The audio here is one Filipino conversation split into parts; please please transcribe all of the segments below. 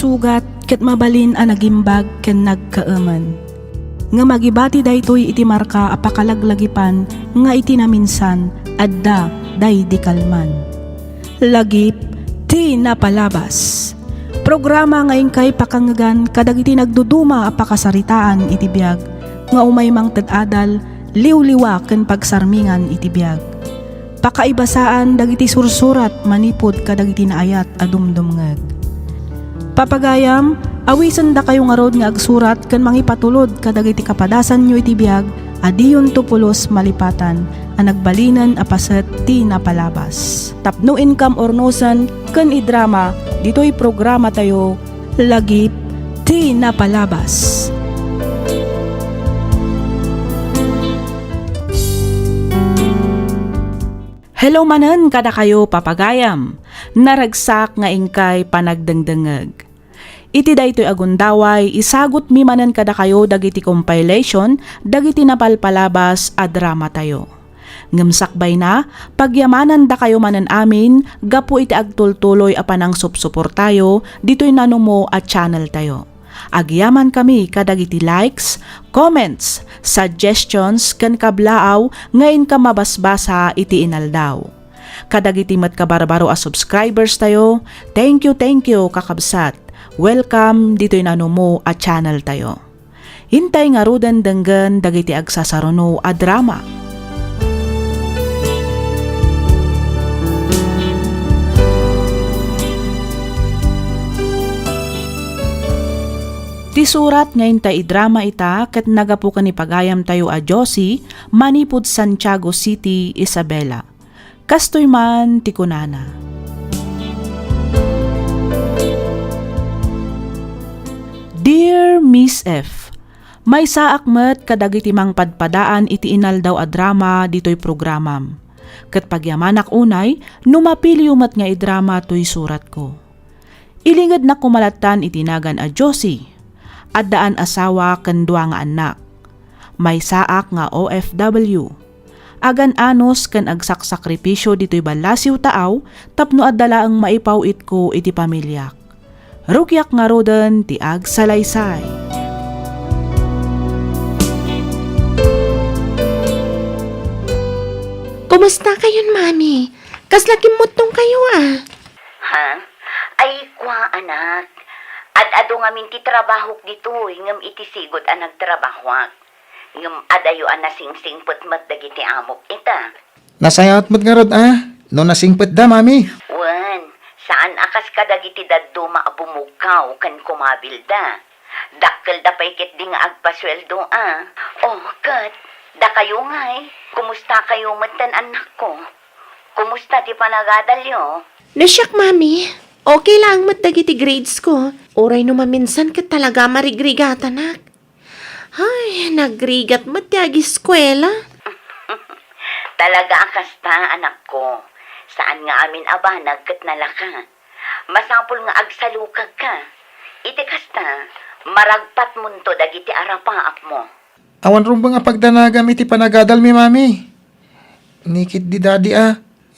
sugat ket mabalin a nagimbag ken nagkaaman. Nga magibati daytoy iti marka a pakalaglagipan nga iti naminsan adda day di kalman. Lagip ti napalabas. Programa ngayon kay pakangagan kadagiti nagduduma a pakasaritaan iti biag nga umay mang tadadal liwliwa ken pagsarmingan iti biag. Pakaibasaan dagiti sursurat manipod kadagiti naayat a dumdumngeg. Papagayam, awisan da kayo nga rod nga agsurat ken mangipatulod kadagiti kapadasan nyo iti biag adiyon tupulos malipatan a nagbalinan a paset ti napalabas. Tapno income ornosan ken idrama ditoy programa tayo lagip ti napalabas. Hello manen kada kayo papagayam, naragsak nga ingkay panagdengdengeg. Iti daytoy agundaway, isagot mi manen kada kayo dagiti compilation, dagiti napalpalabas a drama tayo. Ngamsakbay na, pagyamanan da kayo manen amin, gapu iti agtultuloy a panang supsupor tayo, dito'y nanumo at channel tayo. Agyaman kami kadagiti likes, comments, suggestions, ken kablaaw ngayon ka mabasbasa iti inaldaw. Kadagiti met kabarbaro a subscribers tayo, thank you kakabsat. Welcome dito'y nanumo at channel tayo. Hintay nga rudan denggen dagiti agsasaruno a drama. Ti surat ngayon ta idrama ita ket nagapu ni pagayam tayo a Josie manipud Santiago City, Isabela. Kastoy man ti kunana. Dear Miss F, may saak met kadagiti mang padpadaan iti inaldaw a drama ditoy programam. Ket pagyamanak unay, numapili met nga idrama toy surat ko. Ilingad na kumalatan itinagan a Josie. Addaan asawa ken dua nga anak. May saak nga OFW. Agan anos ken agsaksakripisyo ditoy balasiw taaw tapno addala ang maipawit ko iti pamilyak. Rukyak nga roden ti agsalaysay. Kumusta kayon, Mami? Kaslakim mutong kayo Ha? Ay, kwa anak. Ad-ado nga minti trabaho dito, ngam iti sigod ang nagtrabahwak. Ngam adayo ang nasingsingpot mat dagiti amok ita. Nasayawat mo't nga rod no nasingpet da, mami. Wan, saan akas ka dagiti daddo maabumukaw kan kumabilda. Dakkel da paikit di nga agpasweldo Oh, kat, da kayo ngay. Kumusta kayo matan anak ko? Kumusta ti panagadalyo? Nasyak, Mami. Okay lang matdagiti grades ko. Oray no maminsan ka talaga marigrigat, anak. Ay, nagrigat matiyagi eskwela. Talaga akasta, anak ko. Saan nga amin abanag kat nalaka. Masapul nga agsalukag ka. Iti kasta, maragpat munto dagiti arapaak mo. Awan rumba nga pagdanagam iti panagadal mi, mami. Nikit di daddy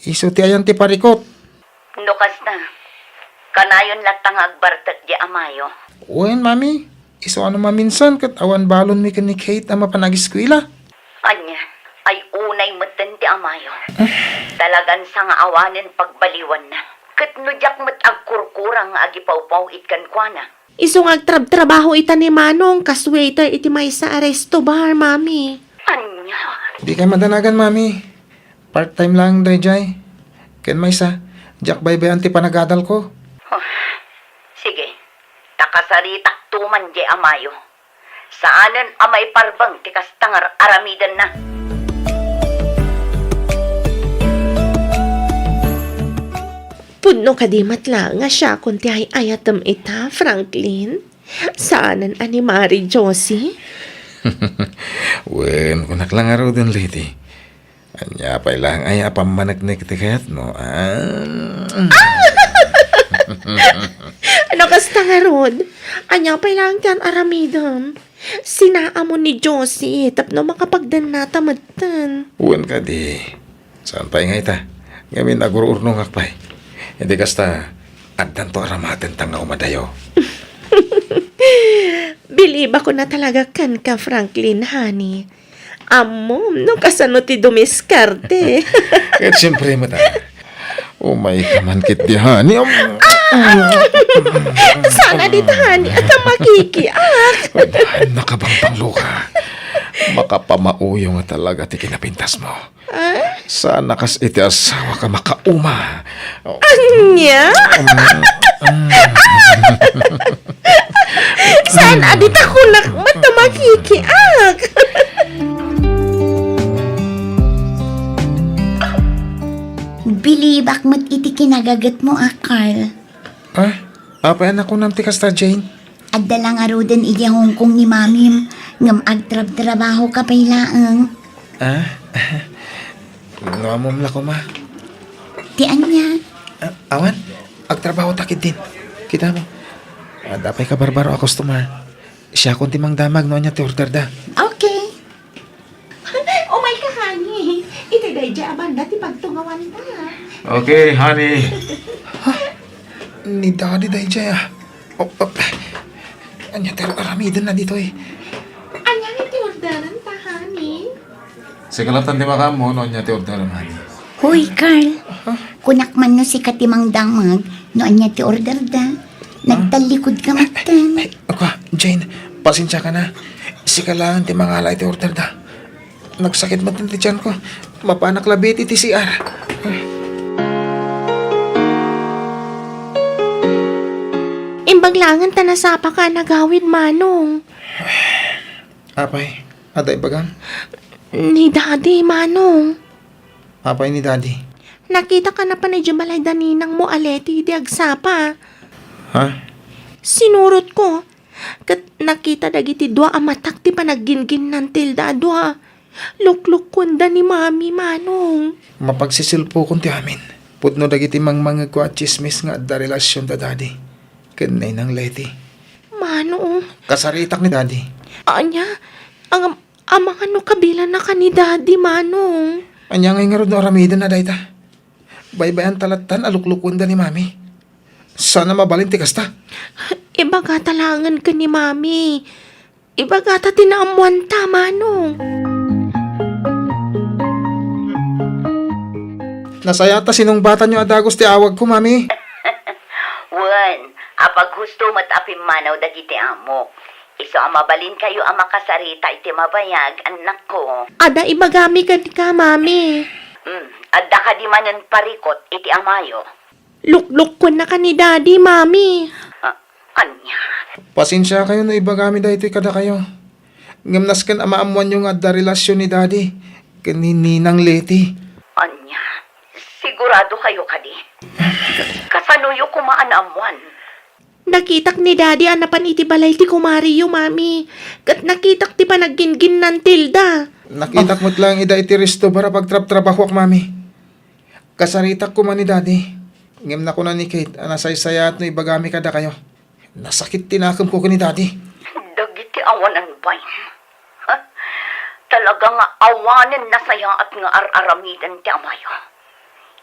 iso ti ayan ti parikot. No kasta, kanayon latang agbartat di amayo. Uwan, mami. Iso ano maminsan kat awan balon mi ni Kate ama panagiskwila. Anya, ay unay matan ti amayo. Talagan sa nga awanin pagbaliwan na. Kat nudyak mat agkurkurang nga agipawpaw itkan kwa na. Isong agtrab-trabaho ita ni Manong kas waiter iti may sa resto bar, Mami. Anya, Di kayo madanagan, mami. Part-time lang, dayjay. Ken may sa, jak baybayan ti panagadal ko. sige, takasaritak tuman di amayo. Saanan amay parbang ti kastangar aramidan na. Pudno kadimat lang nga siya kung ti ay ayatam ita, Franklin. Saanan ani Mari Josie? Wen, kunak lang araw din, lady. Anya pa ilang ay apamanagnek ti kayat, no? Ano kasta nga rod? Anya pa lang tiyan aramidam. Sinaamon ni Josie, tapno makapagdan na tamatan. Wen ka di. Saan pa ingay ta? Ngamin agururnong akpay. Hindi kasta, addan to aramaten tang nga umadayo. Believe ako na talaga kan ka, Franklin, honey. Amom, no kasano ti dumiskarte. Kahit siyempre mo ta. Umay ka man kit di, honey. Sana di honey at ang makikiak. Nakabampang luka. Makapamauyo nga talaga ti kinapintas mo. Sana kas iti asawa ka makauma. Anya? Sana di ako mata makikiak. Bilibak mo't iti kinagagat mo, Carl. Apayan ako nam ti kasta, Jane. At dalang arudan iya Hong Kong ni Mamim, ngam agtrab-trabaho ka pa'y laang. Namam la ko, ma. Tian niya, Awan, agtrabaho takid din. Kita mo. Dapay ka barbaro a customer. Siya kung timang damag no niya ti order da. okay. Oh my ka, honey. Iti day jaban dati pagtungawan ta. Okay, honey. Ni daddy day jaya. Anya tero aramidan na dito eh. Anya iti orderan ta, honey. Sigalatan di makamo no niya ti order honey. Hoy, Carl. Kunak man no si katimang damag, no anya ti order da. Nagtalikod ka matan. Jane, pasensya ka na. Sikalaan ti mga alay ti order da. Nagsakit man ti tiyan ko. Mapanak labit iti CR. Imbaglangan ta nasapa ka nagawid, Manong. Apay, aday bagang. Ni Daddy, Manong. Apay ni daddy. Nakita ka na pa na Jamalay daninang mo aleti di agsapa. Ha? Sinurot ko. Kat nakita dagiti dua amatak ti panaggingin ng tilda dua. Lukluk kunda ni Mami, Manong. Mapagsisilpo kong ti amin. Pudno dagiti mga kwa chismis nga da relasyon da daddy. Kanay ng leti. Manong. Kasaritak ni daddy. Anya, ang mga no kabila na ka ni Daddy, Manong. Anya ngay nga ron no aramidan na dayta. Baybayan talatan aluklukunda ni mami. Sana mabalin ti kasta. Ibaga talangan ka ni Mami. Ibaga ta tinaamuan ta, Manong. Nasayata sinong bata nyo adagos ti awag ko, mami. Wan, apag husto matapim manaw dagiti amo. Iso amabalin kayo ang makasarita iti mabayag, anak ko. Ada ibagami ka, Mami. Adda ka di manan parikot iti amayo. Lukluk ko na ka ni Daddy, Mami. Anya? Pasensya kayo no ibagami da ito'y kada kayo. Ngamnas kan amaamuan yung adda relasyon ni daddy. Kanininang leti. Anya? Sigurado kayo kadi? Kasanuyo kumaanamuan. Nakitak ni Daddy anapan iti balay ti kumariyo, Mami. Kat nakitak ti panaggingin ng tilda. Nakitak mo't lang ida iti resto para pagtrap-trabaho ak, mami. Kasaritak ko man ni daddy. Ngam na ko na ni Kate, anasaysaya at no ibagami kada kayo. Nasakit tinakam ko ni daddy. Dagiti awanan bay. Talaga nga awanin na saya at nga ar-aramidan ti amayo.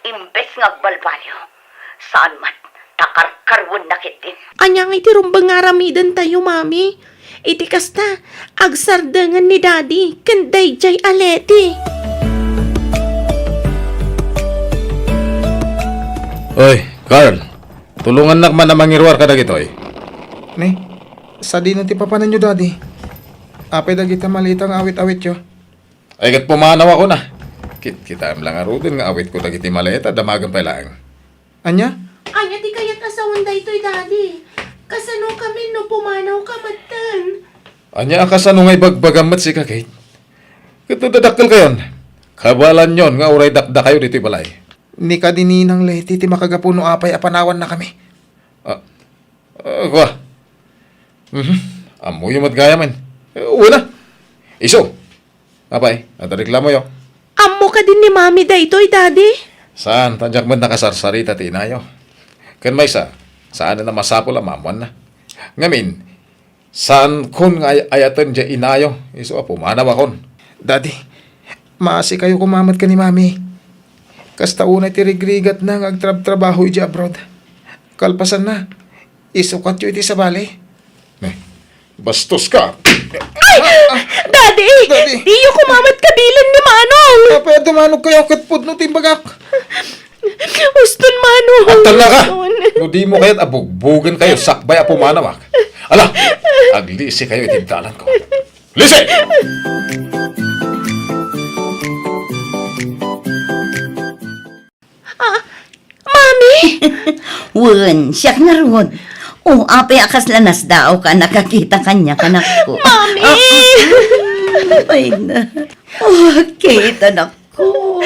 Imbes nga balbalyo. Saan man, takarkarwan na kitin. Anyang iti rumbang aramidan tayo, Mami. Iti kasta, agsardangan ni Daddy, kanday jay aleti. Oy, Carl. Tulungan nak man na mangirwar ka dagitoy. Ne, sa di ti papanan nyo daddy. Apay dagita malitang awit-awit yo. Ay kat pumanaw ako na. Kita lang arudin nga awit ko dagiti maleta damagan pa lang. Anya? Anya ti kayat asawan da ito'y, Daddy. Kasano kami no pumanaw ka matan. Anya akasano ngay bagbagamat si ka, Kate. Kito dadakkel kayon. Kabalan yon nga uray dakda kayo dito'y balay. Ni kadininang leti ti makagapuno apay apanawan na kami. Kwa. Amo yung matgaya man. Una. Iso. Apay, at reklamo yo. Amo ka din ni Mami da ito'y, Daddy. Saan? Tadyak man nakasarsarita ti inayo. Kan may saan na masapol ang mamuan na. Ngamin, saan kun nga ayatan dya inayo, iso pumanaw akon. Daddy, maasi kayo kumamat ka ni mami. Kasta unay ti rigrigat na agtrab-trabaho iti abroad. Kalpasan na, isukat yo iti sa bali. Bastos ka! Daddy! Daddy! Di yung kumamat kabilin ni Manong! Kapaya dumanog kayo katpud no timbagak. Uston Manong! At talaga! Uston. No di mo kaya't abugbugan kayo sakbay apo manawak. Ala! Aglisi kayo itindalan ko. Lisi! Mami! Wen, siyak na ron. O, apay akas lanas daw ka, nakakita kanya kanak ko. Mami! Ay na. Okay, tanak ko.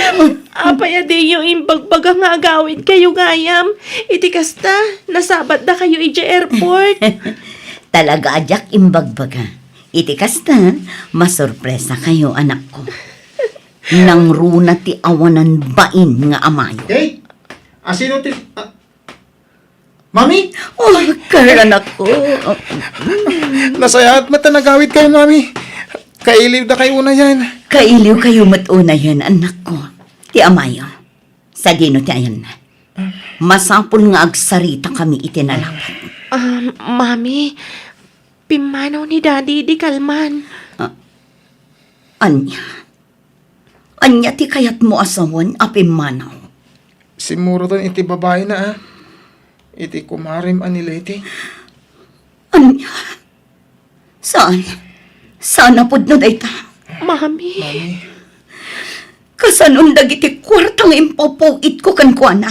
Apaya di yung imbagbaga nga agawin kayo gayam. Iti kasta, nasabat na kayo iti airport. Talaga ajak imbagbaga. Iti kasta, masurpresa kayo, anak ko. Nang runa ti awanan bain nga amayo. Kate? Asino ti... Mami? Oh, anak ko. Nasaya at mata nagawid kayo, mami. Kailiw na kayo na yan. Kailiw kayo matuna yan, anak ko. Ti amayo. Sa dino ti ayan na. Masapul nga agsarita kami itinalapat. Mami, pimanaw ni Daddy di kalman. Anya. Anya ti kayat mo asawan apim manaw. Simuro ton iti babae na ah. Iti kumarim anilete. Anya. Saan? Saan napod na dayta? Mami, Kasanon dagiti kwartang impopogit ko kan kuana.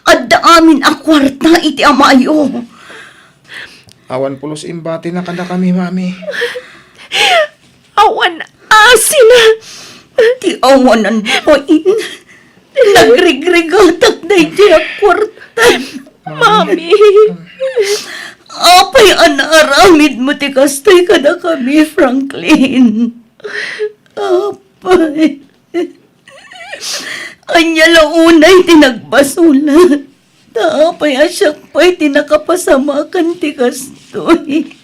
Adda amin a kwarta iti amayo. Awan pulos imbati na kada kami, mami. awan asina. Ti awanan bain. Nagrigrigatak na iti a kwarta. Mami, Apay anaaramid mo ti kastay kada kami, Franklin. Apay. Anya launay tinagbasulat. Taapay asyak pa'y tinakapasamakan ti kastoy.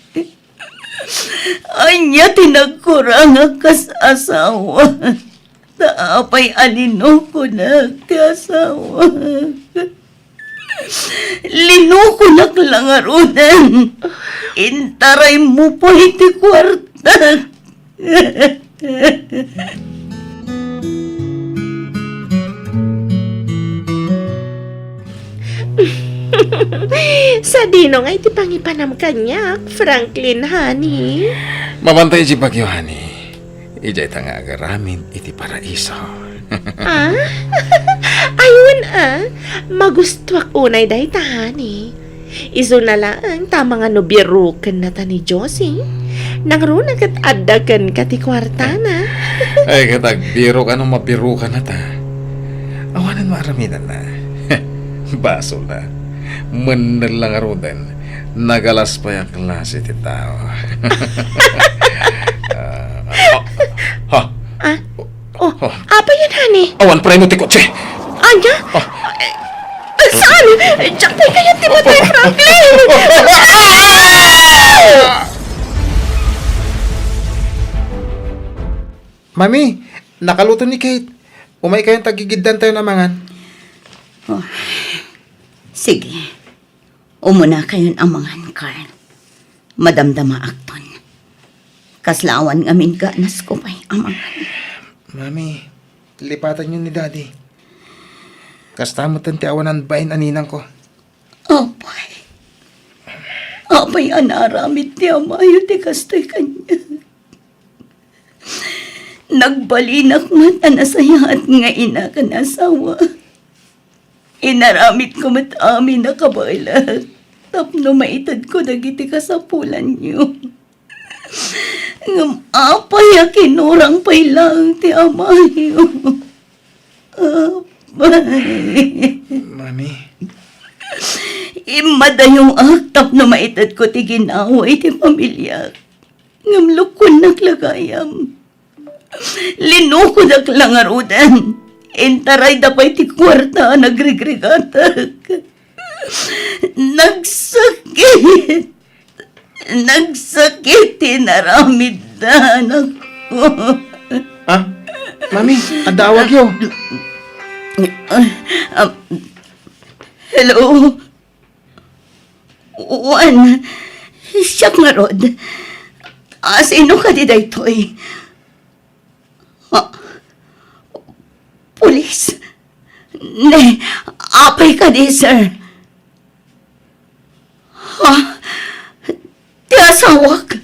Anya tinagkurang akas asawa. Taapay alino ko na ti asawa. Linuko naklangarunan. Intaray mo po iti kwarta. sa dino nga iti pangipanam kanyak, Franklin, honey. Mabantay iti bagyo, honey. Ijay ta nga agaramin iti paraiso. Ayun magustuak unay day ta, honey. Iso na lang, tama nga no birukan na ta ni Josie. Nangruna kat addakan ka ti kwarta na. Ay, katag biro ka nung mabiro ka na ta. Awanan maaraminan na. Baso na. Manal lang arudan. Nagalas pa yung klase ti tao. Apa yan, honey? Awan pa rin mo ti kotse. Anya? Saan? Diyak tayo kaya ti Matay Franklin! Mami, nakaluto ni Kate. Umay kayong tagigiddan tayo na mangan. Sige. Umuna kayon amangan, Carl. Madamdama akton. Kaslawan ngamin ka nas ko pa'y amangan. Mami, lipatan nyo ni Daddy. Kastamutan ti awanan bain aninang ko. Apay. Apay anaramit ti amayo ti kastoy kanya. Nagbalinak man anasayahat nga ina ka na asawa. Inaramit ko mat amin na kabaila. Tapno maitad ko dagiti kasapulan niyo. Ngam apay a kinurang pay lang ti amayo. Apay. Mami, Imada yung aktap na maitad ko ti ginaway ti pamilya. Ngam lukon naglagayam. Linukod ak langarudan. Intaray dapay ti kwarta nagrigrigatag. Nagsakit. Nagsakit tinaramid na anak ko. Mami, adawag yo. Hello? Juan, Siya nga rod. Sino ka di daytoy? Pulis? Ne, apay ka di, sir. Ti asawak.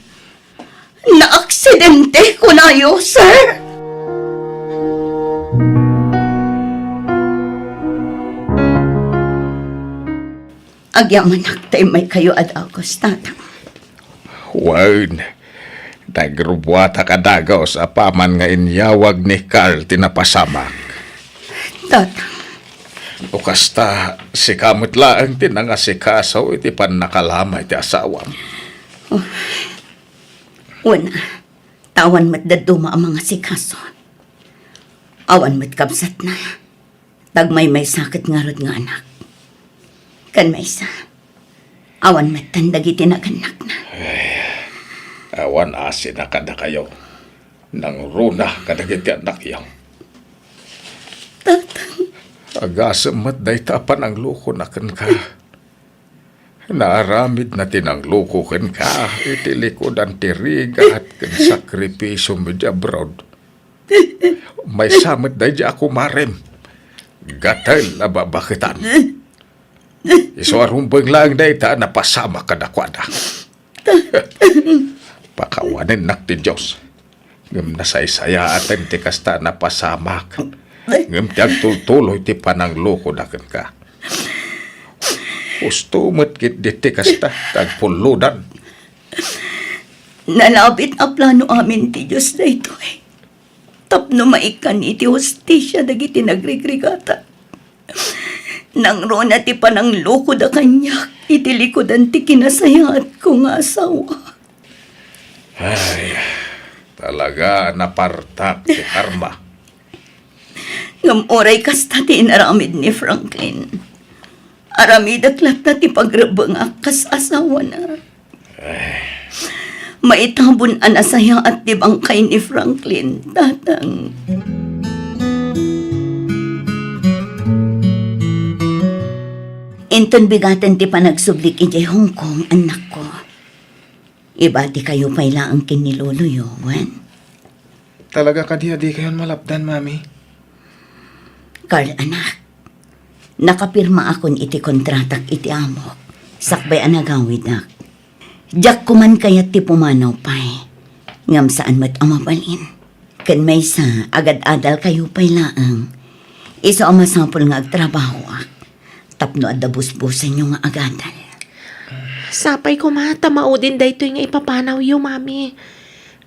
Na-aksidente ko na yo, sir. Agyaman naktay may kayo at agos, tatang. Wan, nagrubuata ka dagaw sa paman nga inyawag ni Carl tinapasamak. Tatang, O kasta, si kamot laang tinangasikasaw iti pan nakalama iti asawam. una, tawan mat daduma ang mga sikaso. Awan mat kabsat na. Tagmay may sakit nga rod nga anak. Kan may isa, awan mat tandag itinaganak na. Awan asin na kada kayo. Nang runa kadagiti anak yaw. Tatang, Agasamat day tapan ang luko na kan ka. Naaramid na tinang luko kan ka. Itilikod ang tiriga at kan sakripisyo medya broad. May samot day di ako marem. Gatal na babakitan. Isuarumbang lang day ta napasama ka dakwada. Pakawanin nak ti Diyos. Ngam nasaysaya atin ti kasta napasamak. Ngam tiyag tultuloy ti panang loko na kan ka. Gusto mo't kit ti kasta tagpuludan. nalabit na plano amin ti Diyos na ito eh. Tapno maikan iti hostisya dagiti nagrigrigata. Nang rona ti panang loko da kanya, iti likodan ti kinasayat ko nga asawa. Ay, talaga napartak ti karma. Ngam oray kasta ti inaramid ni Franklin. Aramid aklat na ti pagrabang akas asawa na. Maitabon ang asaya at ti bangkay ni Franklin, tatang. Inton bigatan ti panagsublik iti Hong Kong, anak ko. Iba ti kayo payla ang kiniluluyo, wan. Talaga ka di kayon malapdan, mami. Carl, anak. Nakapirma akon iti kontratak iti amok. Sakbay anagawid ak. Diyak kuman kayat ti pumanaw pay. Ngam saan mat amabalin. Kan may sa agad-adal kayo pay laang. Iso ang masapol nga agtrabaho ak. Tapno at dabusbusan nyo nga agadal. Sapay ko matamao din daytoy nga ipapanaw yu, mami.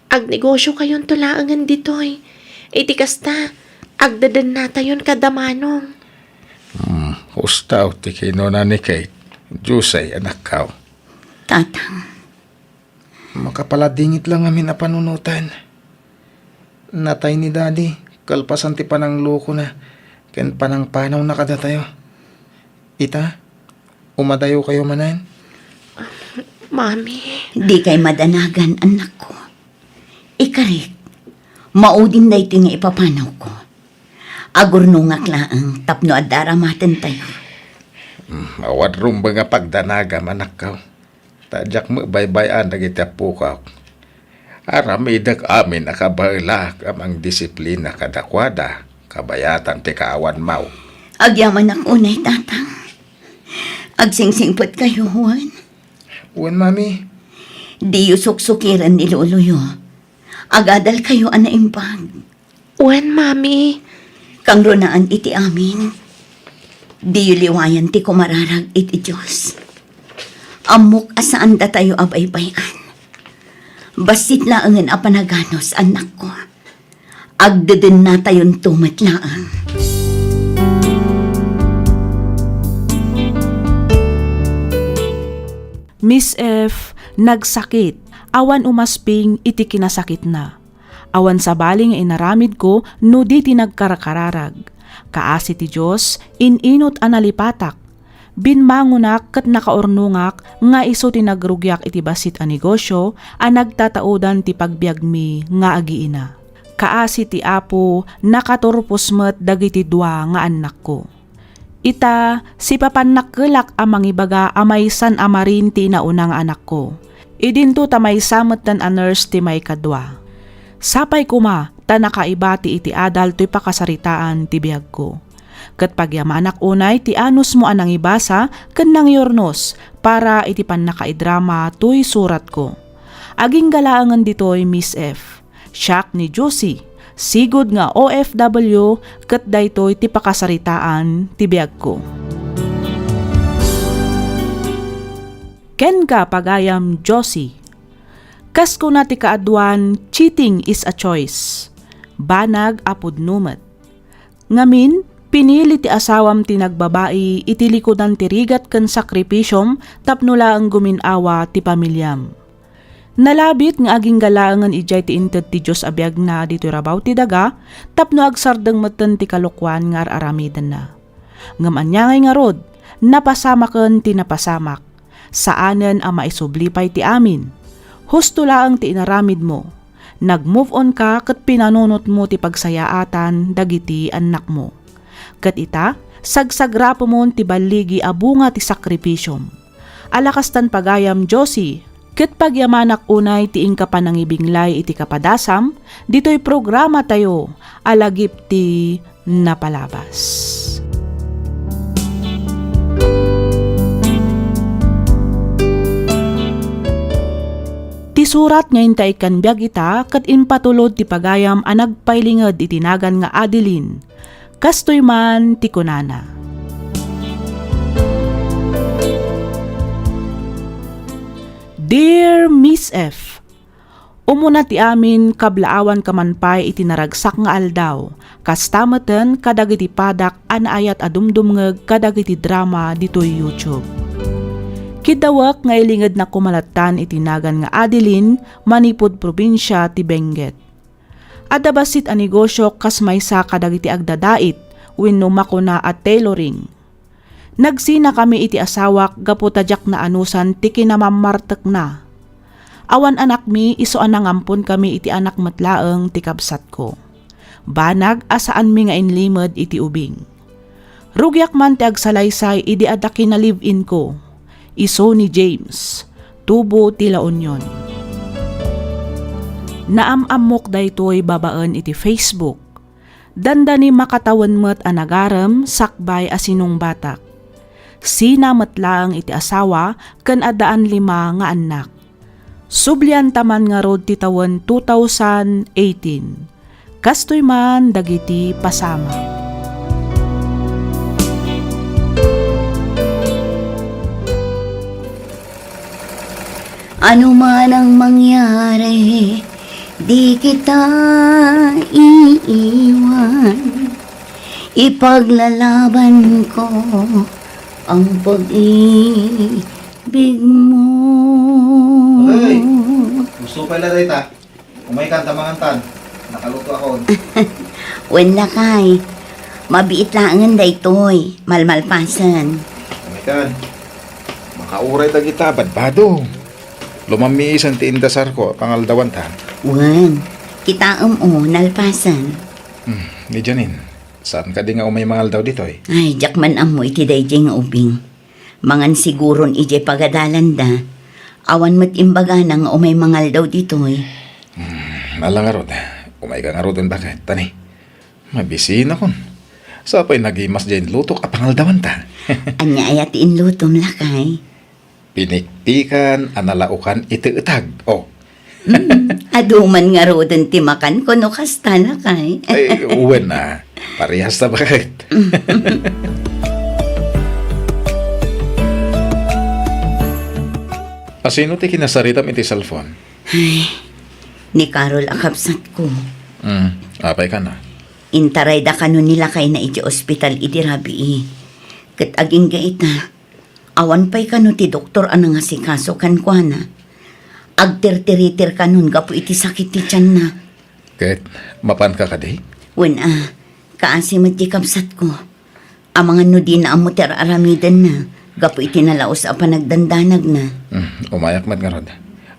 Ag negosyo kayon tulaangan ditoy. Iti kasta, agdadan na tayon kadamanong. Ustaw ti kinuna ni Kate. Diyosay anak kao. Tatang, Makapaladingit lang amin na panunutan. Natay ni daddy, kalpasan ti panang loko na, ken panang panaw na kada tayo. Ita, umadayo kayo manan. Mami, di kay madanagan anak ko. Ikarik, maudin na ito nga ipapanaw ko. Agurnungak laang tapno at daramaten tayo. Awad rumba nga pagdanaga anak kao. Tadyak mo baybayan dagiti apo kao. Aramidak amin akabailak amang disiplina kadakwada. Kabayatan ti kaawan mau. Agyaman ak unay, tatang. Agsingsingpot kayo, Juan. Uwan, mami. Di yu suksukiran ni Luluyo. Agadal kayo anaimbag. uwan, mami. Kang runaan iti amin. Di yu liwayan ti kumararag iti Diyos. Amok asaan da tayo abaybayan. Basit laangan apanaganos, anak ko. Agdeden na tayon tumat laang. Miss F. nagsakit, awan umasping iti kinasakit na. Awan sa baling inaramid ko, no di tinagkarakararag. Kaasi ti Diyos, ininot analipatak. Binmangunak kat nakaornungak, nga iso tinagrugyak iti basit a negosyo, a nagtataudan ti pagbiag mi nga agiina. Kaasi ti Apo, nakaturpos met dagiti dua nga anak ko. Ita, si papanakkelak amang ibaga amaysan amarin ti naunang anak ko. Idinto ta may samot tan a nurse ti may kadwa. Sapay kuma, ta nakaibati iti adal to'y pakasaritaan ti biyag ko. Kat pagyamanak unay ti anus mo anang ibasa ken nang yornos para iti pan nakaidrama to'y surat ko. Aging galaangan dito'y Miss F. Siak ni Josie, sigod nga OFW ket daytoy ti pakasaritaan ti biyag ko. Ken ka pagayam Josie. Kas ko na ti kaadwan, cheating is a choice. Banag apud numet. Ngamin, pinili ti asawam ti nagbabae iti likodan ti rigat ken sakripisyom tapno laeng guminawa ti pamilyam. Nalabit nga aging galaangan ijay ti inted ti Diyos abiyag na dito rabaw ti daga tapno agsardeng meten ti kalukwan nga aramiden na. Ngam anyangay nga rod, napasamaken ti napasamak. Saanen ang maisublipay ti amin. Husto laang ti inaramid mo. Nag-move on ka kat pinanunot mo ti pagsayaatan dagiti anak mo. Kat ita, sagsagrapo mo ti baligi abunga ti sakripisyom. Alakastan pagayam Josie, kat pagyamanak unay ti ingka panangibinglay iti kapadasam, dito'y programa tayo, alagip ti napalabas. Ti surat ngayon ta ikan biyag ita kat impatulod ti pagayam a nagpailinged itinagan nga Adeline. Kastoy man ti kunana. Dear Miss F, umuna ti amin kablaawan kamanpay iti naragsak nga aldaw. Kastameten kadagiti padak anaayat adumdumngeg kadagiti drama ditoy YouTube. Kidawak nga ilinged na kumalatan itinagan nga Adeline, manipod probinsya ti Benguet. Adabasit a negosyo kas maysa kadagiti agdadait, wenno makuna at tailoring. Nagsina kami iti asawak gaputadyak na anusan ti kinamamartek na. Awan anak mi iso anangampon kami iti anak matlaeng ti kabsat ko. Banag asaan mi nga inlimed iti ubing. Rugyak man ti agsalaysay idi adaki na live-in ko. Iso ni James, tubo ti La Union. Naamamok daytoy babaan iti Facebook. Dandani makatawan met anagaram sakbay asinong batak. Sina matlaang iti asawa ken addaan 5 nga anak. Sublian taman nga rod ti tawen 2018. Kastoy man dagiti pasama. Ano man ang mangyari, di kita iiwan. Ipaglalaban ko ang pag-ibig mo. Hey, gusto pala dayta. Umay kan tamangan nakaluto ako. Wala kay, mabiit langan daytoy, malmalpasan. Umay kan, makauray ta kita, badbado. Lumamiisan ti indasar ko, pangaldawan ta. Wan, kita nalpasan. Ni Janine, saan ka di nga umay mangaldaw dito eh? Ay, jakman amoy ti dayjay nga ubing. Mangan siguron ijay pagadalan da. Awan mo't imbaga na nga umay mangaldaw dito eh. Nalang nga rod, umay ka nga rod bakit, tani. Mabisina kon. Sapay nagimas dyan lutok a pangaldawan ta. Anya ayatiin lutom lakay. Pinikpikan, analaukan, itiutag. Oh, Aduman nga roden ti makan ko no kasta lakay. ay, uwan na. Parehas na bakit? Asino ti kinasaritam iti cellphone? Ni Carol akapsat ko. Apay ka na. Intaray da kanon nila kay na iti ospital iti rabi. Kat aging gaita. Awan pa'y kano ti doktor anang asikaso kan kwa na. Agtirtiritir kanon gapo iti sakit ti tiyan na. Kahit mapan ka kadi? Wen kaasi ti kapsat ko. Amangan no di na amuter aramiden na. Gapo iti nalaos a panagdandanag na. Umayak mat nga rod.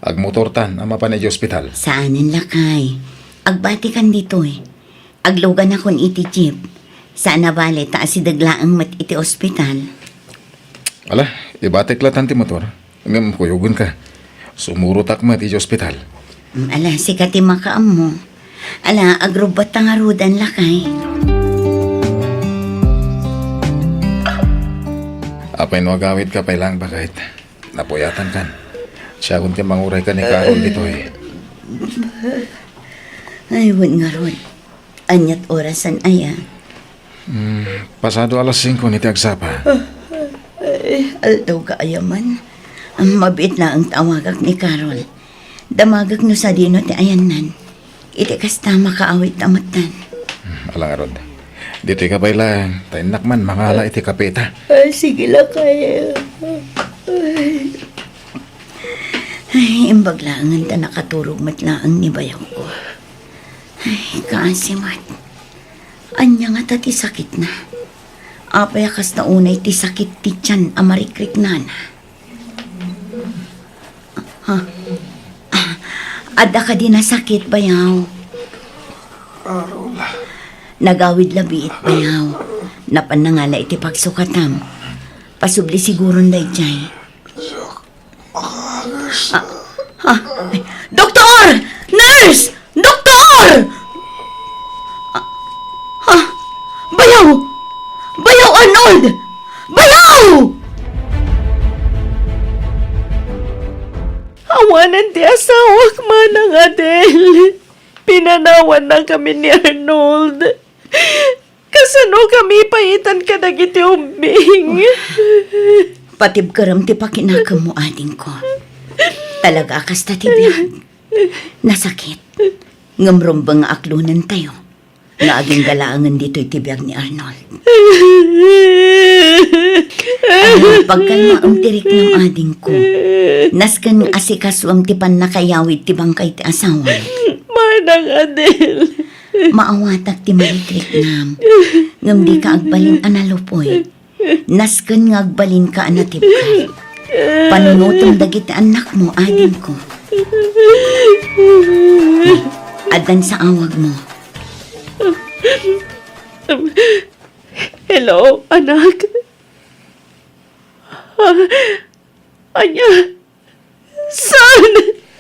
Agmotor tan, ang mapan iti ospital. Saanin lakay. Agbati kan dito eh. Aglugan akon iti jeep. Sana bale taas si daglaang mat iti ospital. Ala, ibatik latan ti motor. Ngam kuyugon ka. Sumurot akmat iti ospital. Ala, si kati makaam mo. Ala, agrubat ang arudan lakay. Apay no agawid ka pa lang bakit? Napuyatan kan. Siya kung manguray ka ni Carol dito eh. Ay, wan nga ron. Anyat orasan aya. Pasado alas 5 ni Tiagsapa. Aldaw ka ayaman. Ang mabit na ang tawagak ni Carol. Damagak no sa dino ti ayanan. Iti kasta makaawit amatan. Alang arod. Dito ka pa lang. Tainak man mangala iti kapita. Ay, sige lang kaya. Ay, imbag laangan ta nakaturog matlaang ni bayaw ko. Ay, kaasimat. Anya nga ta ti sakit na. Apay akas na unay ti sakit ti tiyan amarikrik na na. Ada ka din na sakit bayaw. Nagawid labi it bayaw. Napanangala iti pagsukatam. Pasubli siguron day jay. Doktor! Nurse! Doktor! Bayaw! Bayaw, Arnold! Bayaw! Awanan ti asawak man ang Adele. Pinanawan na kami ni Arnold. Kasano kami paitan ka dagiti umbing. Patib karam ti pakinakam mo ading ko. Talaga akas ta ti biyag. Nasakit. Ngamrumbang nga aklunan tayo. Naaging galaangan dito iti biyag ni Arnold. Pagkalma ang tirik ng ading ko. Naskan asikaswam ti pan nakayawid ti bangkay ti asawa. Manang Adele. Maawatak ti marikrik nam. Ngam di ka agbalin analupoy. Naskan nga agbalin ka anatipkay. Panunutom dagiti anak mo, adin ko. Adan sa awag mo. Hello, anak. Anya,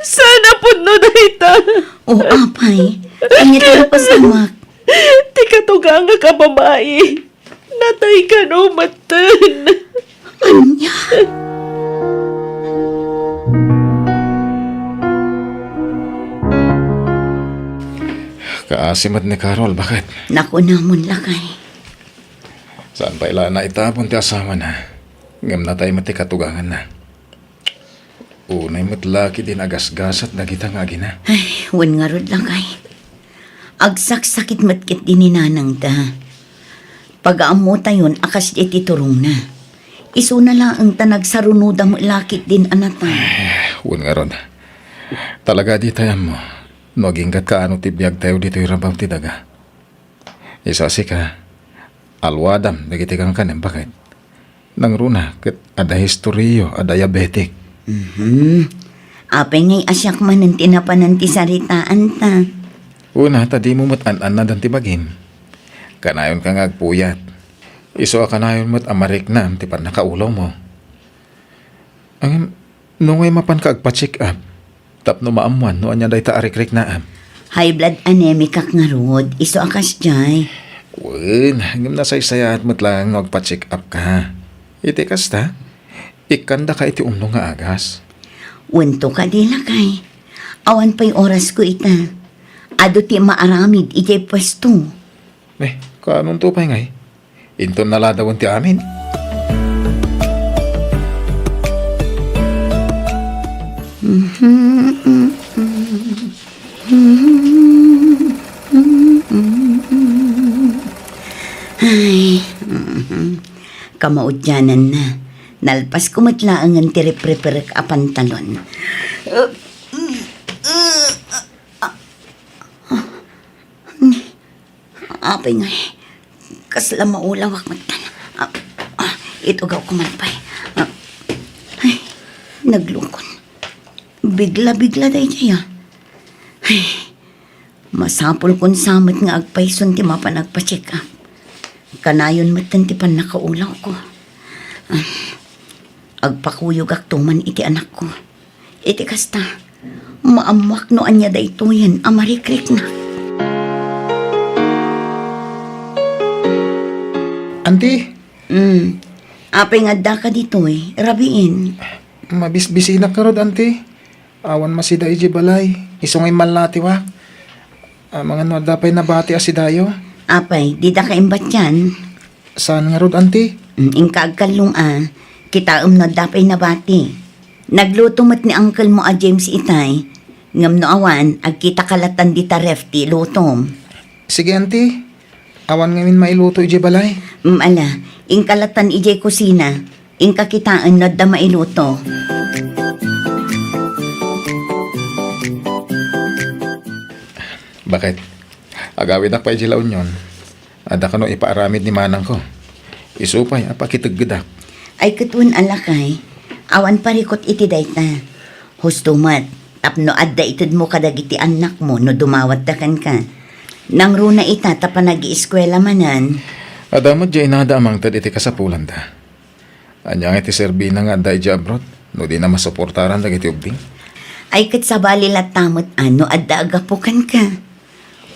sana punno dayta. O apay, anya tayo pasamak. Ti katuga nga ka babae. Natay ka no matan. Anya? Kaasimat ni Carol, bakit? Naku namon lakay. Saan pa ila na itapon ti asawa na? Ngam na tayo mati katugangan na. Unay matlaki din agasgasat na kita nga gina. Ay, wan nga rod lakay. Agsak-sakit matkit din ni nanang da. Pag-aamu tayon, akas iti turong na. Iso na lang ang tanagsarunuda mo lakit din anatan. Uwan nga ron. Talaga di tayo mo. Naginggat ka ano tibiyag tayo dito yung rabaw ti daga. Isasi ka. Alwadam, nagiti kang kanem, bakit? Nang runa, kat ada historiyo, ada diabetic. Apay ngay asyak man ang tinapanan ti saritaan ta. Una, tadi mo mat-an-an na dan tibagin. Kanayon ka nga agpuyat. Iso ka kanayon mo't amarik na ti pan nakaulaw mo. Ang nungay mapan ka agpa-check up. Tapno maamuan no anya day ta arik-rik na am. High blood anemic kak nga rod. Iso akas jay. Wen, hanggang nasaysayat mo't lang magpa-check up ka. Iti kasta, ikanda ka iti umno nga agas. Wento ka di lakay. Awan pa'y oras ko ita. Ado ti maaramid iti pwesto. Kanon to pa ngay? Inton naladawan ti amin. Ay, kamaudyanan na. Nalpas ko matlaang ang tiripreperek a pantalon. Apay nga eh. Kasla maulawak matan. Ito gaw kumalpay. Ay, naglungkon. Bigla-bigla day siya. Ay, masapol kon samot nga agpayson ti mapanagpa-check up. Kanayon matan ti pan nakaulaw ko. Agpakuyog aktuman iti anak ko. Iti kasta, maamuak no anya da ito yan, amarikrik na. Auntie, Apay nga da ka dito rabiin. mabisbisina ka rod, auntie. Awan masida iji balay. Isungay malatiwa. Mga no dapay nabati asidayo. Apay, di da ka imbat yan. Saan nga rod, auntie? Ingkagkalung kita na dapay na bati. Nagluto mat ni uncle mo James itay. Ngam no awan, ag kita kalatan di taref ti lutom. Sige, auntie. Awan ngamin mailuto iji balay. Ala, ingkalatan ijay kusina. Ingkakitaan na da mailuto. Bakit? Agawid na pa iji laon yun. Ada ka no ipaaramid ni manang ko. Isupay, apakitaggadak. Ay katun alakay. Awan parikot iti dayta. Hustumat, tapno adda itid mo kadagiti anak mo no dumawat dakan ka. Nang runa ita tapa nag-ieskwela manan. Adamot di inada amang tad iti kasapulan da. Anyang iti serbina nga da iti abroad. No di na masuportaran da iti ubding. Ay kat sa balilat tamot ano adda agapukan ka.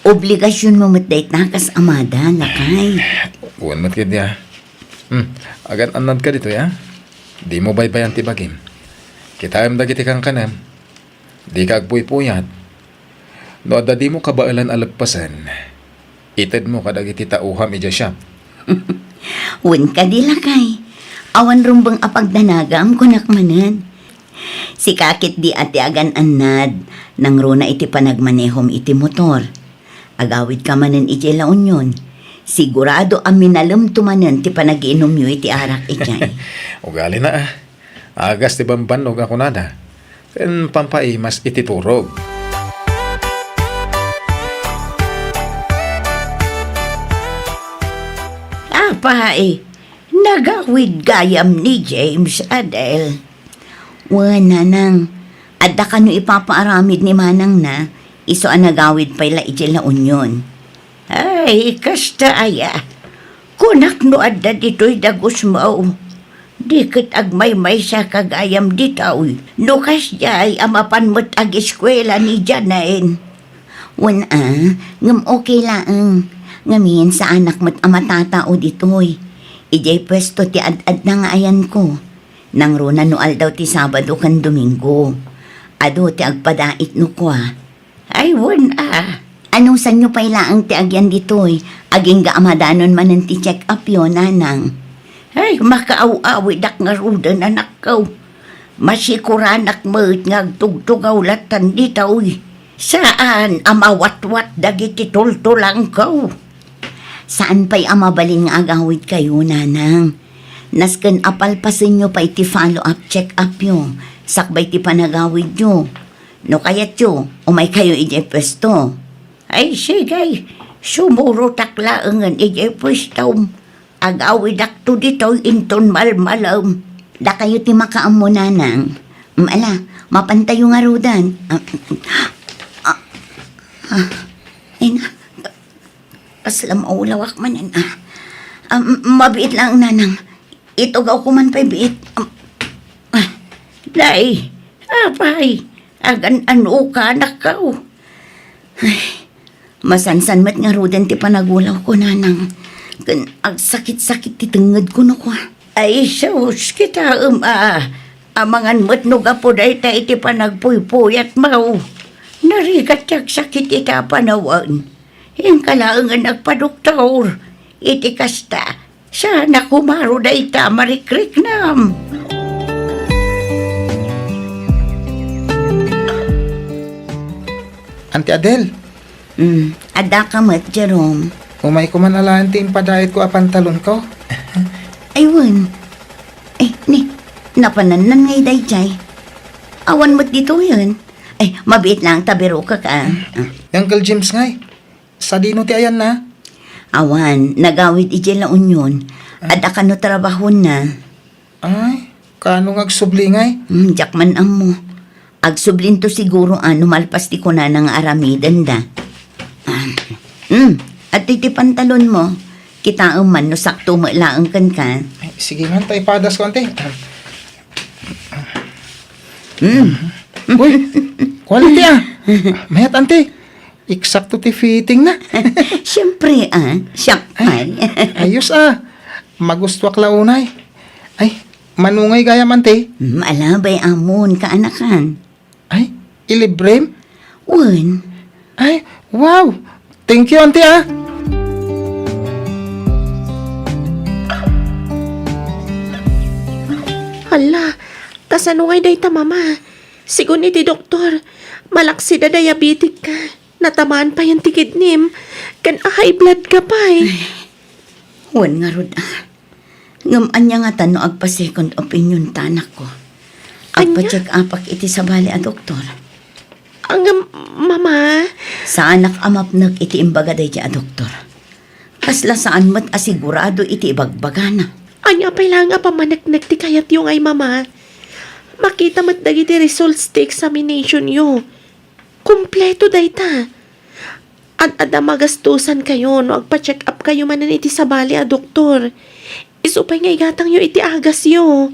Obligasyon mo matdayt na kas amada nakay. Buwan mat kidya. Agan anad ka dito ya. Di mo baybayan ti bagim. Kitayam da iti kang kanam. Di ka agpuy-puyat. No adda di mo kabailan alagpasan. Ited mo kadagiti tauham ija siya. Wen ka di lakay. Awan rumbang apagdanagam kunak manan. Si kakit di ati agan anad. Nang runa iti panagmanehom iti motor. Agawid ka manan iti laon yun. Sigurado ang minalam tumanan ti panag-inom yu iti arak itay. Ugali na ah. Agas ti bambanog ako nada. Ken pampaimas iti turog. Apay, nagawid gayam ni James Adel. Wana nang, adda ka no ipapaaramid ni Manang na, iso ang nagawid pala iti laon yun. Ay, kasta aya. Kunak no adda dito'y dagos mo. Dikit agmay-may sa kagayam ditaw. No kasya amapan mo't ag-eskwela ni Janain. Wana, ngam okay lang. Ngamin sa anak mo't amatatao dito'y. Ijay pwesto ti ad-ad na nga ayan ko. Nang runa no aldaw ti Sabado kan Domingo. Ado ti agpadait no kwa. Ay, wana. Anong sanyo pailaang ti agyan dito'y? Aging gaamadanon manan ti check up yun, nanang. Ay, makaaw-awi dak nga rudan anak ko. Masikuranak mo't ngagtugtugaw latan dito'y. Saan amawat-wat dagiti tultulang ko? Saan pa'y amabalin nga agawid kayo, nanang? Nasken apalpasin nyo pa iti follow-up check-up yo. Sakbay ti panagawid yo. No kayat yo, umay kayo ijay pwesto. Ay, sige. Sumuro taklaangan ijay pwesto. Agawid akto dito inton malmalam. Da kayo ti makaam mo, nanang. Ala, mapantayo nga rudan. Ay na. Aslam ulawak manan mabiit lang, nanang. Itugaw ko man pa'y biit. Day, apay, agan ano ka nakaw. Ay, masansan mat nga rudan ti panagulaw ko, nanang. Kan ag sakit-sakit ti tenged ko no ko. Ay, sus kita amangan mat no gapo day ta iti panagpuy-puyat mau. Narigat yak sakit ita panawan. Yung kalaangan nagpadoktor. Iti kasta, sana kumaro da ita marikrik nam. Auntie Adel, Ada ka mat, Jerome. umay ko man alaan ti impadayat ko a pantalon ko. Aywan. Eh, napananan ngay dayjay. Awan mo't dito yun. Ay, mabiit lang, tabiro ka ka. Uncle James ngay, sa dino ti ayan na. Awan, nagawid ije la unyon. Ada ka no trabaho na. Ay, kano ngagsubli ngay? Jakman ang mo. Agsublin to siguro malpas ti ko na ng aramidan da. At iti pantalon mo, kita man no sakto malaang kan ka. Ay, sige man, tayo padas ko, auntie. Uy, quality Mayat ante. Eksakto ti fitting na. Siyempre, siyak ay. Ayos Magustuak launay. Ay, manungay gaya ante. Malabay amon kaanakan. Ay, ilibrem. Wen, Ay, wow. Thank you ante Hala, kasano ngay day ta mama? Sigun iti doktor, malaksi da diabetic ka. Natamaan pa yung tikidnim. Kan high blood ka pa wen nga rod Ngam anya nga tano agpa second opinion tanak ko. Agpa-check apak iti sa bali a doktor. Ang mama, Sa anak amapnag iti imbaga day a doktor. Kasla saan mat asigurado iti ibagbagana. anya pa lang nga pamanagnag ti kayat yung ay mama. Makita mat dagiti results ti examination yo. Kompleto day ta. Ada magastusan kayo no agpa-check up kayo manan iti sa bali a doktor. Isupay nga igatang yo iti agas yo.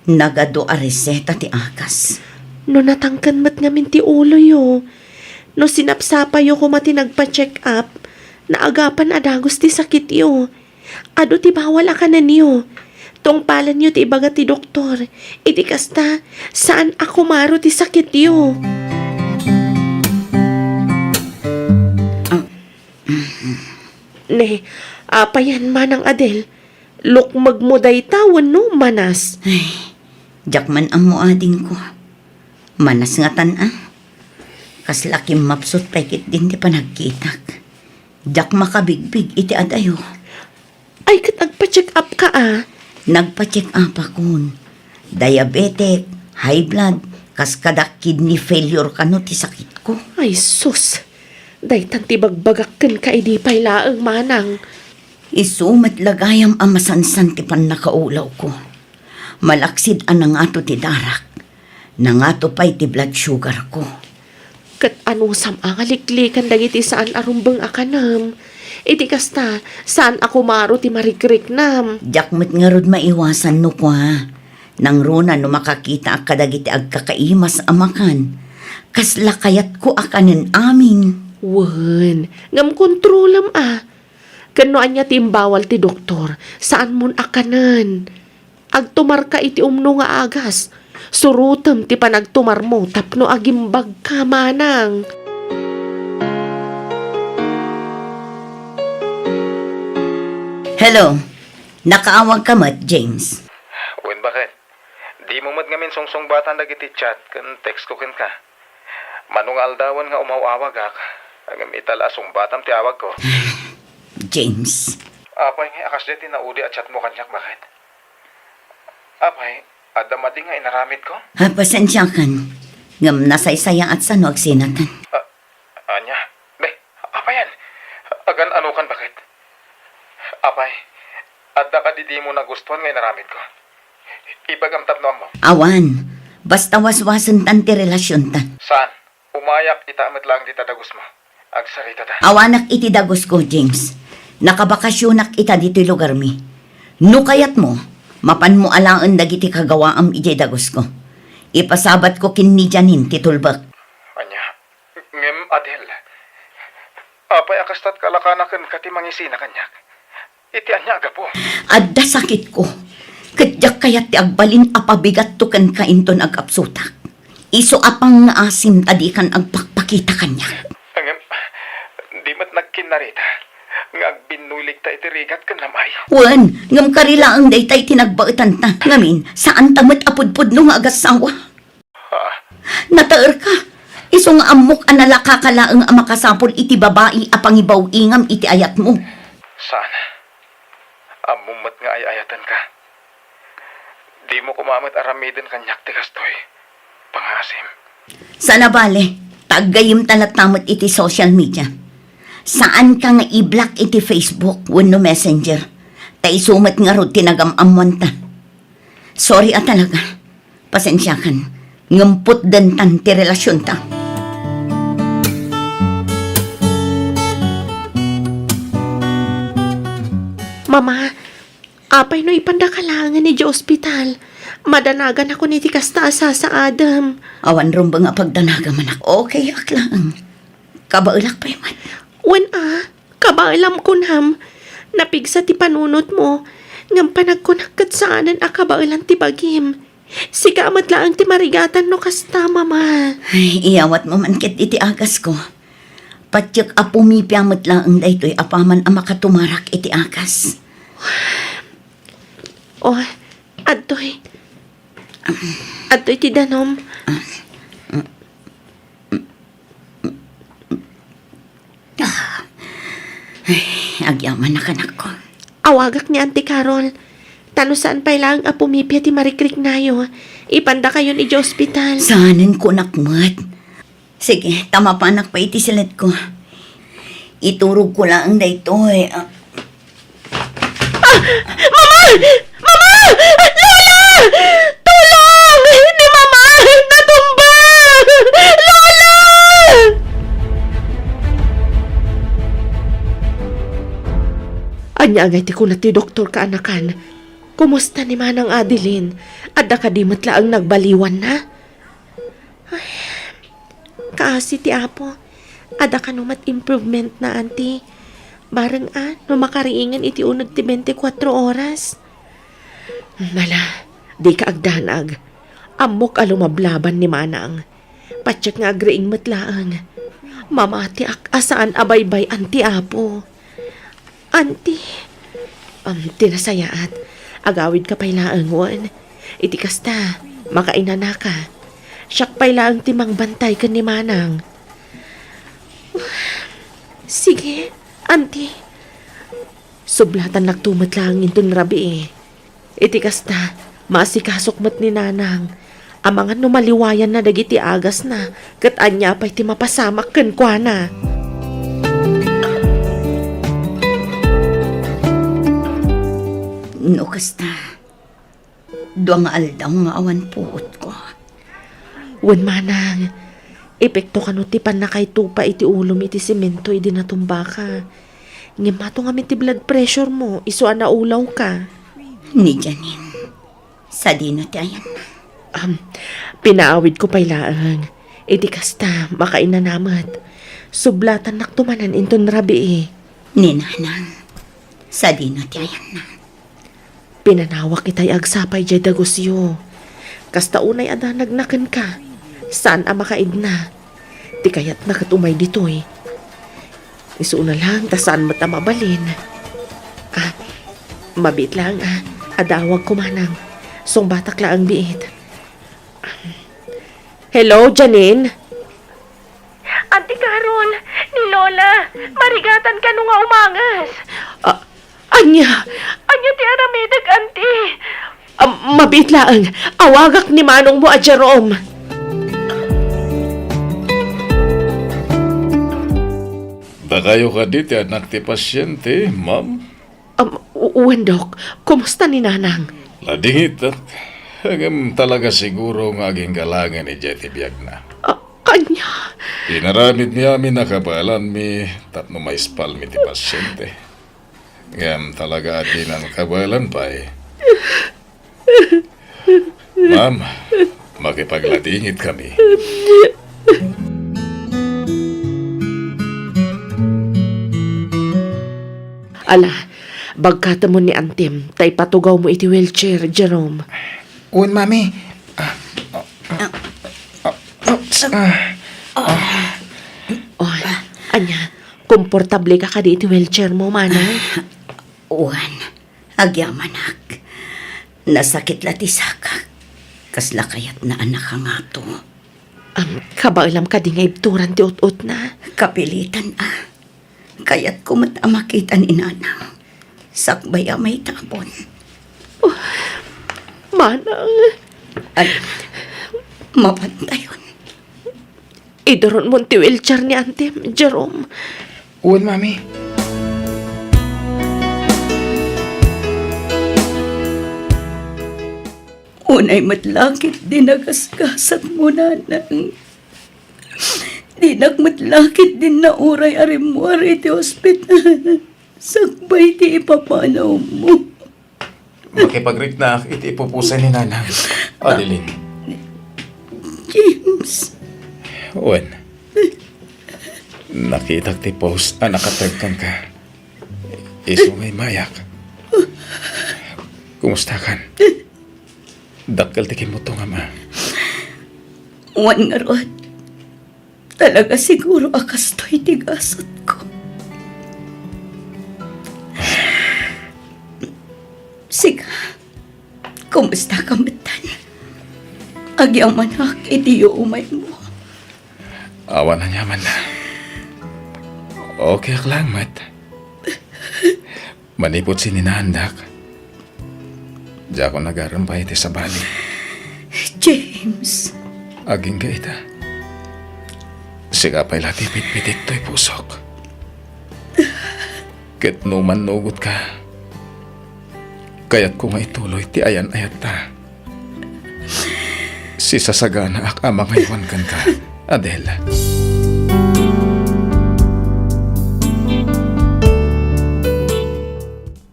Nagado a reseta ti akas. No natangkan mat ngamin ti ulo yo. No sinapsapa yo kumati nagpa-check up. Naagapan adagos ti sakit yo. Ado ti bawal akanan yo. Tungpalan yo ti ibaga ti doktor. Iti kasta, saan ako maro ti sakit yo? Ne, apayan manang Adel. Lukmag mo day tawan no, manas. Jakman ang muading ko. Manas nga tanan. Kaslaki mapsot pekit din ti panagkitak. Jak makabigbig iti adayo. Ay, kat agpa-check up ka Nagpa-check up akon. Diabetic, high blood, kaskadak kidney failure kano ti sakit ko. Ay, sus. Day tanti bagbagakkan ka idi pay laang manang. Isumat lagayam ang masansan ti pan nakaulaw ko. Malaksid ang nangato ti darak. Nangato pa'y ti blood sugar ko. Kat ano sam ang aliklikan dagiti saan arumbang akanam. Iti kasta, saan ako maro ti marikrik nam. Jakmet nga rod maiwasan no kwa. Nang runa no makakita ak kadagiti agkakaimas amakan. Kasla kayat ko akanin amin. Wen, ngam kontrolam Kanoan niya timbawal ti doktor, saan mon akanan. Agtumar ka iti umno nga agas. Surutem ti panagtumar mo tapno agimbag ka manang. Hello, nakaawag ka mat, James. Wen bakit? Di mo mat ngamin sungsong batan dagiti chat kan text ko ken ka. Manung aldawan nga umawawag ak. Agam italasong batam ti awag ko. James, Apay nga akas deti na udi at chat mo kanyak bakit? Apay, adamadi nga inaramid ko? pasensya kan. Ngam nasaysaya at sano agsinatan. Anya, be, apayan? Agan ano kan bakit? Apay, adda ka di mo nagustuhan nga inaramid ko. Ibagam tapno mo. Awan, basta waswasan tan ti relasyon tan. Saan? Umayak itamat lang di tadagos mo. Agsarita ta. Awanak iti dagos ko, James. Nakabakasyonak ita dito'y lugar mi. No kayat mo, mapan mo alaan dagiti kagawaam iti dagos ko. Ipasabat ko kinni janin titulbak. Anya, ngem Adel. Apay akastat kalakanakan kati mangisina kanyak. Iti anya aga po. Adda sakit ko. Kadyak kayat ti agbalin apabigat to kan kainton agapsutak. Iso apang nga asim tadi kan agpakpakita kanyak. Ngem, di mat nagkinarita. Nga agbinulig ta iti rigat kan namay. Wan, ngam karila ang daytay tinagbaetan ta. Ngamin, saan tamat apudpud no nga agasawa? Nataer ka. Iso nga amok anala kakalaang amakasapol iti babae apangibaw ingam iti ayat mo. Sana. Amumat nga ay-ayatan ka. Di mo kumamat aramidin kanyak ti kastoy. Pangasim. Sana bale, taggayim talatamot iti social media. Saan ka nga i-block iti Facebook wenno Messenger? Tay sumat nga rod tinagam-amwan ta. Sorry talaga. Pasensya kan. Ngampot dantan ti relasyon ta. Mama, apay no ipandakalangan ni di ospital. Madanagan ako ni tikasta asa sa Adam. Awan ron ba nga pagdanaga man ako? Okay, aklang. Kabaulak pa man. Wan kabailam ko nam. Napigsa ti panunot mo. Ngam panagkunagkat saanan kabailan ti bagim. Sika amat laang ti marigatan no kasta, mama. Ay, iyawat mo man kit iti agas ko. Patyak apumipiyamot lang ang daytoy apaman ang makatumarak iti agas. Oh, adtoy. Adtoy ti danom. Agyaman na kanak ko. Awagak ni Auntie Carol. Tano saan pa lang apumipya ti marikrik nayo. Ipanda kayo ni hospital. Saanin ko nakmat. Sige, tama pa anak pa iti silat ko. Iturog ko lang ang daytoy. Mama! Lola! Tulong! Ni Mama! Natumba! Lola! Anya agay ti ko na ti doktor kaanakan. Kumusta ni Manang Adeline? Adda kadimot laang nagbaliwan na? Ay, kaasi ti Apo. Adda ka numat improvement na, auntie. Barang no makariingan iti unod ti 24 oras. Mala, di ka agdanag. Amok alumablaban ni Manang. Patsak nga agriing matlaang. Mamati asaan abaybay anti Apo. Auntie, tinasayaat. Agawid ka pailaang wan. Iti kasta, makainana ka. Siyak pailaang timang bantay ka ni Manang. Sige, auntie. Sublatan nagtumat lang intun rabi eh. Iti kasta, maasikasok mat ni Nanang. Amangan numaliwayan na dagiti agas na, kat anya pa'y ti mapasamak ken kuana. No, kasta. Duang aldaw nga awan puot ko. Wan Manang, epekto kano ti panakay tupa iti ulom iti simento iti natumba ka. Ngimato nga ti blood pressure mo, iso na ulaw ka. Ni Janin. Sa di na ti ayan na. Pinaawid ko pailaang. Iti kasta, makainanamat. Sublatan naktumanan inton rabi eh. Ni Nanang. Sa di na ti ayan na. Pinanawak kita'y agsapay jay dagosyo. Kasta unay ada nagnakan ka. Saan ang makaid na? Di kaya't nakatumay ditoy. Isuuna lang, tasaan mo mabalin. Mabit lang adawag ko Manang. Song batak lang ang biit. Hello, Janine? Auntie Carol, ni Lola, marigatan ka nung nga umangas. Anya ti aramidag, auntie. Mabit lang, awagak ni Manong mo at Jerome. Da kayo ka dito anak ti pasyente, ma'am. Uwan, Dok. Kumusta ni Nanang? Ladingit at hanggang talaga siguro nga aging galangan ni Jetty Biag na. Kanya. Pinaramid niya amin nakabalan mi tapno maispal mi ti pasyente. Ngam talaga atin ang kabalan pa eh. Ma'am, makipagladingit kami. Ala, bagkata mo ni Antim, tay patugaw mo iti wheelchair, Jerome. Uwan, mami. Oh, anya, komportable ka di iti wheelchair mo, Manang? Uwan, agyamanak. Nasakit latisakak. Kasla kayat na anak ang ato. Kabailam ka di nga ibturan ti ut-ut na. Kapilitan Kayat ko matamakita ni Nanang. Sakbay may tabon. Manang, Ay, mapantayon. idoron mo ti wheelchair ni Antim, Jerome. Uwan, mami. Unay matlakit dinagasgasat mo, Nanang. Dinagmatlakit din na uray arimuari ti ospital. Sakbay ti ipapanaw mo. Makipag-rate na iti ipupusan ni Nanang. Adeline. James, Owen. Nakita ti post na nakatagkan ka. Iso ngay mayak. Kumusta kan? Dakkel ti kimuto nga ma. wan nga rod. Talaga siguro akas to'y tigasot ko. Siga, kumusta ka matan? Agyang manak, iti umay mo. Awan na niya man na. Okay ak lang, mat. Manipot si ninahandak. Diya ko nagarampay iti sa bali. James, Aging ka ita. Siga pa'y lati pitpitik to'y pusok. Ket numan nugot ka. Kaya't ko nga ituloy ti ayan-ayat ta. Si sasagana ak amang aywan kan ka, Adele.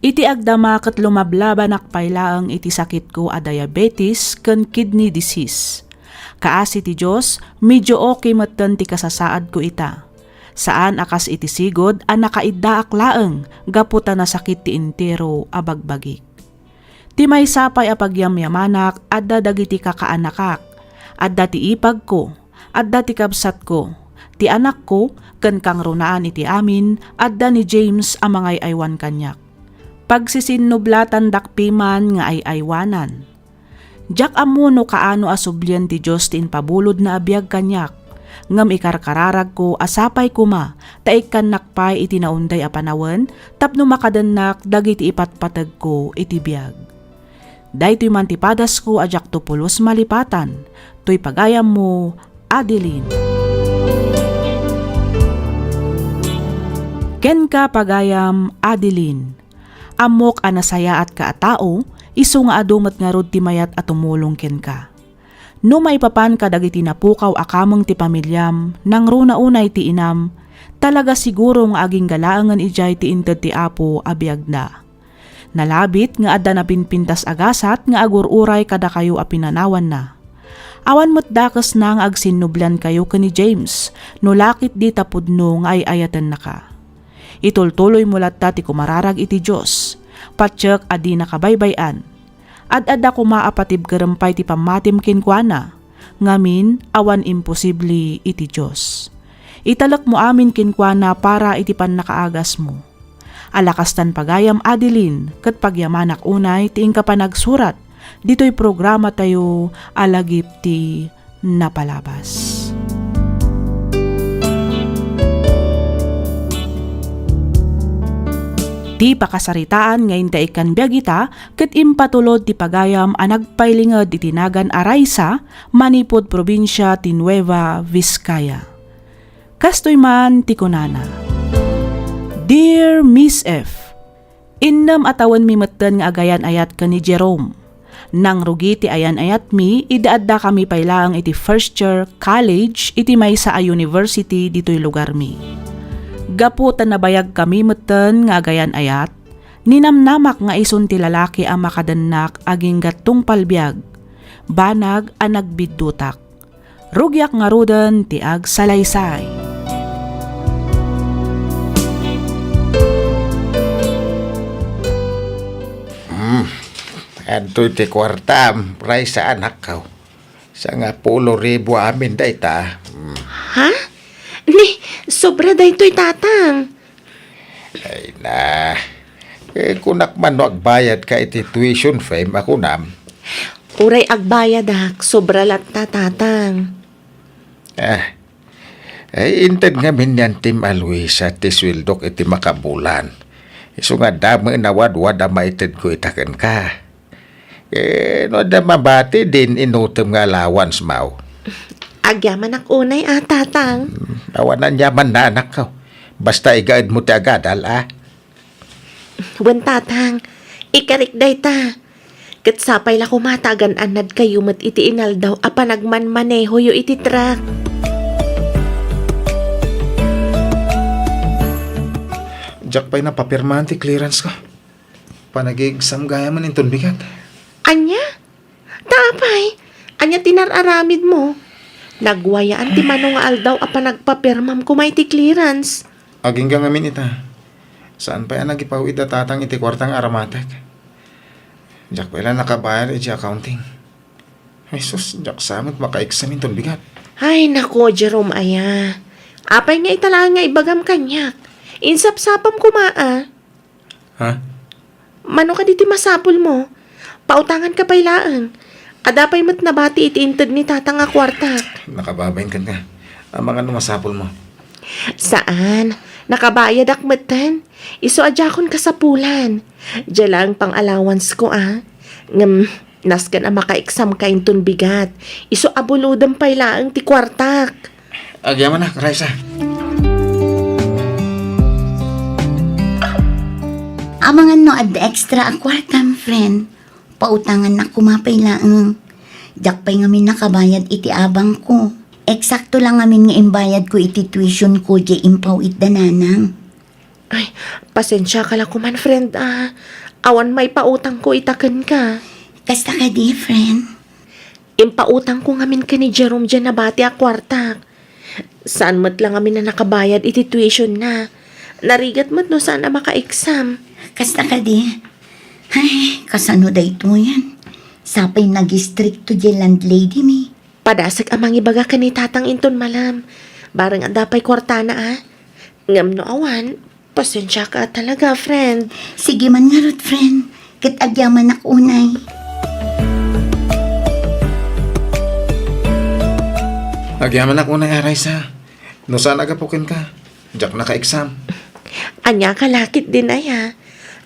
Iti agdama ket lumablaban akpaylaang iti sakit ko a diabetes ken kidney disease. Kaasi ti Diyos, medyo okay matan ti kasasaad ko ita. Saan akas iti sigod a nakaidda aklaeng gaputa na sakit ti entero a bagbagik. Ti may sapay a pagyamyamanak adda dagiti kakaanakak, adda ti ipag ko, adda ti kabsat ko, ti anak ko ken kang runaan iti amin adda ni James a mangay aywan kanyak. Pagsisinnublatan dakpiman nga ay aywanan. Jak amuno kaano asublyan ti Diyos ti inpabulod na abiyag kanyak, ngam ikarkararag ko asapay kuma, taikan nakpay iti naunday a panawen, tapno makadennak dagiti ipatpatag ko iti biyag. Daytoy mantipadas ko ajak tupulos malipatan, toy pagayam mo, Adeline. Ken ka pagayam, Adeline. Amok anasaya at kaatao, iso nga adumat nga rod ti mayat at tumulong ken ka. No maipapan ka dagiti napukaw akamang ti pamilyam, nang runa unay ti inam, talaga siguro nga aging galaangan ijay ti inted ti apo abiyag na. Nalabit nga adda na pinpintas agasat nga agururay kada kayo a pinanawan na. Awan mo't dakas na nga agsinnublan kayo ka ni James, no lakit di tapudno nga ay ayatan na ka. Itultuloy mulat ti kumararag iti Diyos, patsyak adi nakabaybayan. Ad-ada kumaapatib garampay ti pamatim kinkwana, ngamin awan imposible iti Diyos. Italak mo amin kinkwana para iti pannakaagas mo. Alakastan pagayam, Adeline, kat pagyamanak unay ti ingka pa nagsurat, dito'y programa tayo alagip ti napalabas. Ti pakasaritaan ngayon ta ikan biyagita, ket impatulod ti pagayam a nagpailingad itinagan Araysa, manipod probinsya ti Nueva Vizcaya. Kastoy man ti kunana. Dear Miss F, innam atawan mi metten nga agayan ayat ka ni Jerome. Nang rugi ti ayan ayat mi, idaadda kami pailaang iti first year college iti maysa a university dito'y lugar mi. Gaputan na bayag kami metten nga agayan ayat, ninamnamak nga ison ti lalaki ang makadennak aging gatong palbiag, banag ang nagbiddutak. Rugyak nga ruden ti ag salaysay. Antoy ti kwarta, pray sa anak ko. Sa nga 10,000 amin da ita. Ha? Ni, sobra daytoy tatang. Ay na. Kunak man no agbayad ka iti tuition fee, ako nam. Uray agbayad sobra latta tatang. Ay inted nga minyan tim Aloisa ti swildok iti makabulan. Iso nga dami nawadwad na maited ko itakan ka. No da mabati din inutom nga allowance mau. Agyaman ak unay tatang. Awanan yaman na anak ko. Basta igaid mo ti agadal Wen tatang, ikarik day ta. Kat sapay la kumatagan anad kayo mat iti inal daw apanagman maneho yo iti truck. Jack pa'y napapirmahan ti clearance ko. Panag-exam gaya man inton bigat. Anya? Tapay, anya tinararamid mo. Nagwayaan ti manong nga aldaw apa nagpapirmam ko may ti clearance. Aging gangamin ita. Saan pa yan nagipawid na tatang iti kwartang aramatek? Diyak pala nakabayar iti accounting. Ay sus, diyak samot maka-exam inton bigat. Ay nako, Jerome aya. Apay nga itala nga ibagam kanyak. Insap-sapam kumaa. Ha? Mano ka diti masapol mo? Pautangan ka pailaan. Adapay mat nabati iti inted ni tatang nga kwarta. Nakababayin kan ka. Ang mga numasapol mo. Saan? Nakabayad akmatan. Iso adjakon kasapulan. Diya lang pang allowance ko naskan ang maka-exam ka inton bigat. Iso abuludang pailaang ti kwartak. Agyaman na, Raisa. Amangan no ad extra a kwartam, friend. Pautangan na kumapay laang. Dak pa'y ngamin nakabayad iti abang ko. Eksakto lang ngamin nga imbayad ko iti tuition ko di impaw it dananang. Ay, pasensya ka lang kuman, friend Awan may pautang ko itaken ka. Kasta ka di, friend. Impautang ko ngamin ka ni Jerome dyan na bati a kwartak. Saan mat lang ngamin na nakabayad iti tuition na. Narigat mat no saan na maka-exam. Kasta ka di. Ay, kasano da ito yan? Sapay nag-strict to di landlady mi. Padasag amang ibaga ka ni tatang inton malam. Barang adapay kwartana Ngam no awan, pasensya ka talaga, friend. Sige man nga rod, friend. Kat agyaman ak unay. Agyaman ako na, Raisa. No saan agapukin ka? Diyak naka-exam. Anya kalakit din aya.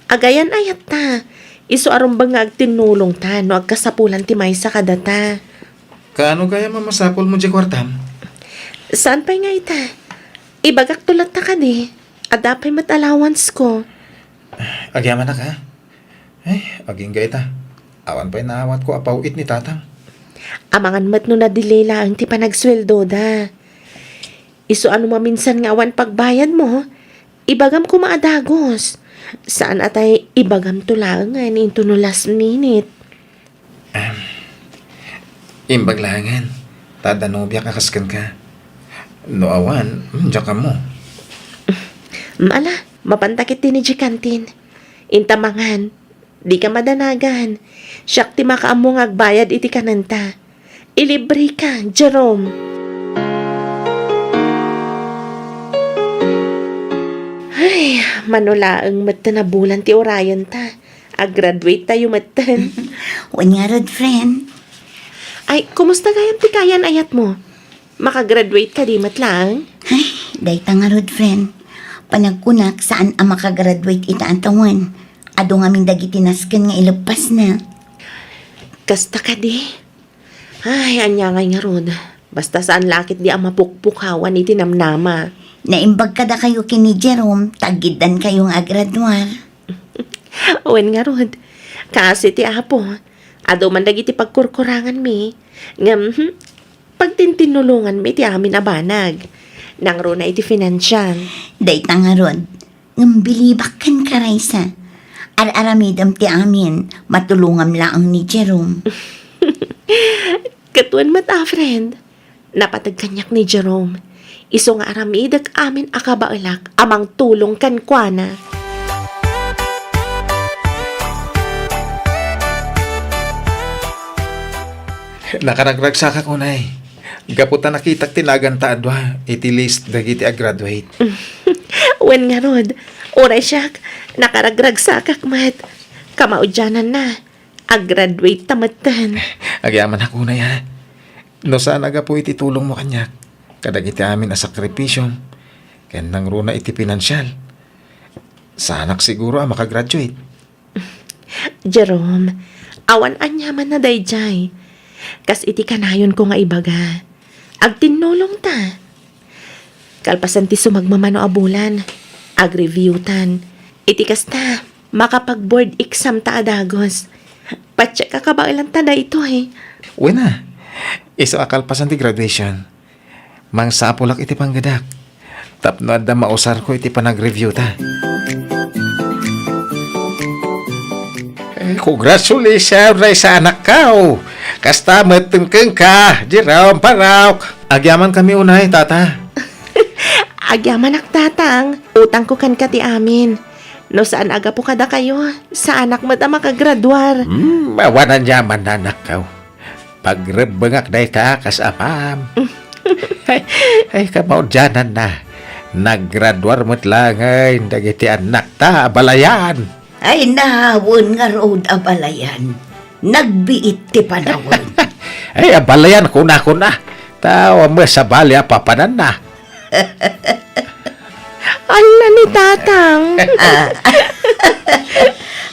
Agayan ayat ta. Iso arumbang nga agtinulong ta no agkasapulan ti maysa kadata. Kaano kaya mamasapol mo di kwartam? Saan pa'y nga ita? Ibagak tulat ta ka di. Adapay mat allowance ko. Agyaman na ka? Ay, aging gaita. Awan pa'y naawat ko apawit ni tatang. Amangan mat no na-delay lang ti panagsweldo da. Iso ano maminsan nga awan pagbayad mo, ibagam ko maadagos. Saan atay ibagam to lang nga into no last minute. Imbaglangan. Tadanobya kakaskan ka. No awan, diyak ka mo. Maala, mapantakit din ni Jikantin. Intamangan, di ka madanagan. Siyak ti makaamong agbayad iti kananta. Ilibre ka, Jerome. Ay, manulaang mata na bulan ti orayan ta. Ag-graduate tayo matan. Wan nga rod, friend. Ay, kumusta gayam ti kayan ayat mo? Makagraduate ka di matlang? Ay, dayta nga rod, friend. Panagkunak saan ang makagraduate ita ang tawan. Ado nga min dagiti nasken nga ilupas na. Kasta ka di. Ay, anya nga rod. Basta saan lakit di ang mapukpukawan iti namnama. Naimbag kada kayo kini Jerome, tagidan kayong agraduar. Uwan nga rod. Kasi ti apo, ado man dagiti pagkurkurangan mi. Ngam, pagtintinulungan mi ti amin abanag. Nang ro na iti financial. Dayta nga rod, ngambilibak kan karaysa. Ar-aramidam ti amin, matulungam laang ni Jerome. Katuan mata, friend. Napatag kanyak ni Jerome. Iso nga aramidag amin akabaalak amang tulong kan kuana. Nakaragragsa ka kunay. Gaputan nakitak tinagan ta adwa. Iti list dagiti a-graduate. Wen nga rod, oray siyak, nakaragrag sa kakmat. Kamaudyanan na, ag-graduate tamatan. Agyaman na kunay ha. No saan aga po iti tulong mo kanyak. Kadagiti amin na sakripisyon. Kaya nang runa iti pinansyal. Sanak siguro ang makagraduate. Jerome, awan anyaman na dayjay. Kas iti kanayon ko nga ibaga. Agtinulong ta. Kalpasan ti sumagmamano abulan. Ag-reviewtan. Iti kasta, makapag-board exam ta adagos. Patsya kakabailan ta da ito Wena, iso akalpasan ti graduation. Mang sapulak iti panggadak. Tapno adda mausar ko iti panag-review ta. Congratulations ray sa anak ka. Kasta matengkeng ka, Jerome Parauk. Agyaman kami unay, tata. Agyaman ak tatang, utang ko kan kati amin. No saan aga po kada kayo, sa anak mo da makagraduar. Mawanan yaman na anak ka. Pagrebengak day ta kasapam. Ay, kamaw dyanan na. Naggraduar mo't lang ay dagiti anak ta, balayan. Ay nahawon nga road abalayan. Nagbiit ti panawon. Ay, balayan kuna. Tawa mo sa balya papanan na. Ala ni tatang.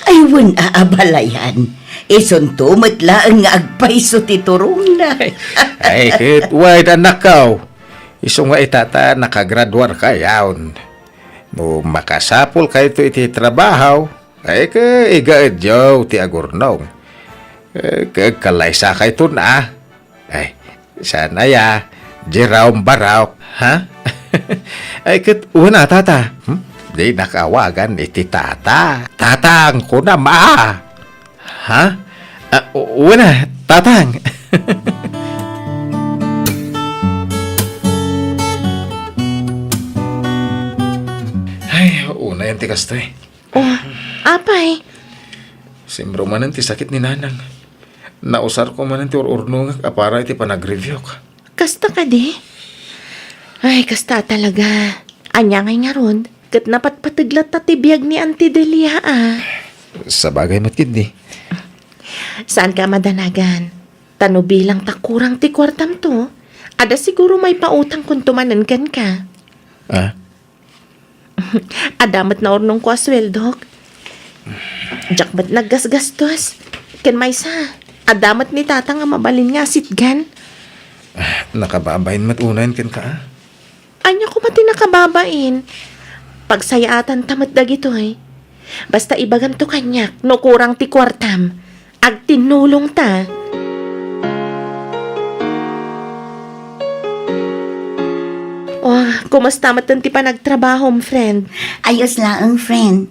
Ay wun aabalayan. Isunto matlaan nga agpaiso ti turong na. Ay, kit, wait anak ka. Iso nga itata nakagraduar ka yawn. No makasapol kayo ito iti trabaho, ay ka igaadyaw ti agurnong. Kalaysa kayo ito na. Ay, sana ya, Jerome Barauk, ha? Ay, kit, una tata. Di nakawagan iti tata. Tatang ko na ma. Ha? Una, tatang. Ay, una yan ti kastoy. Oh, apay. Simbro man ti sakit ni nanang. Nausar ko man ti ururnong apara iti panag-review ka. Kasta ka di? Ay, kasta talaga. Anya ngay nga ron, kat napatpatiglat tatibiyag ni Auntie Delia Sa bagay matkid di. Saan ka madanagan? Tano bilang takurang ti kwartam to. Ada siguro may pautang kung tumanan ka. Ah? Adamat na ornong ko asweldok. Diyak ba't naggasgastos? Ken may sa. Adamat ni tata nga mabalin nga sitgan. Nakababayin mat unayin ken ka. Anya ko mati nakababain. Pagsayaatan tamat dagitoy. Basta ibagam to kanyak no kurang ti kwartam. Ag tinulong ta. Oh, kumusta matan ti pa nagtrabaho, friend? Ayos lang, friend.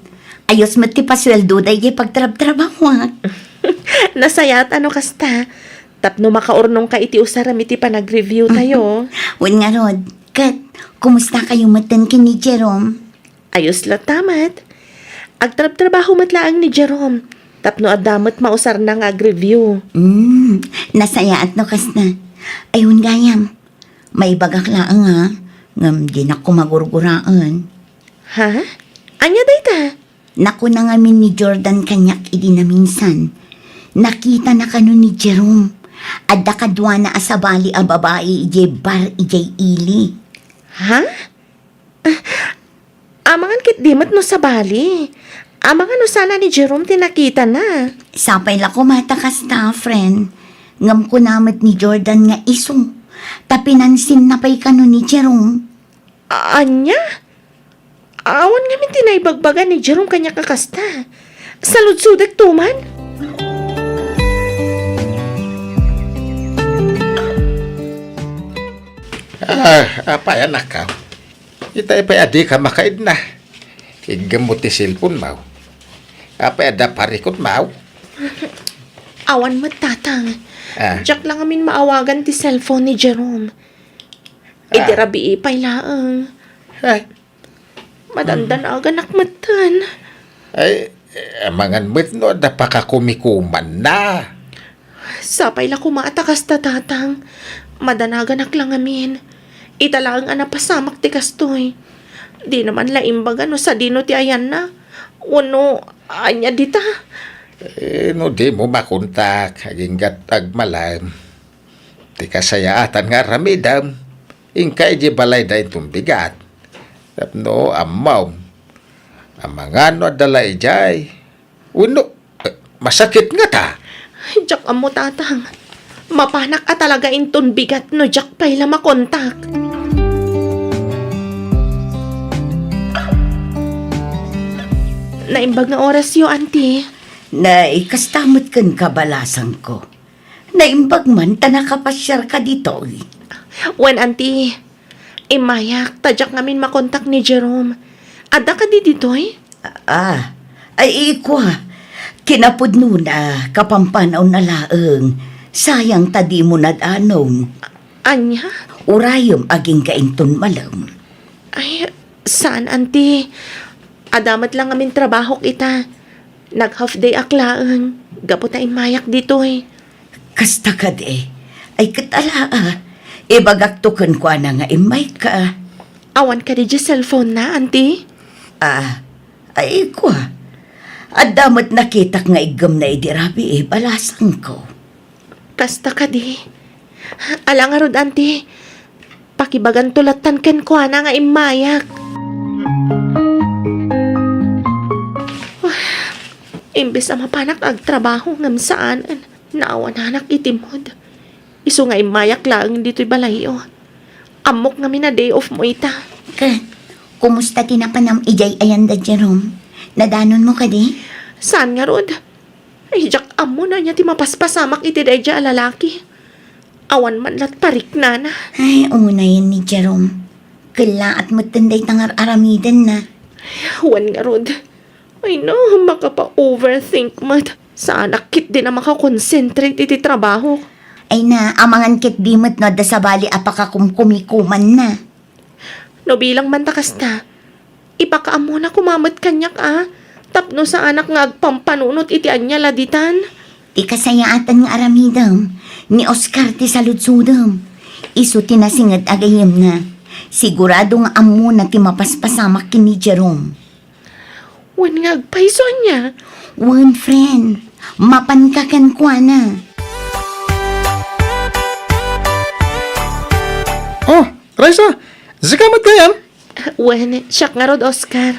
Ayos mati pasweldo day pagtrabaho. Nasayat ano kasta? Tapno makaurnong ka iti usaram iti pa nag-review tayo. Wen nga rod, Kat, kumusta kayo matan ni Jerome? Ayos la tamat. Agtrab-trabaho matlaang ni Jerome. Tapno adamat mausar na nga review. Nasayaat no kas na. Ayun gayam, may bagak laang ha. Ngam di na ko magurguraan. Ha? Anya dayta? Naku na ngamin ni Jordan kanyak idi na minsan. Nakita na kano ni Jerome. Adda kadwa na asabali a babae ijay bar ijay ili. Ha? Amangan kit dimat no sa bali. Amangan no sana ni Jerome tinakita na. Sapay la ko matakas ta, friend. Ngam ko namat ni Jordan nga isong. Tapinansin na pa'y kano ni Jerome. Anya? Awan nga min tinaybagbagan ni Jerome kanya kakasta. Salud-sudak tuman. Apa anak ka? Itay pa adi ka makaid na. Igamot ti silpon mau. Apa ada parikot mau? Awan matatang. Ah. Diyak lang amin maawagan ti cellphone ni Jerome. Idirabi ipay laang. Ay, Madandan aganak matan. ay, amangan mo't no, da pa ka kumikuman na. Sapay la kumatakas tatang. Madanaganak lang amin. Italaang anapasamak ti kastoy. Di naman laimbaga no sa dino ti ayan na. Uno, anya dita. No di mo makontak, aginggat agmalam. Ti kasayaatan nga ramidam. Ingkay di balay da itong bigat. Tapno amaw. Amangan no adala ijay. Uno, masakit nga ta. Diyak amo tatang. Mapanak ka talaga inton bigat no diyak pa'y la makontak. Naimbag na oras yo, auntie. Na ikastamot kan kabalasang ko. Naimbag man ta nakapasyar ka dito. Wen, auntie. Imayak, tadyak namin makontak ni Jerome. Ada ka di ditoy? Ay iko ha. Kinapudno na, kapampanaw na laeng. Sayang tadi mo nadanom. Anya? Urayom aging kainton malam. Ay, saan, auntie? Adamat lang amin trabaho kita. Nag-half day aklaan. Gapot na mayak dito eh. Kasta ka de. Ay katala Ibagaktukan ko na nga imay ka. Awan ka di cellphone na, auntie? Ay ko. Adamat nakita nga igam na idirabi balasang ko. Kasta ka di. Alang arod, auntie. Pakibagan tulatan ken ko na nga imayak. Imbes na mapanak ag trabaho ngam saan, naawan anak itimod. Isu nga imayak lang dito'y balayo. Amok nga mina day off mo ita. Kumusta tinapanam ijay ayanda, Jerome? Nadanon mo ka di? Saan nga rod? Ay, jak amo na niya ti mapaspasamak iti day dya lalaki. Awan man lat parik na na. Ay, una yan ni Jerome. Kala at matanday tangar aramidan na. Huwan nga rod. Ay no, makapa-overthink mat. Saan akit din na makakonsentrate iti trabaho. Ay na, amangan kit dimot no da sa bali apakakumkumikuman na. No bilang man takas na, ipakaamo na kumamot kanyak Tapno sa anak nga agpampanunot iti anya laditan. Ti kasayaatan nga aramidam. Ni Oscar ti saludsudam. Isu tinasingad agayem na. Sigurado nga amo na ti mapaspasamak kini Jerome. Wan nga agpaiso niya. One friend, mapankakan kwa na. Oh, Raisa, zikamat ka yan? Wan, siyak nga rod, Oscar.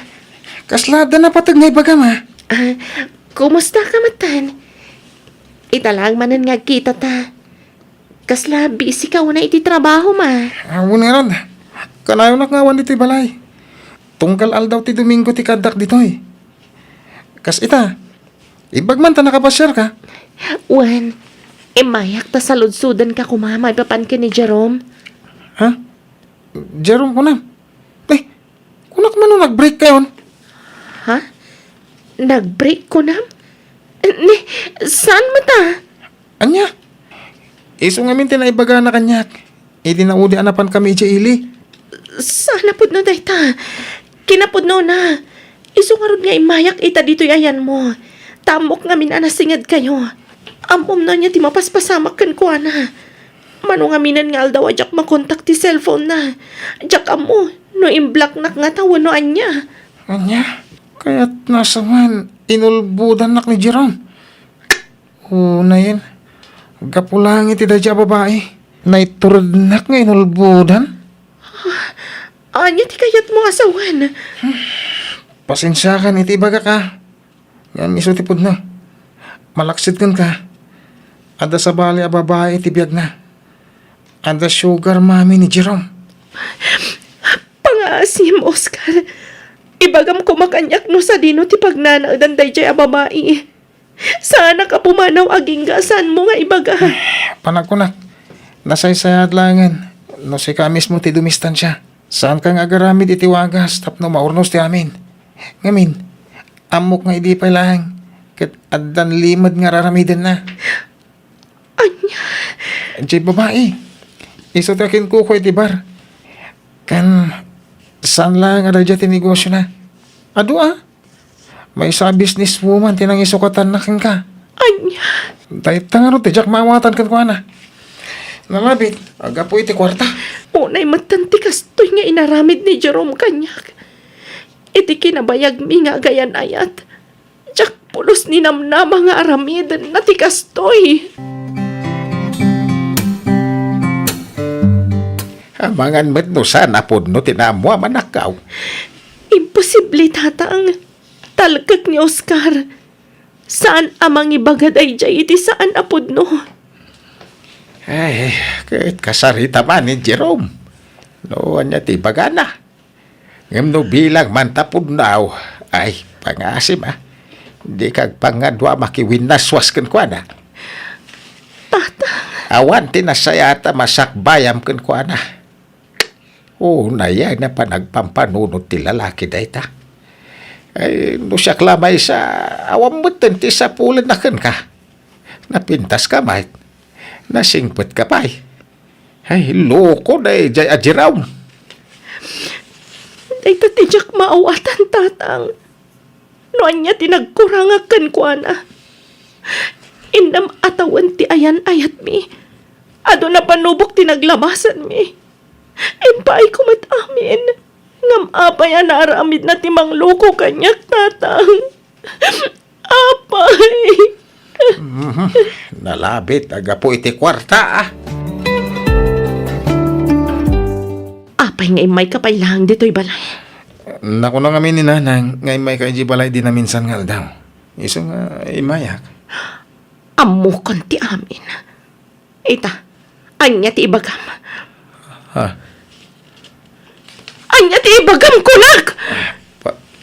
Kaslada na patag nga ibaga ma. Kumusta ka matan? Italag manan nga kita ta. Kasla, busy ka na iti trabaho ma. Awon nga ron. Kanayon na nga wan dito'y balay. Tunggal aldaw ti Domingo ti kadak dito'y. Kas ita, ibagman ta nakapasyar ka. Wan, mayak ta sa ludsudan ka kumamay papan ka ni Jerome. Ha? Jerome ko na. Kunak man nung nag-break kayon. Ha? Nag-break ko na? Saan mo ta? Anya? Iso nga minti na ibaga na kanyak. Idi na uli anapan kami ili. Sana pud no dayta. Kinapud no na. Isu nga rod nga imayak ita dito'y ayan mo. Tamok nga minanasingad kayo. Ampom na niya ti mapaspasamak kan ko na. Mano nga minan nga aldaw ajak makontak ti cellphone na. Ajak amo, no imblock nak nga tawon no anya. Anya? Kaya't nasa man, inulbudan nak ni Jerome. Una yan. Gapulang iti dadya babae. Naiturod nak nga inulbudan. Anya ti kayat mo asawan. Pasensya ka, iti baga ka. Yan isutipod na. Malaksit kan ka. Ada sa bali a babae iti biyag na. Ada sugar mami ni Jerome. Pangasim, Oscar. Ibagam ko makanyak no sa dino ti pagnanaadan day jay a babae. Sana ka pumanaw aging gasan mo nga ibaga. Panagkunak. Nasaysayad langan. No si ka mismo ti dumistansya. Saan kang agaramid iti wagas tapno maurnos ti amin. Ngamin, amok nga idi pa lang. Kat addan limad nga raramidan na. Anya? Jay babae. Iso takin ko iti bar. Kan, saan lang ada dyan tinegosyo na? Ado may isa business woman tinang isukatan na kin ka. Anya? Dahil tanga ro, tijak mawatan kan ko na. Nalabit, aga po iti kwarta. Unay matanti kastoy nga inaramid ni Jerome kanyak. Iti kinabayag mi nga gayan ayat. Jak pulos ni namnama nga aramid na ti kastoy. Amangan met no sana po no tinamwa manakaw. Imposible tata ang talkak ni Oscar. Saan amang ibagad ay jay iti saan apod no? Ay, kahit kasarita man ni Jerome. Noon niya ti bagana. Ngam no bilang man tapod naw. Ay, pangasim Di kag pangadwa makiwinaswas kan kwa na. Tata, Awan tinasayata masakbayam kan kwa na. Oo, na yan na panagpampanunod ti lalaki dayta. Ay, no siya klamay sa awam mo ti sa pulad na ka. Napintas ka, mate. Nasingpet ka pa. Ay, loko na jay ajiraw. Day tatijak maawatan tatang. Noan niya tinagkurangakan ko na. Indam atawan ti ayan ayat mi. Ado na panubok tinaglabasan mi. Impay kumat amin. Ngam apay anaramid na timang loko kanyak tatang. Apay. Nalabit, aga po iti kwarta, ah. Apay ngay may kapailang dito'y balay. Naku na kami ni nanang, ngay may kaiji balay din na minsan nga daw. Iso nga, imayak. Amo kon ti amin. Ita, anya ti ibagam. Ha? Anya ti ibagam kunak!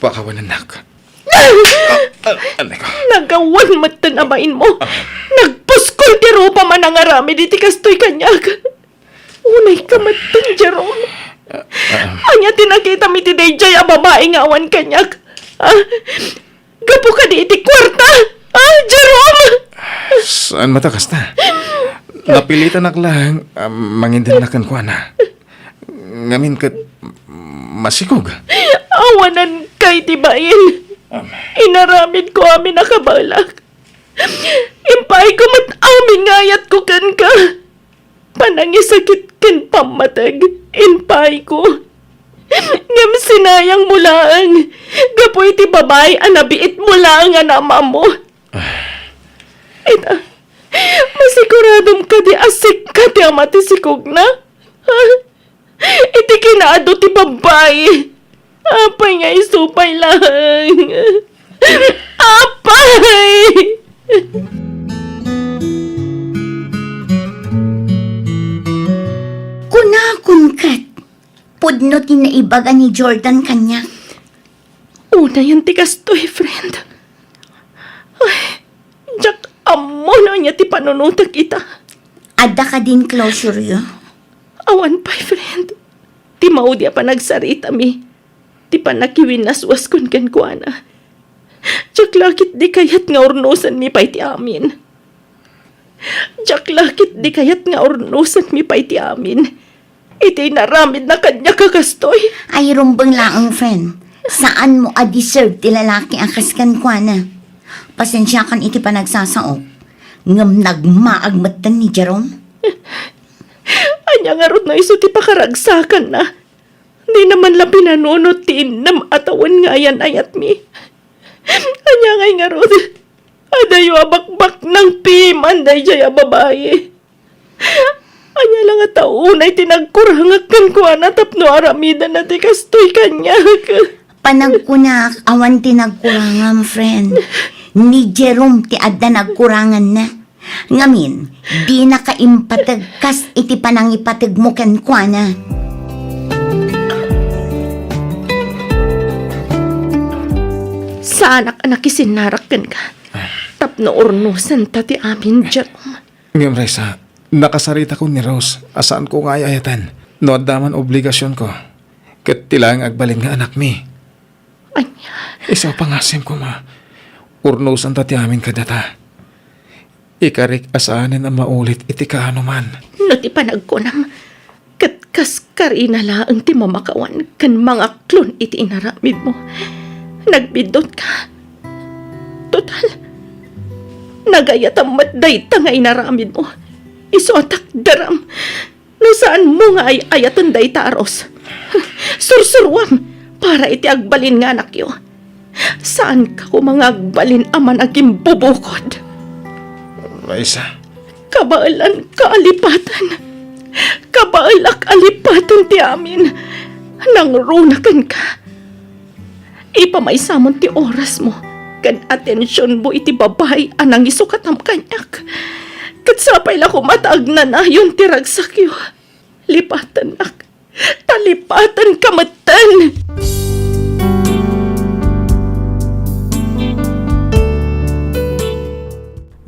Pakawanan nak. Ano ko? Nagawan matanamain mo. Nagpuskol ti ropa man ang arami di ti kastoy kanyag. Unay ka matan, Jerome. Anya tinakita mi ti Dayjay a babae nga awan kanyag. Gapo ka di iti kwarta. Jerome! Saan matakas na? Napilitan ak lang, mangindinakan ko na. Ngamin ka, masikog. Awanan kay tibain. Inaramid ko amin nakabalak. Impay ko mat amin ngayat ko kan ka. Panangisakit kan pamatag. Impay ko. Ngam sinayang mo lang. Gapoy ti babay anabiit mo lang nga nama mo. Ita, masiguradom ka di asik ka ti amati sikog na. Iti kinaado ti babay. Apay nga isupay lang. Apay! Kunakon kat. Pudno tinaibaga ni Jordan kanya. Una yan ti kastoy, friend. Ay, Jack, amo na niya ti panunutak kita. Ada ka din closure yo. Awan pa'y, friend. Ti maudi pa nagsarita mi. Ti pa nakiwinaswas kun ken kuana. Jack, lakit di kayat nga urnusan mi pa'y ti amin. Jack, lakit di kayat nga urnusan mi pa'y ti amin. Iti naramid na kanya kakastoy. Ay rumbang laang friend. Saan mo a-deserve ti lalaki ang kaskan kwa na? Pasensya kan iti pa nagsasaok. Ngam nagmaagmatan ni Jerome. Anya nga rod na iso ti pakaragsakan na. Di naman la pinanunot ti inam atawan nga ayan ayat mi. Anya nga rod. Adayo abakbak ng piman day jaya babae. Anya lang at taunay tinagkurangakan ko na tapno aramida na ti kastoy kanya. Panagkunak, awan ti nagkurangan, friend. Ni Jerome ti adda nagkurangan na. Ngamin, di na kaimpatag kas iti panangipatag mo ken kwa na. Sa anak-anak isinarakan ka. Tapno urnusan tati amin, Jerome. Ngayong Raisa, nakasarita ko ni Rose, asaan ko nga ayatan. No, daman obligasyon ko. Kat tilang agbalin nga anak mi. Anya, Isaw pangasim ko ma. Urnusan tati amin kadata. Ikarik asaanin ang maulit iti kaano man. no ti panagkunam. Katkas karina laang ti mamakawan kan mga klon iti inaramid mo. Nagbidot ka. Total, nagayat ang matday ta nga inaramid mo. Isotak daram. No saan mo nga ay ayatan day ta aros. Sursurwam para iti agbalin nga anak yo. Saan ka ko mga agbalin aman aging bubukod? Raisa, Kabaalan ka alipatan. Kabaalak alipatan ti amin. Nang runakan ka. Ipamaysamon ti oras mo. Kan atensyon mo iti babay anang isukatam kanyak. Katsapay la ko mataag na yun ti ragsakyo. Lipatan nak. Talipatan kamatan.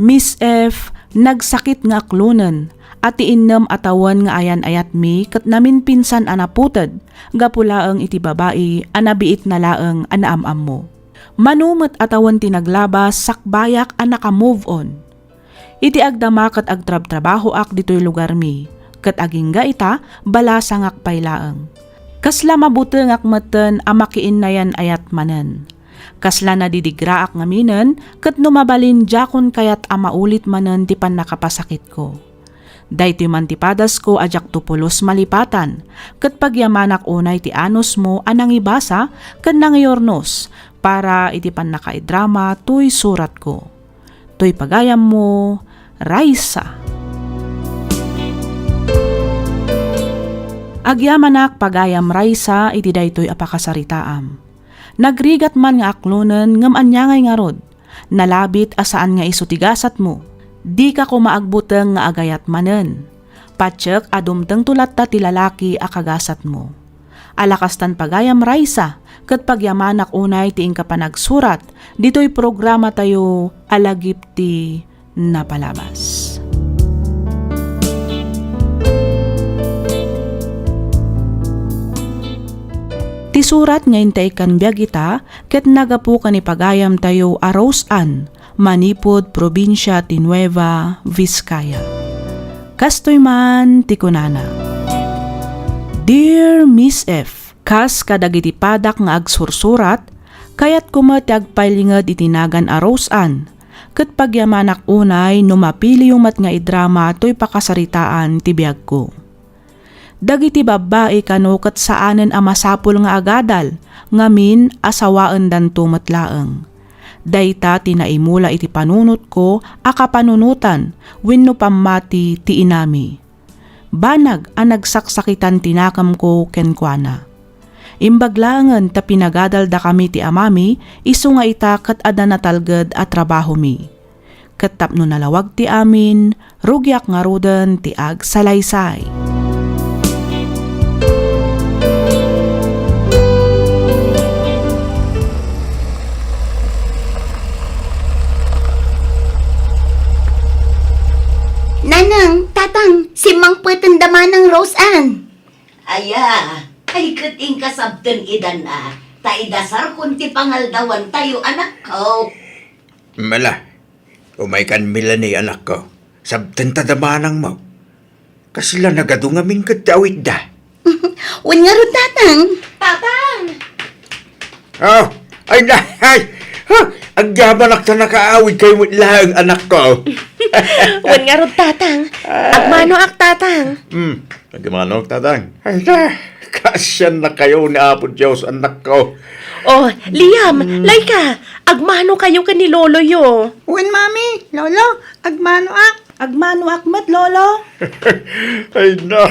Miss F, nagsakit nga aklunan. At iinam atawan nga ayan ayat mi kat namin pinsan anaputad. Gapulaang iti babae, anabiit na laang anaamam mo. Manumet atawan tinaglabas sakbayak a naka-move on. Iti agdama kat agtrab-trabaho ak dito'y lugar mi, kat agingga ita balasang ak paylaang. Kasla mabuteng ak meten a makiin na yan ayat manen. Kasla nadidigra ak ngaminen, kat numabalin jakon kayat a maulit manen ti pan nakapasakit ko. Dahiti man ti padas ko ajak tupulos malipatan, kat pagyamanak unay ti anos mo anang ibasa, kat nangiyornos, para iti pan nakaidrama tuy surat ko. Tuy pagayam mo, Raisa. Agyamanak pagayam Raisa iti daytoy apakasaritaam. Nagrigat man nga aklonen ngem anyangay nga rod. Nalabit asaan nga isutigasat mo. Di ka ko maagbuteng nga agayat manen. Patsek adumteng tulat ta ti lalaki akagasat mo. Alakastan pagayam Raisa, ket pagyamanak unay ti ingka panagsurat, dito'y programa tayo alagip ti napalabas. Ti surat nga intay kan biag ita, ket nagapu kan ipagayam tayo Arosan, Manipod, Probinsya ti Nueva Vizcaya. Kastoy man ti kunana. Dear Miss F, kas kadagiti padak nga agsursurat, kayat kumati agpailingad itinagan Arosan, ket pagyamanak unay numapili yung mat nga idrama to'y pakasaritaan ti biag ko. Dagiti babae kano ket saanen a masapul nga agadal, ngamin asawaan dan tumatlaeng. Dayta tinaimula iti panunot ko, akapanunutan, wenno pammati ti inami. Banag ang nagsaksakitan tinakam ko kenkwana. Imbaglangan ta pinagadal da kami ti amami, isu nga ita ket ada natalged at trabaho mi. Ket tapno nalawag ti amin, rugyak nga ruden ti ag salaysay. Nanang, tatang, si Mang Petendaman ng Roseanne. Aya, ay kating kasabten idan na. Taidasar kunti pangaldawan tayo anak ko. Mala, umay kan mila ni anak ko. Sabten tadamanang mo. Kasila nagadungamin katawid da. Wan nga ron, tatang. Tatang! Oh, ay nahay! Ang yaman na nakaawid kayo lang anak ko. Wan nga ron, tatang. Agmano ak, tatang. Nagmanok tatang. Ay na, kasyan na kayo ni Apo Diyos anak ko. Oh, Liam, Laika, agmano kayo ka ni Lolo yo. Wen mami, lolo, agmano ak. Agmano akmat, lolo? Ay na,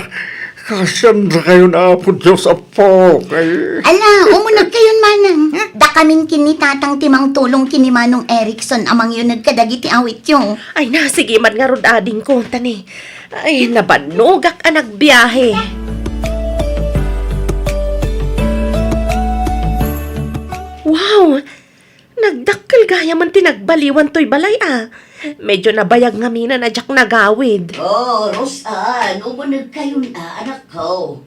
kasyan na kayo ni Apo Diyos apo. Ay... Ala, umunag kayon manang. Da kaming kinitatang timang tulong kini Manong Erickson amang yun nagkadagiti awit yung. Ay na, sige man nga ron ading ko, tani. Ay, nabanogak ang nagbiyahe. Wow! Nagdakkel gaya man tinagbaliwan to'y balay ah. Medyo nabayag nga mina na jak nagawid. Oh, Rosan, umunag kayo na anak ko.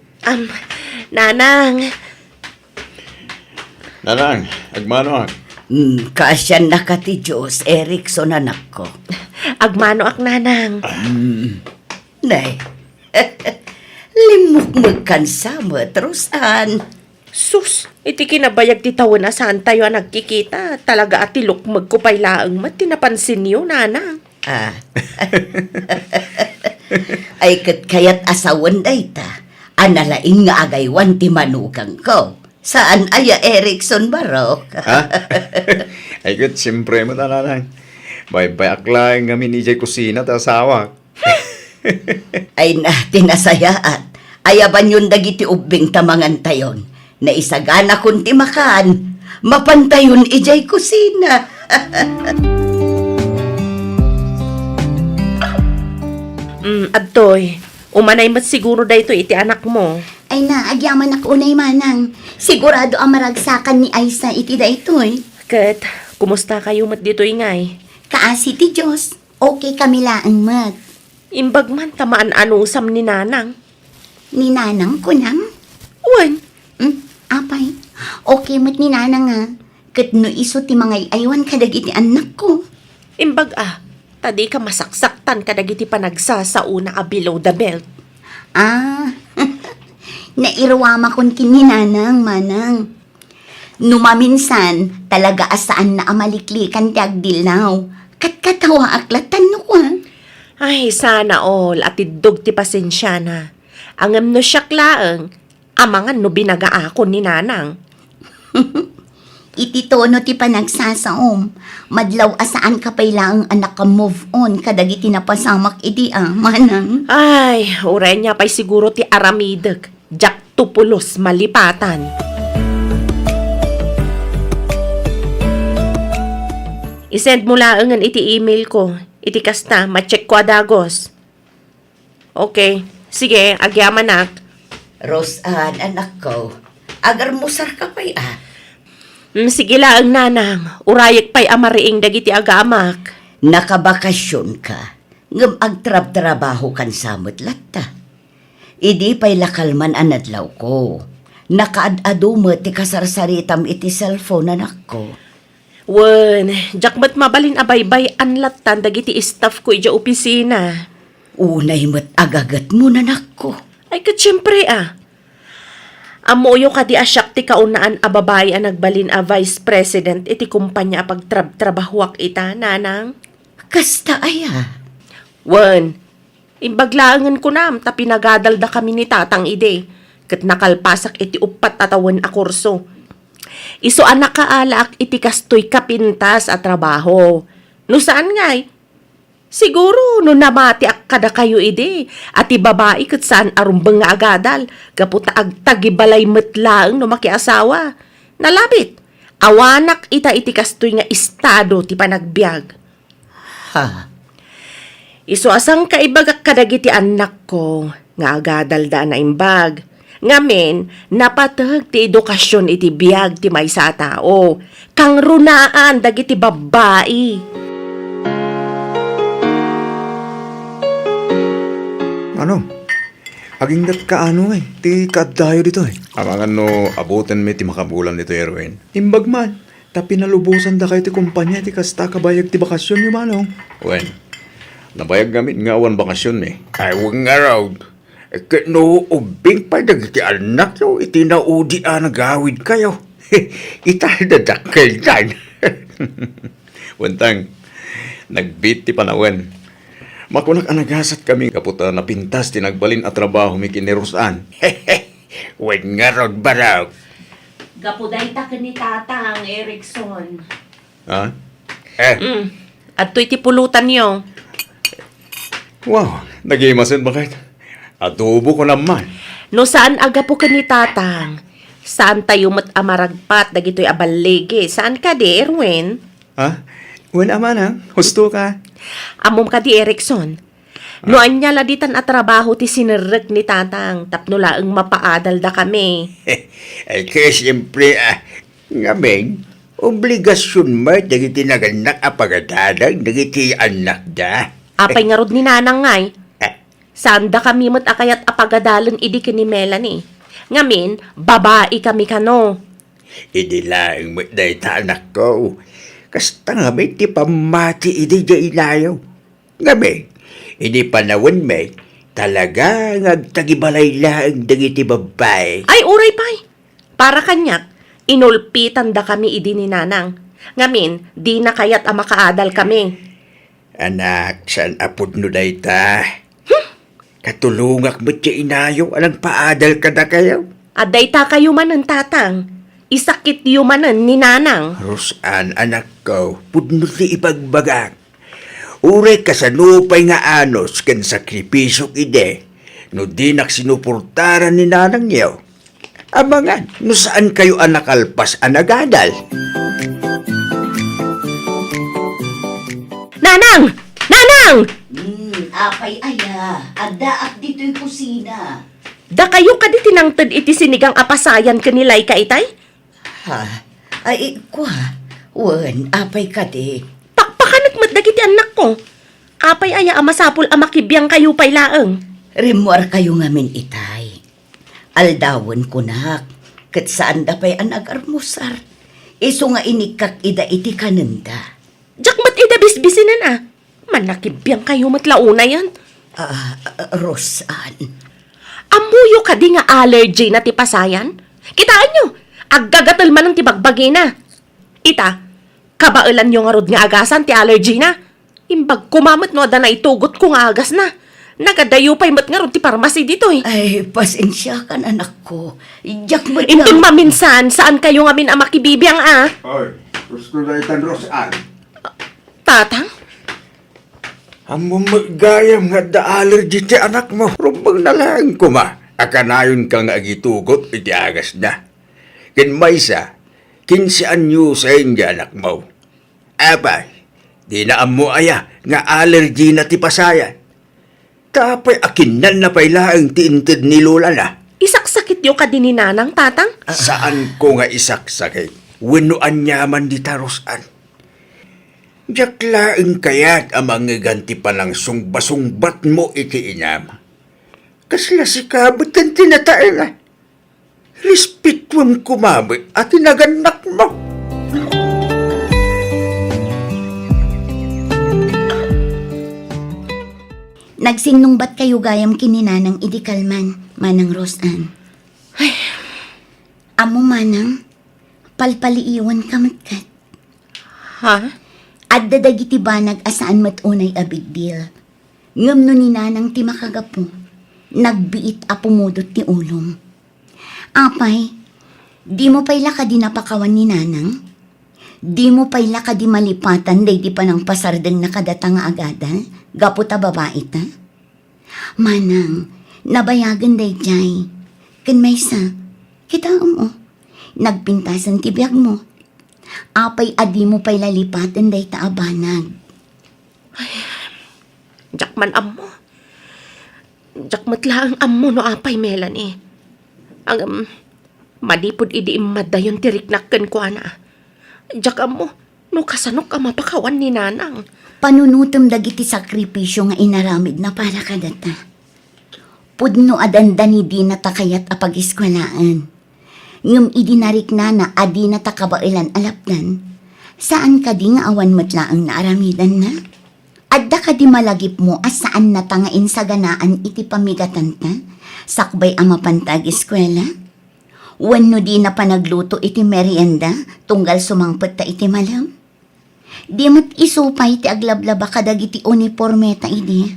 Nanang, Nanang, agmano. Kasyan na ka ti Diyos, Erickson anak ko. agmano ak nanang. Nay, limok magkansamot, Rosan. Sus, iti kinabayag ti taon na saan tayo ang nagkikita. Talaga ati lukmag ko pa'y laang mat, tinapansin niyo, nanang. Ah. Ay kat kayat asawan day ta. Analaing nga agaywan ti manugang ko. Saan aya Erickson Barok? Ha? Ay kat, siyempre mo nanang. Bay-bay aklaing kami ni Jay kusina ta asawa. Ay na, tinasayaat. Ayaban yun dagiti ubing tamangan tayon. Na isagana kunti makan. Mapantayon ijay kusina. Adtoy, umanay mat siguro dayto iti anak mo. Ay na, agyaman ak unay manang. Sigurado ang maragsakan ni Aisa iti daytoy. Ket, kumusta kayo mat dito ingay? Kaasi ti Diyos, okay kami laang mat. Imbag man tamaan anusam ni nanang. Ni nanang ko nang. Uwan, Apay, okay mat ni nanang nga. Kat no iso ti mga aywan kadag iti anak ko. Imbag tadi ka masaksaktan kadagiti panagsasauna a below the belt. Ah, nairwama kon kininanang, manang. Numaminsan, talaga asaan na amaliklikan ti agdilaw. Katawa aklatan no ko. Ay, sana all at idog ti pasensya na. Angam no syaklaang, amangan no binagaakon ni nanang. Iti tono ti panagsasaom. Madlaw asaan ka pailaang anak ka move on kadagiti napasamak iti manang. Ay, uray niya pa'y siguro ti aramideg. Jak tupulos malipatan. I-send mo laangan iti email ko. Iti kasta, ma-check ko adagos. Okay, sige, agyaman nak. Rosan, anak ko, agar musar ka pa'y Sige laang nanang, urayek pa'y amariing dagiti agamak. Nakabakasyon ka, ngam agtrab-trabaho kan samot latta. Idi pa'y lakalman anadlaw ko. Nakaad-ado mo ti kasarsaritam iti cellphone anak ko. Wen, jakmat mabalin abaybay anlatan dagiti staff ko ija opisina. Unay mo't agagat mo nanak ko. Ay katsiyempre Amoyo ka di asyak ti kaunaan a babae a nagbalin a vice president iti kumpanya a pagtrabahwak ita, nanang. Kasta Wen, imbaglaangan ko nam, ta pinagadalda kami ni tatang ide. Kat nakalpasak iti upat tatawan a kurso. Iso anak kaalaak iti kastoy kapintas a trabaho. No saan ngay? Siguro no namati ak kada kayo ide. At babae kat saan arumbang nga agadal. Gaputa agtagibalay metlaang no makiasawa. Nalabit. Awanak ita iti kastoy nga estado ti panagbiag. Ha? Iso asang kaibagak kadagiti anak ko, nga agadal da na imbag. Ngamen, napatag ti edukasyon iti biyag ti maysa a tao. Kang runaan dagiti babae. Ano? Aginggat ka ti kaadayo dito Amangan no, abutan mi ti makabulan dito, Erwin. Imbag man, ta pinalubusan da kayo ti kumpanya ti kasta kabayag ti bakasyon yung manong. Wen, nabayag gamit nga awan bakasyon mi. Ay, huwag nga raw. Kat no, ubing pa dagiti anak yo, itinaudi nagawid kayo. Itadadakal dyan. Wentang, nagbit ti panawen. Makunak anagasat kami kaputa napintas ti nagbalin at trabaho mi kinirusan. Huwag nga raw ba raw? Gapuday ta ni tatang Erickson. Ha? At to'y ti pulutan niyo. Wow, nagimasin bakit? Adobo ko naman. No saan aga po ka ni tatang? Saan tayo mat amaragpat dagito'y abalege? Saan ka di, Erwin? Ha? Wen aman husto ka. Amom ka di, Erickson. No anya laditan at trabaho ti sinirek ni tatang, tapno laang mapaadal da kami. Ay, kaya siyempre, ngamen, obligasyon mo, dagiti naganak apagadalag, dagiti anak da. Apay nga rod ni nanang ngay. Saan da kami mat akayat apagadalan idi ni Melanie. Ngamin, babae kami kano. Idi lang mo dahi ta anak ko. Kasta nga may ti pamati idi da ilayaw. Ngamen, hindi panawin may, talaga ngagtagibalay lang dagiti babae. Ay, uray pay. Para kanyak, inulpitan da kami idi ni nanang. Ngamin, di na kayat makaadal kami. Anak, saan apod no dahi ta? Katulungak mo tiya inayo, alang paadal ka na kayo. Aday ta kayo manan tatang. Isakit yu manan ni nanang. Rosan, anak ko, pudno ti ipagbagak. Uray ka sa nupay nga anos kan sakripisok ide, no di sinupurtaran ni nanang niyo. Amangan, no saan kayo anakalpas anagadal? Nanang! Nanang! Apay adaak dito'y kusina. Da kayo kadi tinangtad iti sinigang apasayan kanilay ka itay? Ha? Ay, Wen, apay ka di. Pakpakanat matdagiti anak ko. Apay aya amasapul amakibiyang kayo pay laeng. Rimuar kayo ngamin itay. Aldawon ko nak. Kat saan da pa'y anagarmusar. Iso nga inikak ida iti kananda. Jak mat ida bisbisinan ah. Manakibiyang kayo matlauna yan. Rosan. Amuyo ka di nga allergy na ti pasayan. Kitaan nyo, aggagatal man ng tibagbagi na. Ita, kabailan nyo nga rod nga agasan ti allergy na. Imbag kumamot no da na itugot ko nga agas na. Nagadayo pa'y mat nga rod ti parmasi dito eh. Ay, pasensya ka na, anak ko. Iyak mo Inting maminsan, saan kayo nga min ang makibibiyang ah? Oy, gusto na itan Rosan. Tatang? Amo magayam nga da allergy ti anak mo. Rumbang na lang kuma. Akanayon ka nga agitugot iti agas na. Kin maysa, 15 anyo sa nga anak mo. Apay, di na amo aya nga allergy na ti pasayan. Tapay akinan na pailaang tiintid ni Lola na. Isaksakit yo ka din ni nanang, tatang? Saan ko nga isaksakit? Winuan nyaman di tarosan. Jaklaing kaya't ang mga ganti pa ng sungba-sungbat mo ikiinam. Kasla si kabot ang tinatae nga. Respetwam kumabot at tinaganak mo. Nagsingnungbat kayo gayam kininanang idikalman, Manang Rosan. Amo manang, palpaliiwan ka matkat. Ha? At dadagiti banag asaan matunay a big deal. Ngam no ni nanang ti makagapo, nagbiit a pumudot ti ulong. Apay, di mo pay laka di napakawan ni nanang? Di mo pay laka di malipatan day di pa ng pasardeng nakadata nga agada? Gapo ta babae ta? Manang, nabayagan day jay. Kan may sa, kita mo, nagpintasan ti biyag mo. Apay adi mo pa'y lalipatan day taabanag. Jakman ammo. Jakmat lang ammo no apay Melanie. Ang madipod idi imadayon tiriknakken ko ana. Jak ammo, no kasanok ka mapakawan ni nanang. Panunutom dagiti sakripisyo nga inaramid na para kadata. Pudno adanda ni di na takayat apag-iskwalaan. Ngam idinarik na adi na takabailan alapdan. Saan ka di nga awan matlaang naaramidan na? Adda ka di malagip mo as saan natangain sa ganaan iti pamigatan ta? Sakbay ama pantag eskwela? Wano di na panagluto iti merienda tunggal sumangpet ta iti malam? Di mat isupay ti aglablaba kadag iti uniforme ta idi.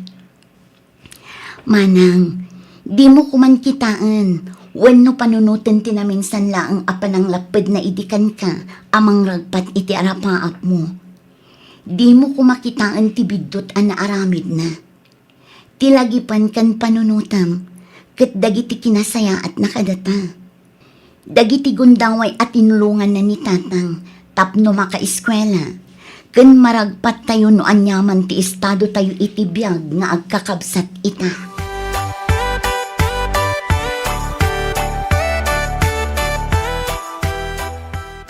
Manang, di mo kuman kitaan. Wano panunutin tinaminsan laang apanang lapid na idikan ka amang ragpat iti arapaap mo. Di mo kumakitaan ti bidot ang naaramid na. Tilagipan kan panunutam, kat dagiti kinasaya at nakadata. Dagiti gundaway at tinulungan na ni tatang, tapno makaiskwela. Kan maragpat tayo no anyaman ti estado tayo iti biyag nga agkakabsat ita.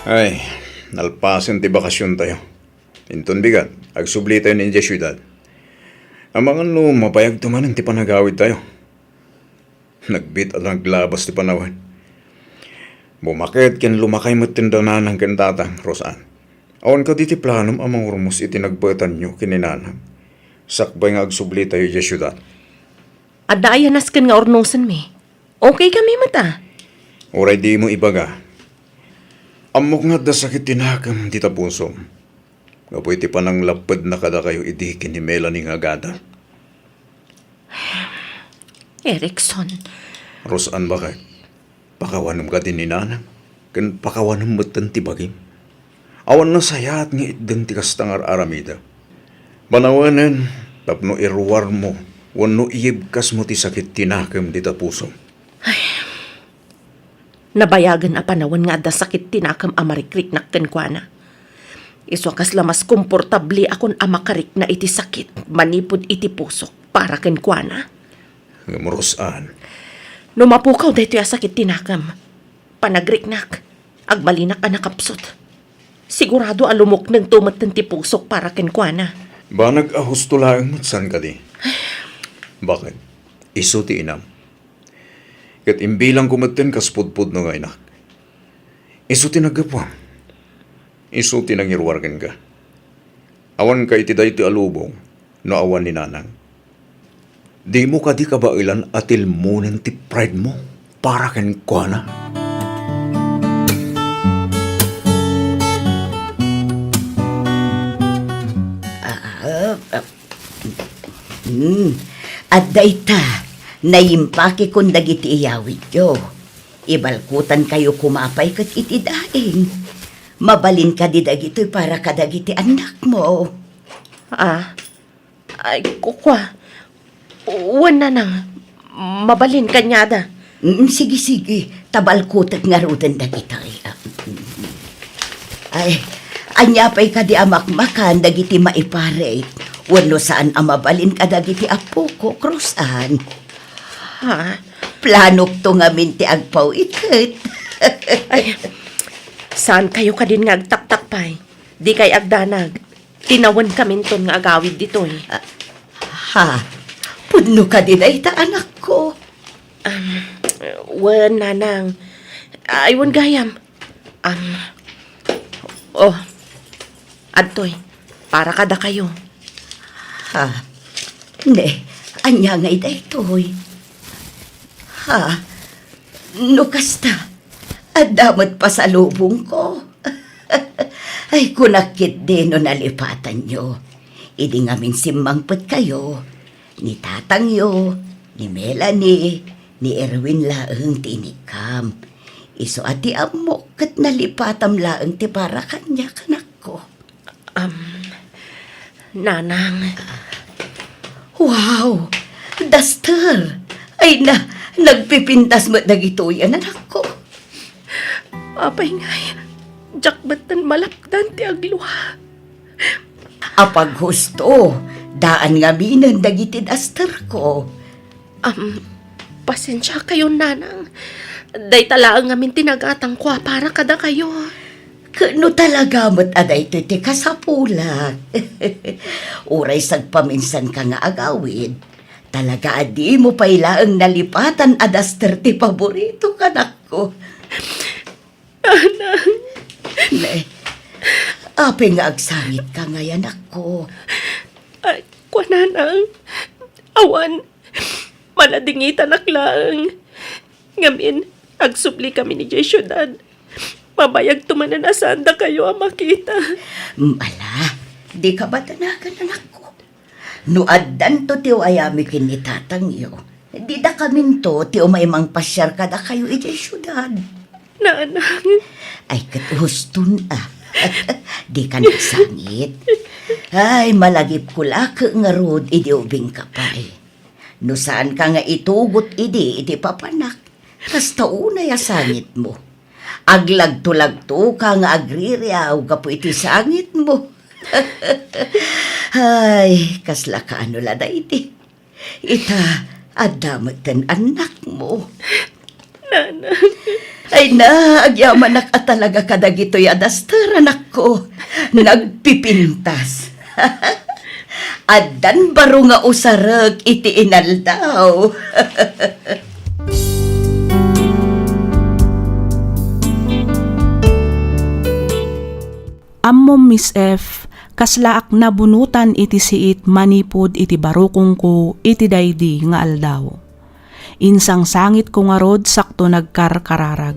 Ay, nalpasan ti bakasyon tayo. Inton bigat, agsubli tayo ninja syudad. Ang mga mapayag tumanan ti panagawid tayo. Nagbit at naglabas ti panawan. Bumakit ken lumakay mo tindanan ng kantatang, Rosan. Awan ka di ti planom amang urmos iti nagbetan nyo kininanam. Sakbay nga agsubli tayo di syudad. Adayanas ken nga ornosan mi. Okay kami mata. Oray di mo ibaga. Amok nga da sakit tinakam di tapusom. Kapoy ti panang lapad na kada kayo idikin ni Melanie nga gada. Erickson. Rosan bakit? Pakawanam ka din ni nanang. Kan pakawanam mo ti bagim. Awan na sayat nga itden ti kastangar aramida. Banawanan, tapno irwar mo. Wano iibkas mo ti sakit tinakam di tapusom. Nabayagan a panawan nga da sakit tinakam amarikrik nakken kwa na. Iso kas lamas komportable akon amakarik na iti sakit manipod iti pusok para ken kwa na. Ngamurosan. Numapukaw dito ya sakit tinakam. Panagriknak, agmalinak a nakapsot. Sigurado alumok ng tumat ng tipusok para ken kwa na. Ba nag-ahusto lang matsan ka di? Bakit? Iso ti inam. Kat imbilang kumaten kas pudpud no nga inak. Iso ti nagapwa. Isu tinangirwargan ka. Awan ka iti dayti alubong, no awan ni nanang. Di mo ka di ka ba ilan atil mo ng ti pride mo para ken kwa na? At dayta, naimpake kung dagiti iyawid yo. Ibalkutan kayo kumapay kat iti daing. Mabalin ka di dagito'y para ka dagiti anak mo. Ay, kukwa. Uwan na nang. Mabalin kanyada. Sige, sige. Tabalkutat nga rutan dagito'y. Ay, anyapay ka di amakmakan dagiti maipare. Wano saan amabalin ka dagiti apo ko, Krusan. Planok to nga minti agpaw ikat. Ay, saan kayo ka din nga agtaktakpay? Di kay agdanag. Tinawan kami ton nga agawid dito eh. Ha? Puno ka din ay ta anak ko. Wan nanang. Aywan gayam. Adtoy, para kada kayo. Ha? Ne, anya nga idaytoy. Ha? Nukasta. At damat pa sa lubong ko. Ay, kunakit din no nalipatan nyo. Idi nga minsimmangpot kayo. Ni tatang yo, ni Melanie, ni Erwin laeng tinikam. Iso ati amok kat nalipatam laeng ti para kanya kanak ko. Nanang. Wow! Duster! Ay na, nagpipintas mo dagitoy anak ko. Apay ngay. Jakbatan malapdan ti agluha. Apag husto, daan nga binan dagiti duster ko. Pasensya kayo, nanang. Day talaang ngamin tinagatang kwa para kada kayo. Kano talaga mo't aday ti kasapula. Uray sagpaminsan ka nga agawid. Talaga adi mo paila ang nalipatan adaster ti paborito kanak ko. Nanang. Ne, ape nga agsangit ka ngayon ako. Ay, kwa nanang. Awan. Maladingitan aklang. Ngamin, agsubli kami ni Jay Syudad. Mabayag tumanan na sanda kayo ang makita. Ala, di ka ba tanagan anak ko? No addan to tiyo ayami kinitatang iyo. Di da kamin to tiyo may mang pasyar ka da kayo iti syudad. Nanang. Ay katustun Di ka nagsangit. Ay malagip ko laka nga rod iti ubing kapay. No saan ka nga itugot iti papanak. Kasta unay asangit mo. Aglag-tulag-to ka nga agriryaw ka po iti sangit mo. Ay, kasla ka ano lada iti. Ita, adamatan anak mo. Nanang. Ay na, agyaman at talaga kadagito'y adaster anak ko. Nagpipintas. Addan baro nga usarag iti inaldaw. Ammom Miss F, kaslaak na bunutan iti siit manipod iti barukong ko iti daydi nga aldaw. Insang sangit ko nga rod sakto nagkarkararag.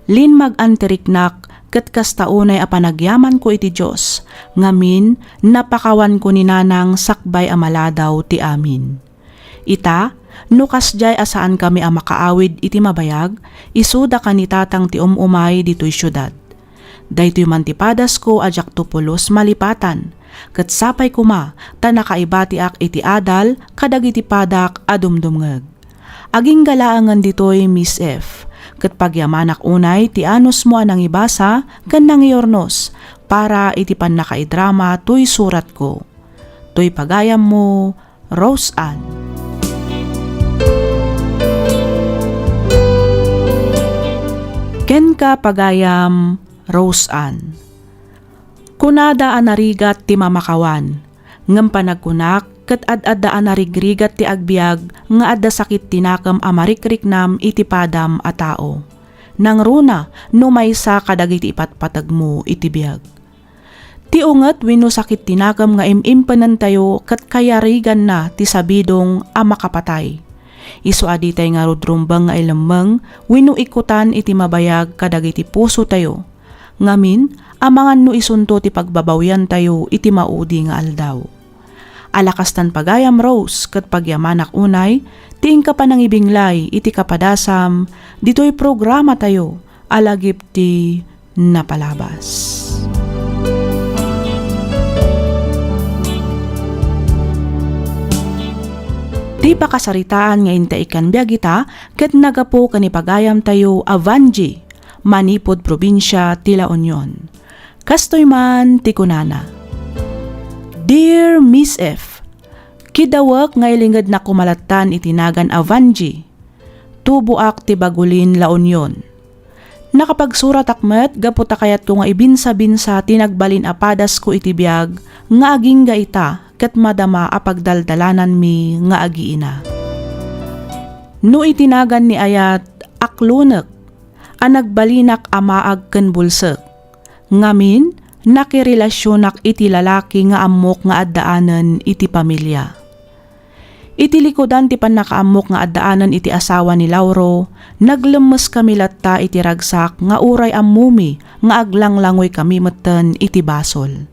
Lin mag-antiriknak ket kastaunay a panagyaman ko iti Diyos, ngamin napakawan ko ni nanang sakbay amaladaw ti amin. Ita, nukas jay asaan kami a makaawid iti mabayag, isuda kanitatang ti umay dito'y syudad. Daytoy mantipadas ko ajak tupulos malipatan, ket sapay kuma ta nakaibatiak iti adal kadag iti padak adumdumngeg. Aging galaangan ditoy Miss F, ket pagyamanak unay ti anos mo anang ibasa ken nang iornos para iti pan nakaidrama toy surat ko. Toy pagayam mo, Rose Ann. Ken ka pagayam, Rose Ann. Kunada anarigat ti mamakawan, ngem panagkunak ket ad-adda anarigrigat ti agbiag nga adda sakit tinakam amarikriknam iti padam a tao. nang runa no maysa kadagiti ipatpatag mo iti biag. Ti unget wenno sakit tinakam nga imimpanan tayo kat kayarigan na ti sabidong a makapatay. Isu aditay nga rudrumbang nga ilamang wenno ikutan iti mabayag kadagiti puso tayo. Ngamin amangan no isunto ti pagbabawyan tayo iti maudi nga aldaw. Alakastan pagayam Rose ket pagyamanak unay tiing ka pa nang ibinglay iti kapadasam dito'y programa tayo alagip ti napalabas. Di pakasaritaan nga inta ikan biagita ket nagapo kanipagayam tayo Avanji, Manipod probinsya ti La Union. Kastoy man ti kunana. Dear Miss F, kidawak nga ilingad na kumalatan itinagan Avanji, tubuak ti Bagulin La Union. Nakapagsurat akmet gaputa kayat ko nga ibinsa-binsa tinagbalin apadas ko iti biag nga aging ga ita ket madama apagdaldalanan mi nga agiina. No itinagan ni ayat aklunek anagbalinak amaag ken bulsek. Ngamin nakirelasyonak iti lalaki nga amok nga addaanen iti pamilya. Iti likodan ti panakaamok nga addaanen iti asawa ni Lauro, naglemes kami latta iti ragsak nga uray ammumi nga aglanglangoy kami metten iti basol.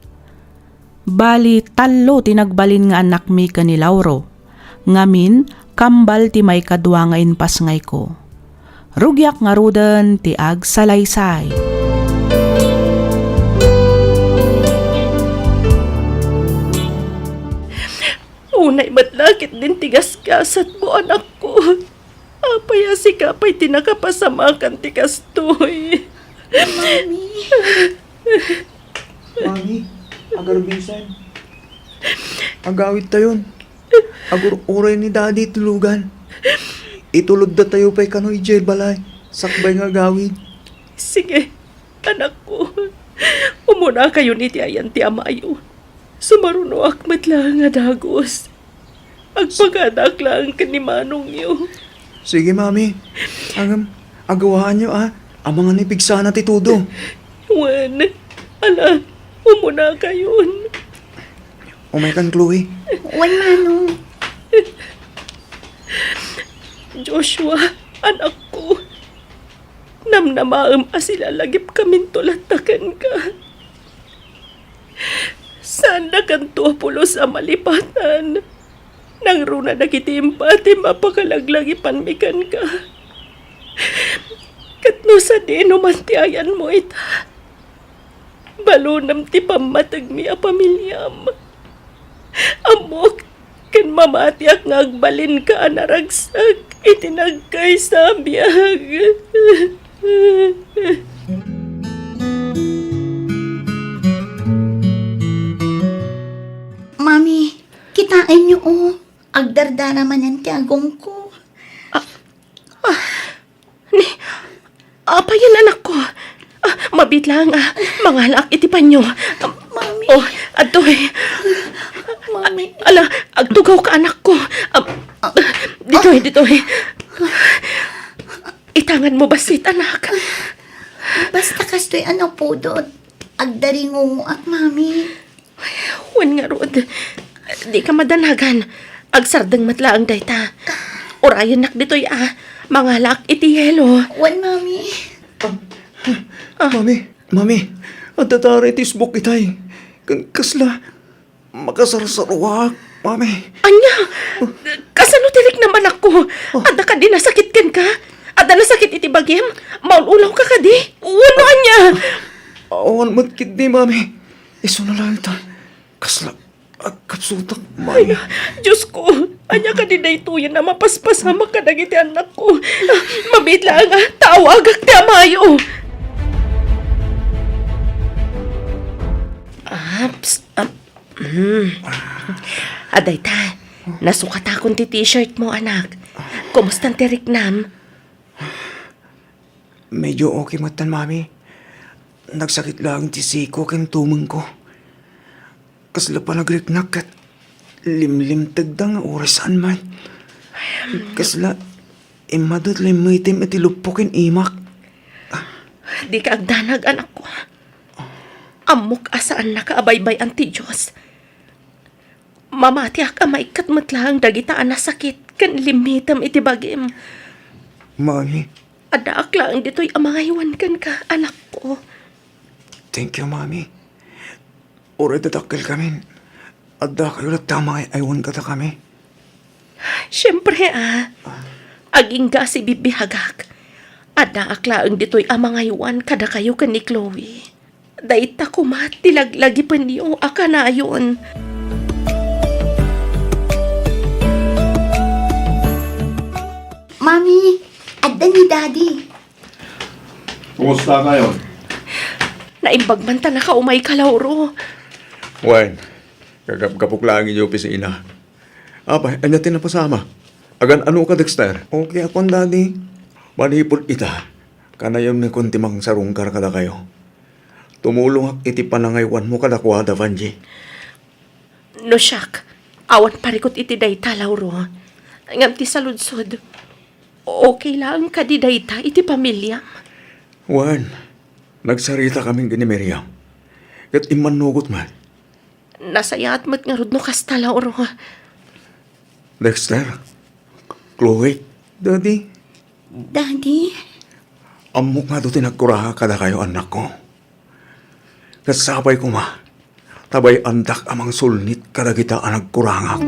Bali tallo tinagbalin nga anak mi ken ni Lauro. Ngamin kambal ti may kadwa nga inpas ngay ko. Rugyak nga ruden ti agsalaysay. Unay matlakit din tigas-kasat mo, anak ko. Apay asikapay tinakapasamakan ti kastoy. Mami, agar bisan. Agawit tayon. Agur oray ni daddy tulugan. Itulod da tayo pa'y kanoy jail balay. Sakbay nga gawid. Sige, anak ko. Umuna kayo ni ti ayan ti amayo. Sumaruno akmat lang nga dagos. Agpagadak lang ka ni manong niyo. Sige, mami. Agawaan nyo, Ang mga nipig sana ti tudo. Juan, ala, umuna kayon. Umay kan, Chloe. Wan manong. Joshua, anak ko. Namnamaam asila lagip kamin tulatakan ka. Saan na kanto pulo sa malipatan? Nang runa nakitimpa ti mapakalaglagipan mikan ka. Katno sa dino mantiayan mo ita. Balunam ti pamatag mi a pamilyam. Amok ken mamatiak nga agbalin ka anaragsak itinagkay sa biyag. Mami, kitain niyo Agdardara man ang tiagong ko. Apa yan, anak ko? Mabit lang, mangalak iti panyo. Mami. Oh, adoy. Mami. Ala, agtugaw ka, anak ko. Ditoy. Itangan mo basit, anak. Basta kastoy ano po doon. Agdaringo ak, mami. Wan nga, Rod. Di ka madanagan. Agsardang matlaang dayta. Orayan nak ditoy, mangalak iti yelo. Wan, mami. Mami, at tatari tisbok itay. Kasla, makasarsaruak, mami. Anya, kasano tirik naman ako? Ada ka di nasakit ka? Ada nasakit iti bagyem? Maululaw ka di? Uno, anya? Awan matkid di, mami. Iso na lang ita. Kasla, agkapsutak, mami. Diyos ko, anya ka di daytoyan na mapaspasama ka na iti anak ko. Mabit lang, tawagak ti amayo. Aday ta, nasukat akong ti t-shirt mo, anak. Kumusta tirik nam? Medyo okay matan, mami. Nagsakit lang ti siko ken tumeng ko. Kasla pa nagriknak at limlim tagda nga orasan man. Kasla, imadot lim itim at ilupokin imak. Di ka agdanag, anak ko. Amok asaan nakaabaybay ang ti Diyos. Mamati ka maikat matlang dagitaan na sakit kan limitam iti bagim. Mami, Ada aklang dito'y amangayawan kan ka, anak ko. thank you, Mami. Oray dadakil kami. Adda kayo na tama aywan ka ta kami. Siyempre aging ga si bibihagak. Ada aklang dito'y amangayawan kada kayo kan ni Chloe. Daita kumatilaglagi pa niyo akanayon. Mami, adda ni Daddy. Kumusta ngayon? Naimbag man ta nakaumay ka, Lauro. Wen, kagapkapok lang yung opisina. Abay, anyatin na pasama. Agan ano ka, Dexter? Okay akong daddy. Manipod ita. Kanayam ni kuntimang sarungkar kada kayo. Tumulong ak iti panangaywan mo kada kwada, Vanji. No siyak, awan parikot iti dayta, Lauro. Ngam ti saludsod. Okay lang ka di dayta iti pamilya. Wen, nagsarita kaming gini Miriam. Kat imanugot man. Nasayat mat nga rod no kasta, Lauro. Dexter, Chloe, Daddy, Daddy? amok nga do tinagkuraha kada kayo anak ko. Kasabay ko ma, tabay andak amang sulnit kada kita ang nagkurangak.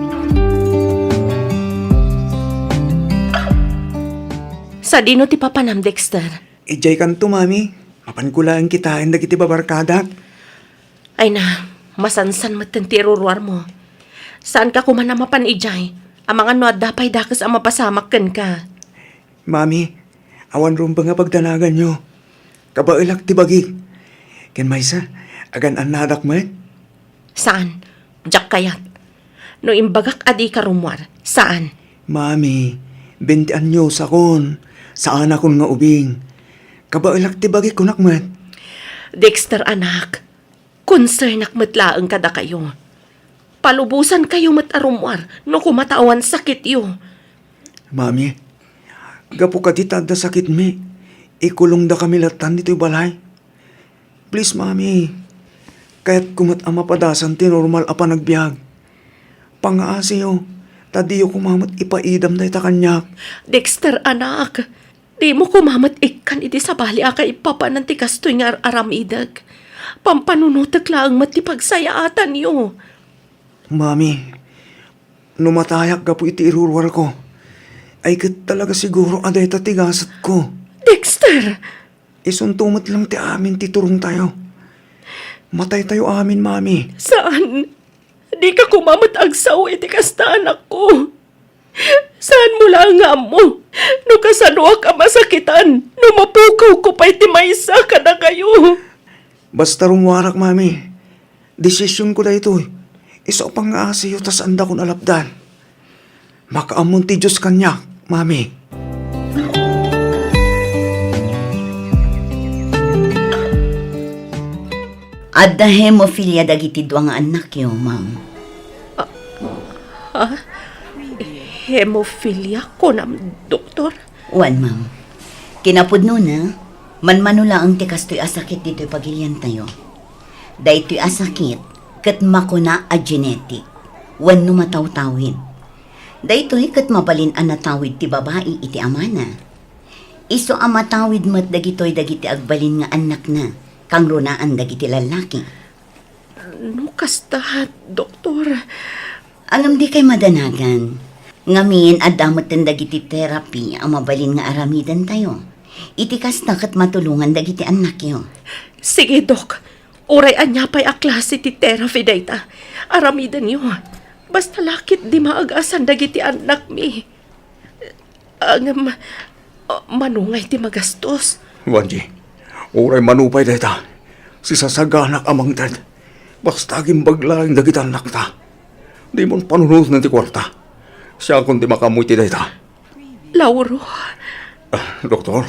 Sa dino ti papanam, Dexter. ijay kanto, Mami. Mapan ko lang kitain dagiti babarkadak. Ay na, masansan mat ang tiruruar mo. Saan ka kumanamapan, Ijay? Ang mga no dapay dakas ang mapasamak kan ka. Mami, awan ron ba nga pagdanagan nyo? Kabailak ti bagi. Ken maysa, agan anadak man? Saan? Diyak kayat. No imbagak adi ka rumwar. Saan? Mami, 20 anyos akon. Saan akon nga ubing? Kabailak ti bagi kunak man. Dexter, anak. Concern matlaang kada kayo. Palubusan kayo matarumwar no kumatawan sakit yo. Mami, gapo ka di tanda sakit mi. Ikulong da kami latan dito'y balay. Please, Mami. Kaya't kumat ang mapadasan ti normal apa nagbiag. Pangaasi yo, tadi yo kumamat ipaidam da ita kanyak. Dexter, anak. Di mo kumamat ikan iti sa bali aka ipapanan ti kastoy nga aramidag. Pampanunutak lang matipagsayaatan yo. Mami, numatayak ka po iti irurwar ko. Ay kat talaga siguro aday tatigasat ko. Dexter! Isuntumot lang ti amin ti turong tayo. Matay tayo amin, Mami. Saan? Di ka kumamat agsaw iti kasta anak ko. Saan mo lang nga mo? No kasanwa ka masakitan. No mapukaw ko pa iti maysa ka na kayo. Basta rumwarak, Mami. Desisyon ko na ito. Iso pang asiyo tas anda ko nalapdan. Makaamon ti Diyos kanya, Mami. Adda hemophilia dagiti duwa nga anak yo, ma'am. Hemophilia ko na, doktor. Wan, ma'am. Kinapudno na, manmanula ang tikas to'y asakit dito'y pagilian tayo. Dahil to'y asakit, kat makuna a genetic. Wan no matawtawin. Dahil to'y kat mabalin ang natawid ti babae iti amana. Iso ang matawid mat dagito'y dagiti agbalin nga anak na, kang runaan dagiti lalaki. No kasta, doktor. Alam di kay madanagan. Ngamin adamot ten dagiti therapy ang mabalin nga aramidan tayo. Iti kasta kat matulungan dagiti anak yo. Sige, dok. Uray anya pa'y a klase ti therapy dayta. Aramidan niyo. Basta lakit di maagasan dagiti anak mi. Manungay ti magastos. Vanji, uray manupay deta. Si sasaganak amang tad. Basta gimbaglaing dagitan nakta. Di mon panunod na ti kwarta. Siya kundi makamuy ti deta. Lauro, Doktor,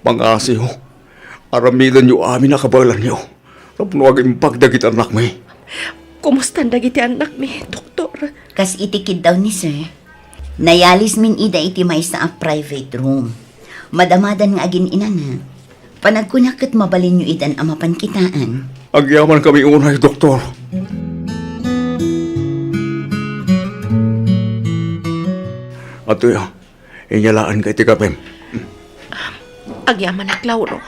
pangasi ho. Aramidan niyo amin nakabalan niyo. Tapno aging pagdagitan anak may. kumusta dagiti anak mi, doktor? Kas itikid daw ni sir. Nayalis min ida iti may sa a private room. Madamadan nga agin ina na. Panagkunakit mabalin nyo idan ang mapankitaan. Agyaman kami unay, doktor. Ato inyalaan kay Tikapem. Agyaman na, Clauro.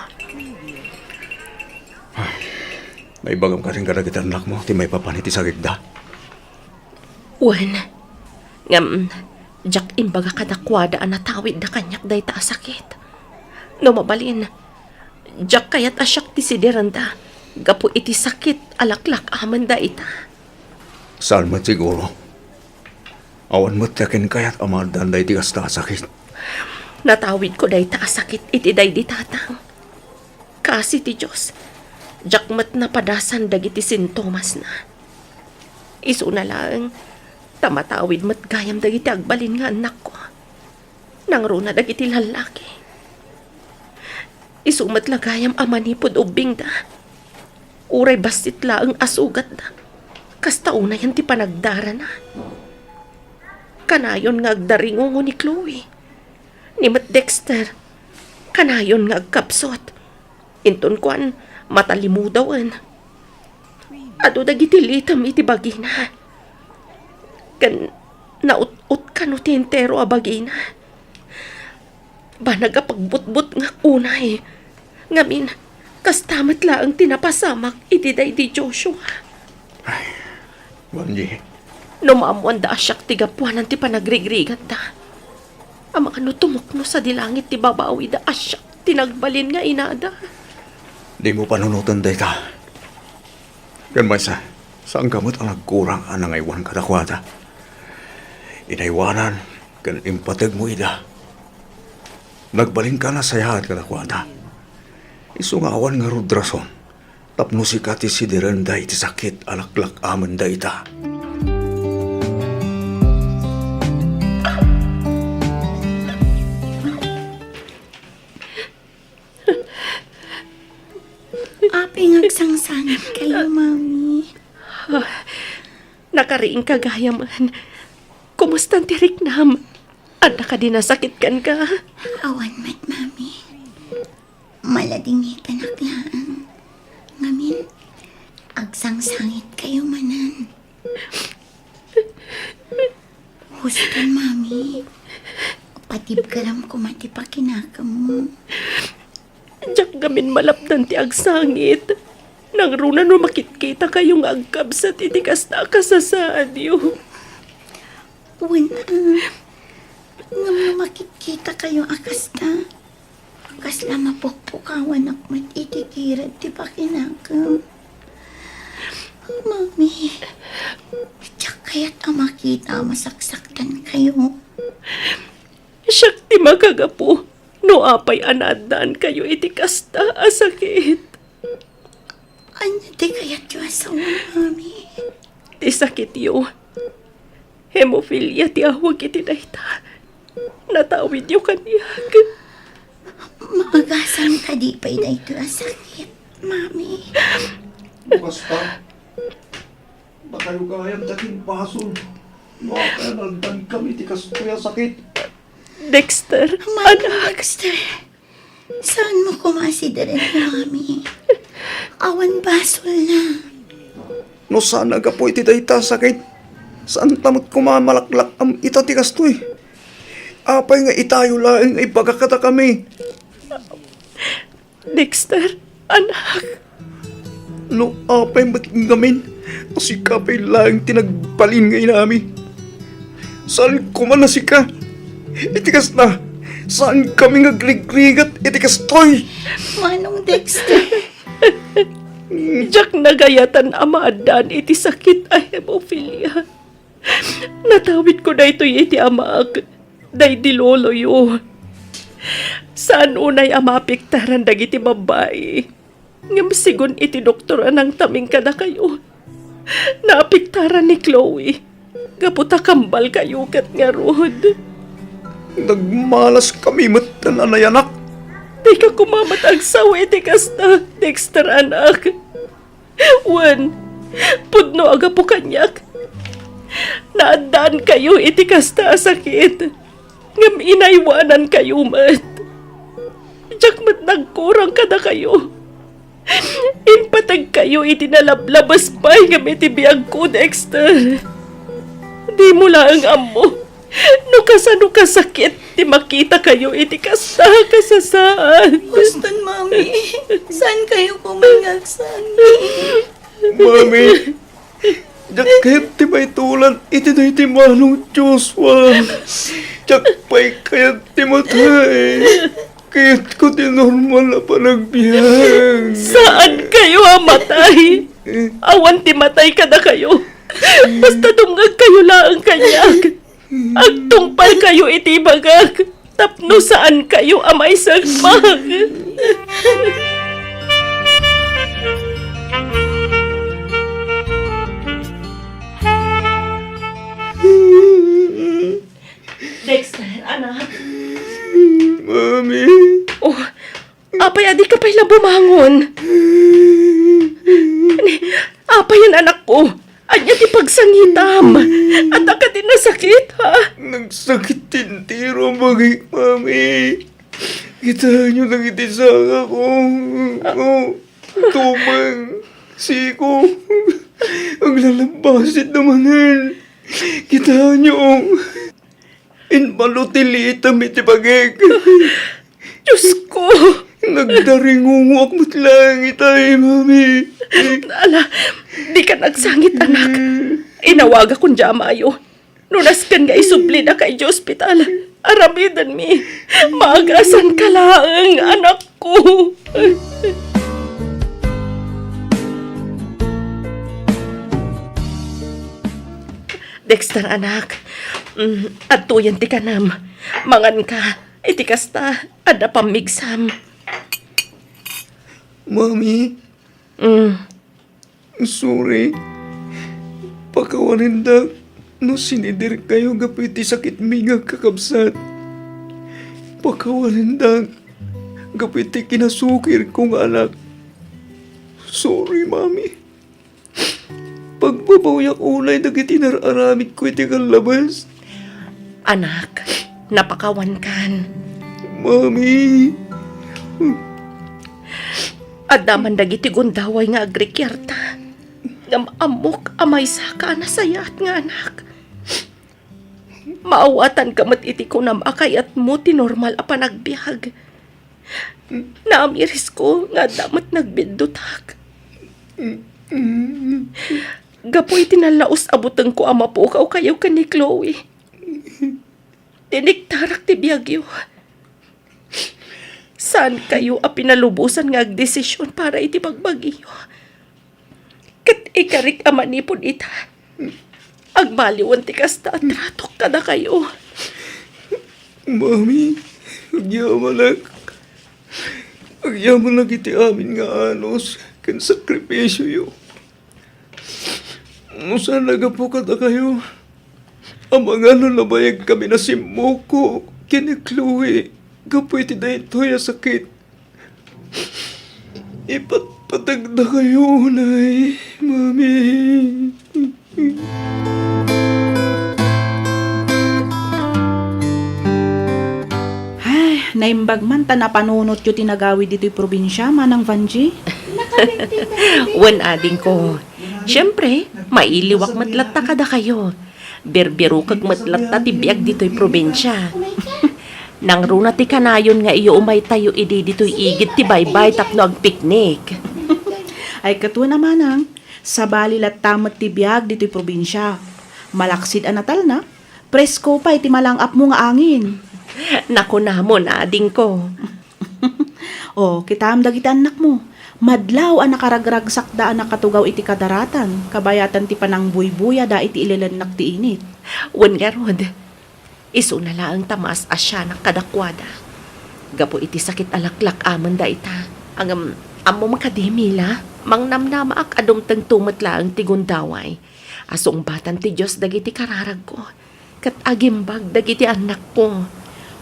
May bagam ka rin karagitan anak mo, ti may papaniti sa gigda. Wan, ngam, jak imbaga kadakwada ang natawid na kanyak day ta sakit. No mabalin, jak kayat asyak ti sideranda, gapu iti sakit alaklak aman da ita. Saan mo siguro? Awan mo't yakin kayat amadan day tigas na sakit. Natawid ko day ta sakit iti day di tatang. Kasi ti Diyos, jak mat napadasan dagiti sintomas na. Isu na lang, tamatawid mat gayam dagiti agbalin nga anak ko. Nangruna dagiti lalaki. Isu mat lagayam amanipod ubing da. Uray bastit laang asugat da. Kasta una yan ti panagdara na. Kanayon nga agdaringongo ni Chloe. Ni Mat Dexter. Kanayon nga agkapsot. Inton kuan matalimudawan. Ado dagiti litam iti bagina. Kan naut-ut kano ti entero a bagina. Ba nagapagbutbut nga unay. Ngamin, kastamat laang tinapasamak iti day di Joshua. Wanji, Numamuan da asyak ti gapuanan ti panagrigrigat da. Ang mga nutumukno sa dilangit ti babawi da asyak tinagbalin nga inada. di mo panunutan day ka. Kan maysa, saan gamot ang nagkurang ang nangaywan kadakwata? Inaywanan, kan impatag mo ida. Nagbaling ka na sa yahat kadakwata. Isungawan nga rudrason. Tapno si kati si diranda iti sakit alaklak aman da ita. Aping agsangsangit kayo, Mami. Nakariing kagayaman. Kumusta ti Riknam? Anda ka din nasakit kan ka? Awan mat, Mami. Maladingitan aklaan. Ngamin, agsangsangit kayo manan. Huston, Mami. Patib karam ko matipakinakam mo. Diyak gamin malapdan ti agsangit. Nang runa no makitkita kayong agkabsat iti kasta kasasaan yo. Wala. Ngam na makikita kayo akasta. Kasla mapukpukawan akmat itikirat ti pakinakam. Mami, tiyak kaya't makita masaksaktan kayo. Siyak ti magagapo. No apay anadaan kayo iti kasta asakit. Anya di kaya't yung asawa, Mami? Ti sakit yo. Hemophilia ti awag iti dayta. Natawid yo kaniyag. Maagasan ka di pa'y dahito sakit, Mami. Basta, bakayo kayang daking pasol. Makalandan kami ti kastuya sakit. Dexter, Mami, Dexter. Saan mo kumasidarin, Mami? Awan basol na. No sana ka po iti dayta sakit. Saan tamot kumamalaklak am ita ti kastoy. Apay nga itayo lang ay pagkakata kami. Dexter, anak. No apay matgamin. Kasi kapay lang tinagbalin ngayon namin. Saan kuman na si ka? Itikas na. Saan kami ngagrig-rigat? Itikas toy. Manong Dexter. Diyak nagayatan amadaan iti sakit a hemophilia. Natawid ko na ito'y iti amaag. Day di lolo yo. Saan unay amapiktaran dagiti babae? Ngam sigun iti doktora ng taming kada kayo. Naapiktaran ni Chloe. Gaputa kambal kayo kat nga rod. Nagmalas kami matan anayanak. Di ka kumamat ang sawi iti kasta, Dexter anak. Wan, pudno aga po kanyak. Naandaan kayo iti kasta sakit. Ngam inaywanan kayo mat. Diyak mat kat nagkurang kada kayo. Impatag kayo itinalablabas pa nga may tibiyag ko, Dexter. Di mo lang amo. No kasakit, di makita kayo iti kasta kasasaan. Boston, Mami. Saan kayo kumingagsan? Mami, dakit ti may tulan iti na iti manong Joshua. Tiyakpay kayat ti matay. Kayat ko ti normal na panagbihan. Saan kayo amatay? Awan ti matay kada kayo. Basta dungag kayo lang kanyag. Agtungpal kayo iti bagag. Tapno saan kayo amay sagmag. Dexter, anak. Mami, Oh, apay adi ka pala bumangon. Apay yan anak ko. Anya ti pagsangitam. At ka din nasakit, ha? nagsakit tintiro bagay, Mami. Kita nyo lang itisaka ko. Tumang. Siko. Ang lalabasit namanin. Kita nyo. Inbalutilitam iti bagay. Diyos ko. Nagdaringungok mo't lang itay, Mami. Ala, di ka nagsangit, anak. Inawaga kong jamayo. Nunas kan nga isubli na kay hospital. Aramidan mi. Maagasan ka lang, anak ko. Dexter, anak. At tuyan ti kanam. Mangan ka. Iti kasta. Ada pamigsam. Mami, Mm. sorry. Pakawaninda, no sinidir kayo gapiti sakit mi nga kakabsat. Pakawaninda, gapiti kinasukir kong anak. Sorry, Mami. Pagbabawiyak ulay dagiti nararamid ko iti kalabas. Anak, napakawan kan. Mami, At daman dagiti gundaway nga agrikyarta. Ngam amok amay saka na sayat nga anak. Maawatan kamat iti ko na makayat mo ti normal a panagbiag. Naamiris ko nga damat nagbidutak. Gapoy tinalaos abutang ko ama po kaw kayo ka ni Chloe. Tiniktarak ti biyagyo. Saan kayo a pinalubusan nga agdesisyon para iti pagbagyo? Kat ikarik a manipod ita. Agbaliwan ti kasta at tratok kada kayo. Mami, agyaman lang iti amin nga anos kan sakripisyo yo. No saan nagapo kada kayo? Amang ano nabayag kami na si Moko, kini Chloe, kapoy ti daytoy a sakit. Ipatpatag na kayo, Nay, Mami. Ay, naimbag man ta napanunot yu tinagawi dito'y probinsya, manang Vanji. Wan ading ko. Siyempre, mailiwak matlatta kada kayo. Berbero kag matlatta ti biag dito'y probinsya. Nang runa ti kanayon nga iyo umay tayo idi dito'y igit ti baybay tapno ag picnic. Ay katwa naman ang, sa bali tamat ti biag dito'y probinsya. Malaksid a natal na, presko pa iti malangap mo nga angin. Naku na mo na ading ko. O, kitam dagiti anak mo. Madlaw ang nakaragragsak da ang nakatugaw iti kadaratan, kabayatan ti panang buybuya da iti ililanak ti init. Wan nga rod, iso na lang tamas asya na kadakwada. Gapo iti sakit alaklak aman da ita. Ang amo makademila, mang namnamaak adumtang tumatla ang tigundaway. Asong batan ti Diyos dagiti kararag ko. Kat agimbag dagiti anak ko.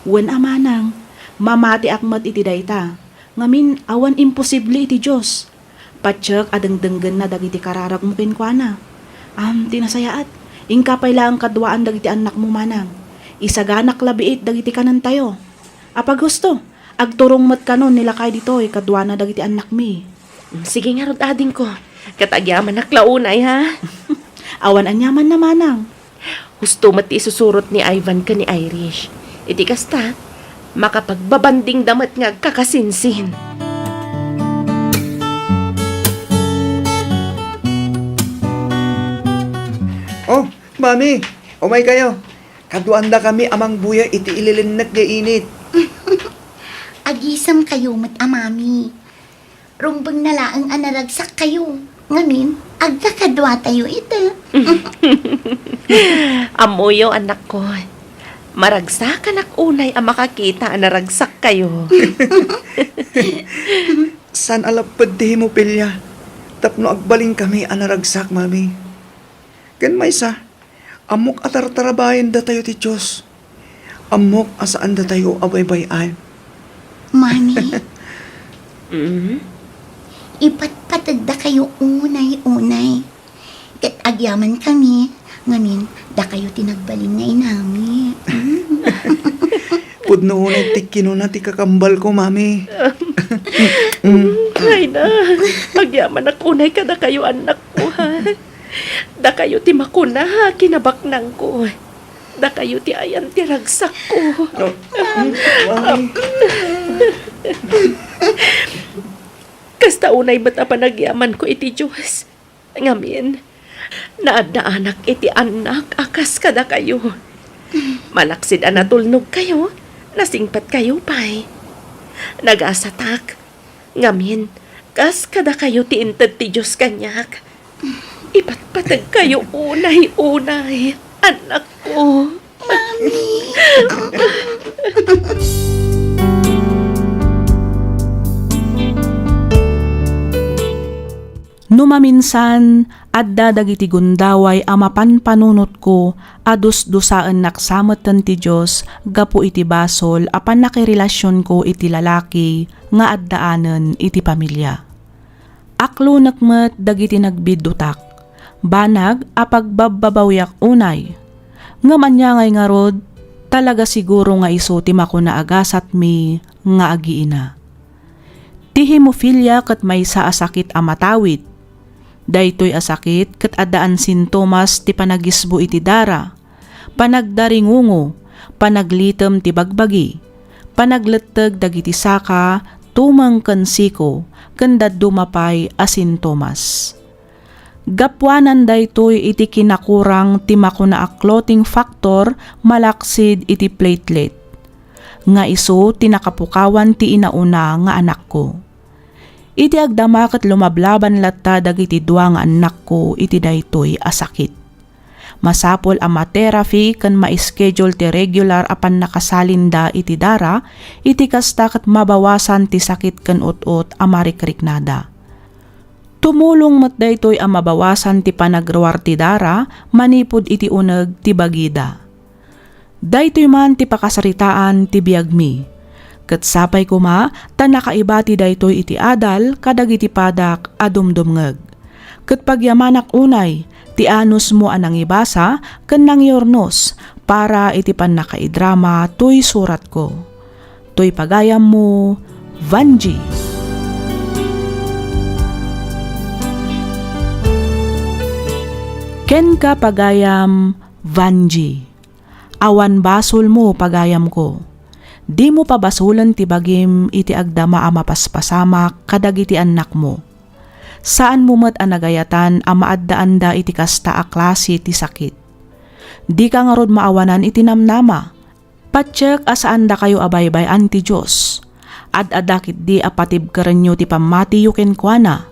Wen amanang, mamati akmat iti dayta. Ngamin, awan imposible iti Diyos. Patsyak adengdenggen na dagiti kararag mo kinkwana. Tinasayaat, ingkapay lang kadwaan dagiti anak mo manang. Isaganak labiit dagiti kanan tayo. Apag gusto, Agturong mat kanon nila kay dito kadwa na dagiti anak mi. Sige nga rod ading ko. Katagyaman naklaunay ha. Awan anyaman na manang. Husto mati isusurot ni Ivan ka ni Irish. Iti kasta, makapagbabanding damat nga kakasinsin. Oh, mami, umay kayo. Kaduanda kami amang buya iti ililinnak nga init. Agisam kayo mat amami. Rumbang nalaang anaragsak kayo. Ngamin, agkakadwa tayo ito. Amoyo anak ko. Maragsak anak unay ang makakita ang naragsak kayo. San alapad di mo pilya? Tapno agbaling kami anaragsak, mami. Kan may sa, amok atartarabayan da tayo ti Diyos. Amok asaan da tayo abay-bayan. Mami, Mm? ipatpatag da kayo unay-unay. Kat agyaman kami. Ngamin, da kayo tinagbalin ngay nami. Pudno na tikino na ti kakambal ko, mami. Ay na, pagyaman na kunay ka na kayo anak ko ha. Da kayo ti makuna ha, kinabaknang ko. Da kayo ti ayan ti ragsak ko. Mami. Kasta unay ba't panagyaman ko iti Diyos. Ngamin, naadda anak iti anak, akas kada kayo. Malaksid anatulnog kayo, nasingpat kayo pa'y. Nag-asatak, ngamin, kas kada kayo ti intad ti Diyos kanyak. Ipatpatag kayo unay-unay, anak ko. Numaminsan, adda dagiti gundaway amapan panunot ko, adus-dusaan naksamatan ti Diyos, gapu iti basol, apan nakirelasyon ko iti lalaki, nga addaanen iti pamilya. Aklo nakmet dagiti nagbidutak, banag apagbababawyak unay. Nga manyangay nga rod, talaga siguro nga iso ti makuna agasat mi, nga agiina. Ti hemophilia kat may sa asakit amatawid, daytoy asakit ket addaan sintomas ti panagisbo iti dara, panagdaringungo, panaglitem ti bagbagi, panagletteg dagiti saka, tumang ken siko, ken dumapay a sintomas. Gapwanan daytoy iti kinakurang ti makuna a clotting factor malaksid iti platelet. Nga iso tinakapukawan ti inauna nga anak ko. Iti agdama ket lumablaban latta dagiti dua nga anak ko iti daytoy a sakit. Masapol a ma-therapy ken ma-schedule ti regular apan nakasalinda iti dara, iti kasta ket mabawasan ti sakit ken ut-ut a marikriknada. Tumulong met daytoy a mabawasan ti panagruar ti dara, manipud iti uneg ti bagida. Daytoy man ti pakasaritaan ti biagmi. Ket sapay kuma, tan nakaibati daytoy iti adal, kadagiti padak adumdumngeg. Ket pagyamanak unay, ti anus mo anang ibasa, ken nangyornos, para iti pan nakaidrama, tuy surat ko. Tuy pagayam mo, Vanji. Ken ka pagayam, Vanji. Awan basol mo pagayam ko. Di mo pabasulan ti bagim iti agdama a mapaspasamak kadagiti anak mo. Saan mo met anagayatan a maaddaanda iti kasta a klase ti sakit. Di ka nga rod maawanan iti namnama. Patsek asaan da kayo abaybay-an ti Diyos. Ad-adakit di apatib karenyo ti pamati yuken kuana.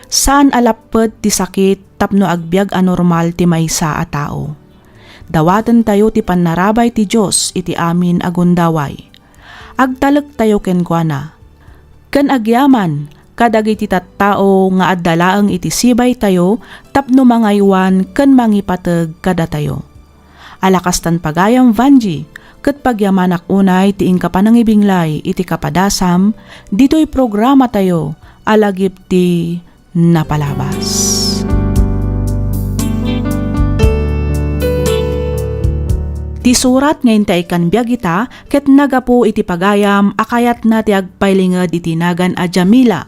Saan alaped ti sakit tapno agbyag anormal ti maysa a tao. Dawatan tayo ti panarabay ti Diyos iti amin agundaway. Agtalag tayo kenkwana. Ken agyaman, kadagiti tattao nga addalaeng iti sibay tayo, tapno mangaywan ken mangipateg kada tayo. Alakastan pagayam Vanji, ket pagyamanak unay ti ingkapanangibinglay iti kapadasam, dito'y programa tayo, alagip ti napalabas. Ti surat ngayon ta ikan biyag ita, ket nagapo iti pagayam, akayat na ti agpailingad iti nagan a Jamila.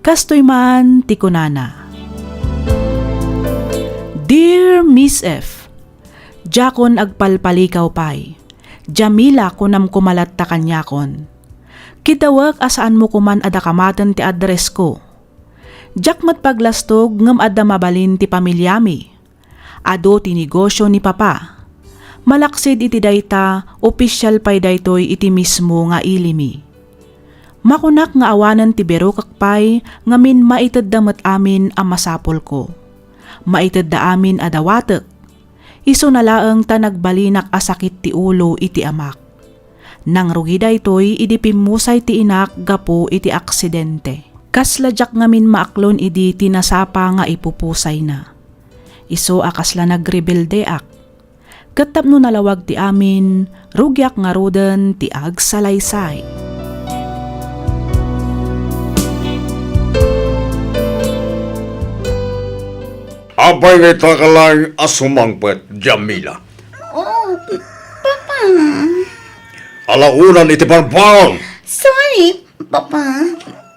Kastoy man ti kunana. Dear Miss F, Jakon agpalpalikaw pay. Jamila kunam kumalat ta kanyakon. Kitawag asaan mo kuman adakamatan ti address ko. Jakmat paglastog ngam adda mabalin ti pamilyami. Ado ti negosyo ni papa. Malaksid iti dayta, opisyal pay daytoy iti mismo nga ilimi. Makunak nga awanan ti bero kakpay, ngamin maited damat amin ang masapol ko. Maited da amin adawatek. Iso nalaang ta nagbalinak asakit ti ulo iti amak. Nang rugi daytoy, idi pimusay ti inak gapo iti aksidente. Kasladyak ngamin maaklon idi tinasapa nga ipupusay na. Iso akasla nagrebelde ak. Katap no nalawag ti amin, rugyak nga roden ti agsalaysay. Abay ngay takalang asumangpet, Jamila. Oh, Papa. Alaunan iti parpaon. Sorry, Papa.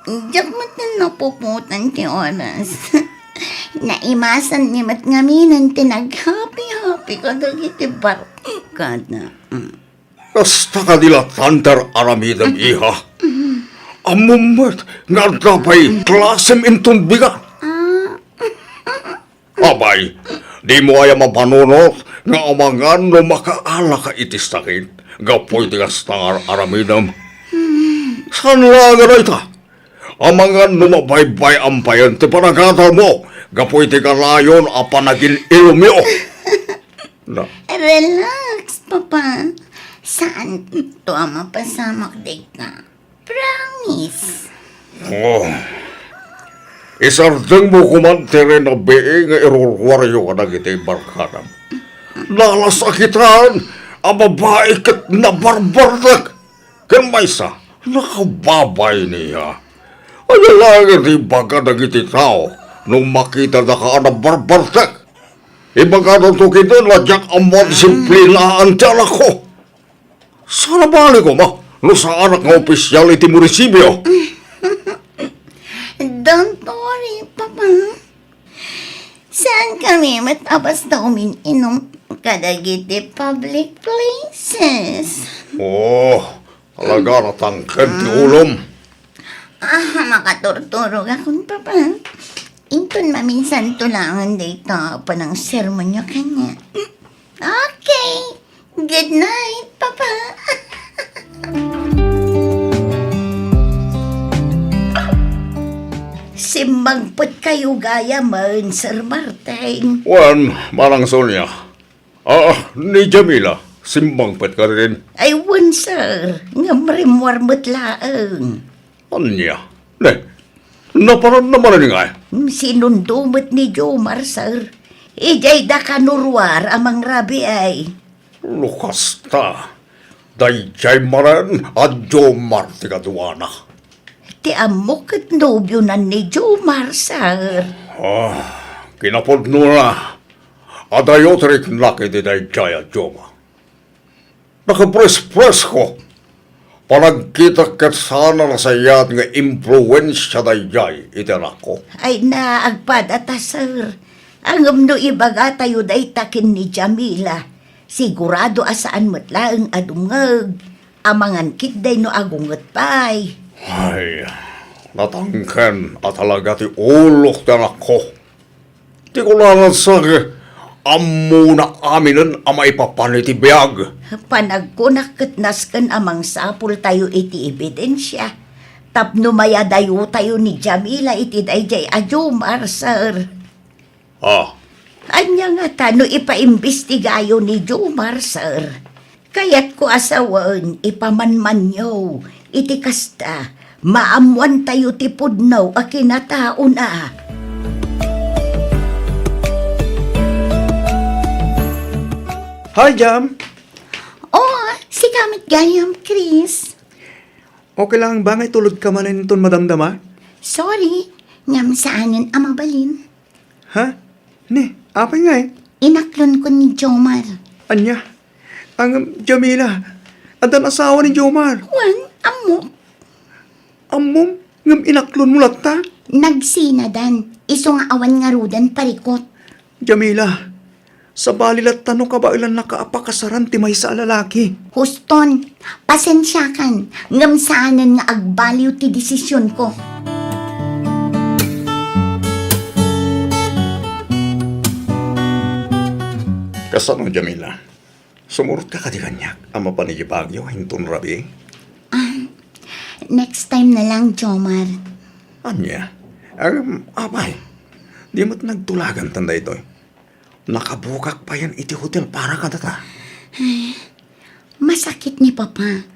Diyak mat na napuputan ti oras. Naimasan ni mat ngaminan tinag-happy-happy ka dagiti barkada. Kasta ka nila tantar aramidam iha. Amumat nga kapay klasem intong bigat. Abay, di mo ay mapanunot nga amangan no makaala ka itis takin. Gapoy tigas tangar aramidam. San laga na ita? Amangan no mabaybay ampayan ti panagatal mo. Gapoy ti kalayon a panagin ilumyo. Na, Relax, Papa. Saan to ang mapasamak day ka? Promise. oh. Isardeng mo kumantere na bee nga irurwaryo ka nagiti barkadam. Nalasakitan, ang babae kat nabarbardag. Kan maysa, nakababay niya. Ano lang iti baga nagiti tao nung makita na ka na barbardag. Ibaga nung tukitin, ladyak amon simple na ang tiyala ko. Sana bali ko ma, no sa anak ng opisyal iti munisipyo. Don't worry, Papa. Saan kami matapos na umiinom kadagiti public places? Oh, talaga natangkad ti ulom. Makaturturog akong Papa. Inton maminsan tulangan dito pa ng sermon niyo kanya. Okay. Good night, Papa. Simbagpot kayo gaya man, Sir Martin. Wan, marang Sonia. Ni Jamila, simbang pet ka rin. Ay, wan, sir. Ngamrimwar mo't laang. Anya? Ne, naparan naman ni nga. Sinundumot ni Jomar, sir. Ijay da kanurwar amang rabi ay. Lukas ta. Dayjay maran at Jomar ti kaduana. Ti amok at nobyo na ni Jomar, sir. Kinapod na. Adayotrik laki di dayjay at Joma. Nakapres-pres ko. Panagkita kat sana na sayat nga impluensya dayjay itinak ko. Ay naagpad ata, sir. Ang no ibaga tayo day takin ni Jamila. Sigurado asaan mo't laang adungag. Amangan kit day no agungot pay. Ay, natangken at talaga ti ulok tinak ko. Ti ko lang sa amo na aminan ang maipapaniti biyag. Panagkunakatnas kan amang sapul tayo iti ebidensya. Tapno maya dayo tayo ni Jamila iti dayjay Jomar, sir. Anya nga ta, no ipaimbestigayo ni Jomar, sir. Kaya't ko asawan, ipamanmanyo, iti kasta, maamuan tayo ti pudnaw a kinatao na. Hi, Jam. Oh, si kamit gayam, Chris. Okay lang ba ngay tulog ka man nitong madamdama? Sorry, ngam saanin amabalin. Ha? Ne, apay nga eh. Inaklon ko ni Jomar. Anya, Ang Jamila, adan asawa ni Jomar. Wan, amo, Amom, ngam inaklon mo ta. nagsinadan. Iso nga awan nga rudan parikot. Jamila, sa balilat tanong ka ba ilan nakaapakasaran ti may sa lalaki? Huston, pasensyakan. Ngam saanan nga agbaliw ti desisyon ko. Kasano, Jamila? Sumurot ka di kanyak, ama pa ni Bagyo, hintun rabi. Next time na lang, Jomar. Anya? Abay, di mo't nagtulagan tanda ito. Nakabukak pa yan iti hotel para ka data. Masakit ni Papa.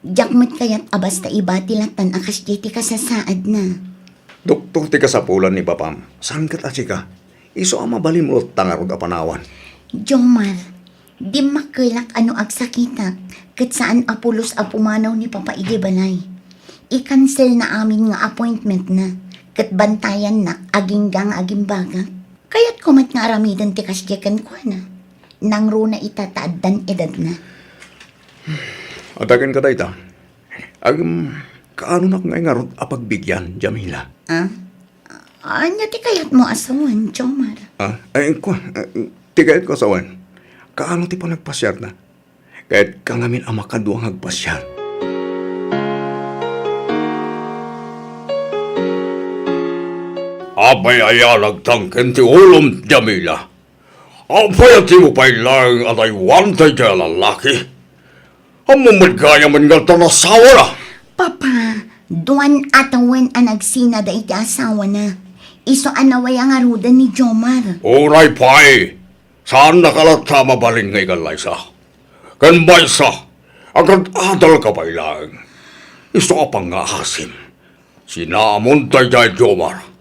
Jakmat kaya't abas ta iba tilatan akas jiti kasasaad na. Doktor ti kasapulan ni Papam, saan kat asika? Iso ang mabalin mo tangarod a panawan. Jomar, di makalak ano agsakitak kat saan apulos a pumanaw ni Papa Ige Balay. I-cancel na amin nga appointment na kat bantayan na aging gang aging baga. Kaya't kumat nga aramidan ti kasjekan ko na. Nang runa itataadan edad na. Atagan ka dayta. Kaano na nga nga rod apagbigyan, Jamila? Anya ti kayat mo asawan, Jomar? Tigayat ko sawan. Kaano ti pa nagpasyar na? Kahit kangamin ang makaduang nagpasyar. Abay ayalag tangken ti ulom, Jamila. Abay at mo pa'y lang at ay wantay kaya lalaki. Ang mamadgaya man nga tanasawa na. Papa, duwan atawan ang nagsina da iti asawa na. Iso anaway ang arudan ni Jomar. Uray pa'y, saan nakalata mabaling ngay kalaysa? Kan baysa, agad adal ka pa'y lang. Iso ka pang ahasim. Sinamon tayo dahil Jomar.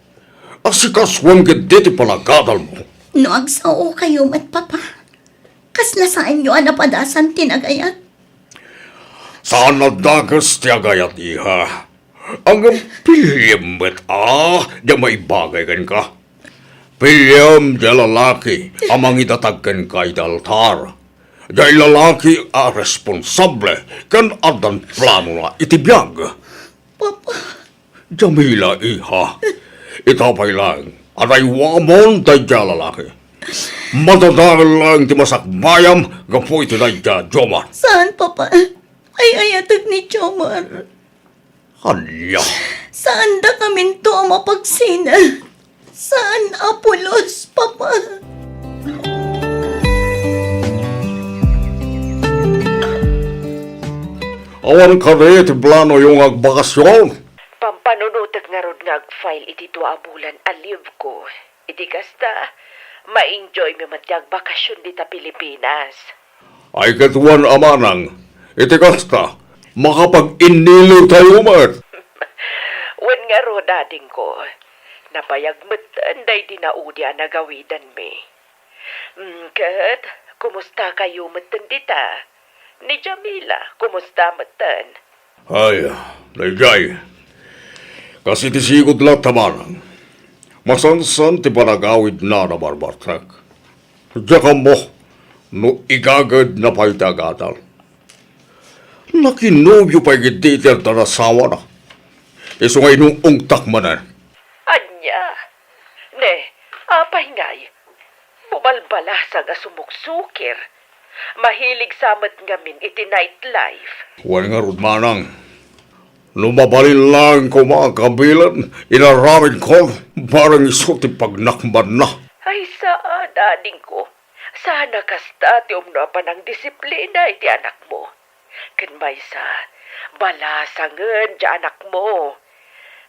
Asikaswang giti palagadal mo. No agsao kayo mat Papa. Kasla saan nyo anapadasan tinagayat? Saan nadagas ti agayat iha? Ang pilyam met di may bagay kan ka. Pilyam di lalaki amang itatagkan ka iti altar. Di lalaki responsable kan adan plano na iti biyag. Papa, Jamila iha, itapay lang, aray wamon tayo di lalaki. Matadahal lang ti masakbayam, gapo iti na Jomar. saan Papa? Ay ayatag ni Jomar. Hala, Saan da kami to mapagsina? Saan Apolos, Papa? awan ka rin ti plano yung agbakasyon. Pampanunutag nga rod nga ag-file iti 2 bulan a leave ko. Iti kasta, ma-enjoy mi matyag bakasyon dita Pilipinas. Ay katuan amanang, iti kasta, makapag-inilo tayo man. Wen nga ro dading ko, napayag matanday dinaudi na gawidan mi. Kat, kumusta kayo matan dita? Ni Jamila, kumusta matan? Ay, Dayjay, kasi ti sigod lang tamanang, masansan ti panagawid na barbartrak. Diyan ka mo, no igagad na pa'y tagatal. Nakinubyo pa'y gititer na nasawa na. Iso ngay nung ungtak manan. Anya, ne, apay ngay, bubalbala sa nga sumuksukir. Mahilig samat ngamin iti nightlife. Huwag nga rod manang. Lumabalin lang ko mga kabilan, inaramid ko, parang iso ti pagnakban na. Ay saa, dading ko. Sana kasta ti umnapan ang disiplina iti anak mo. Ken maysa, balasangen ti anak mo.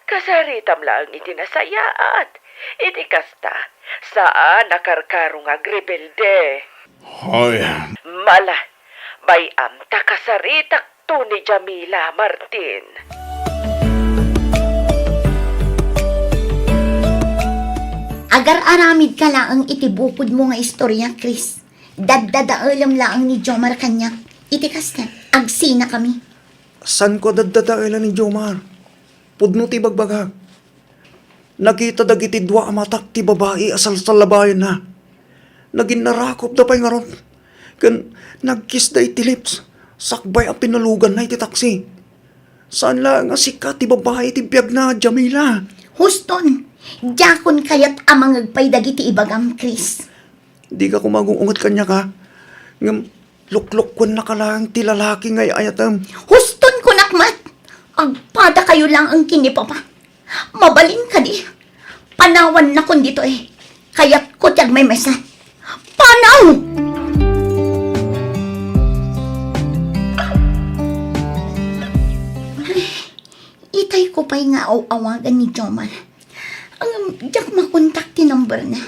Kasaritam lang iti nasayaat. Iti kasta, saan nakarkarong agrebelde. Ay, Mala, bayam takasaritak to ni Jamila Martin. Agar-aramid ka laang itibukod mo nga istorya, Chris. Daddadaalam laang ni Jomar kanya. Iti kasta, agsina kami. san ko daddadailan ni Jomar? Pudno ti bagbagag. Nakita dagiti dua amatak ti babae asal sa labayan na. Naging narakop da pa'y nga ron. Kan nagkiss da iti lips. Sakbay ang pinalugan na iti taksi. Saan lang nga sikat ti babae iti biyag na, Jamila? Huston, jakon kayat amang agpay dagiti ibagam, Chris. Di ka kumagungungat kanya ka. Ngam, luklok na ka lang ti lalaki ngay ayatam. Huston ko nakmat. Agpada kayo lang ang kinipapa. Mabalin ka di. Panawan na kun dito eh. Kaya't ko tiyag may mesa. Panaw! Itay ko pa'y nga awagan ni Jomar. Ang diyak makontak ti number na.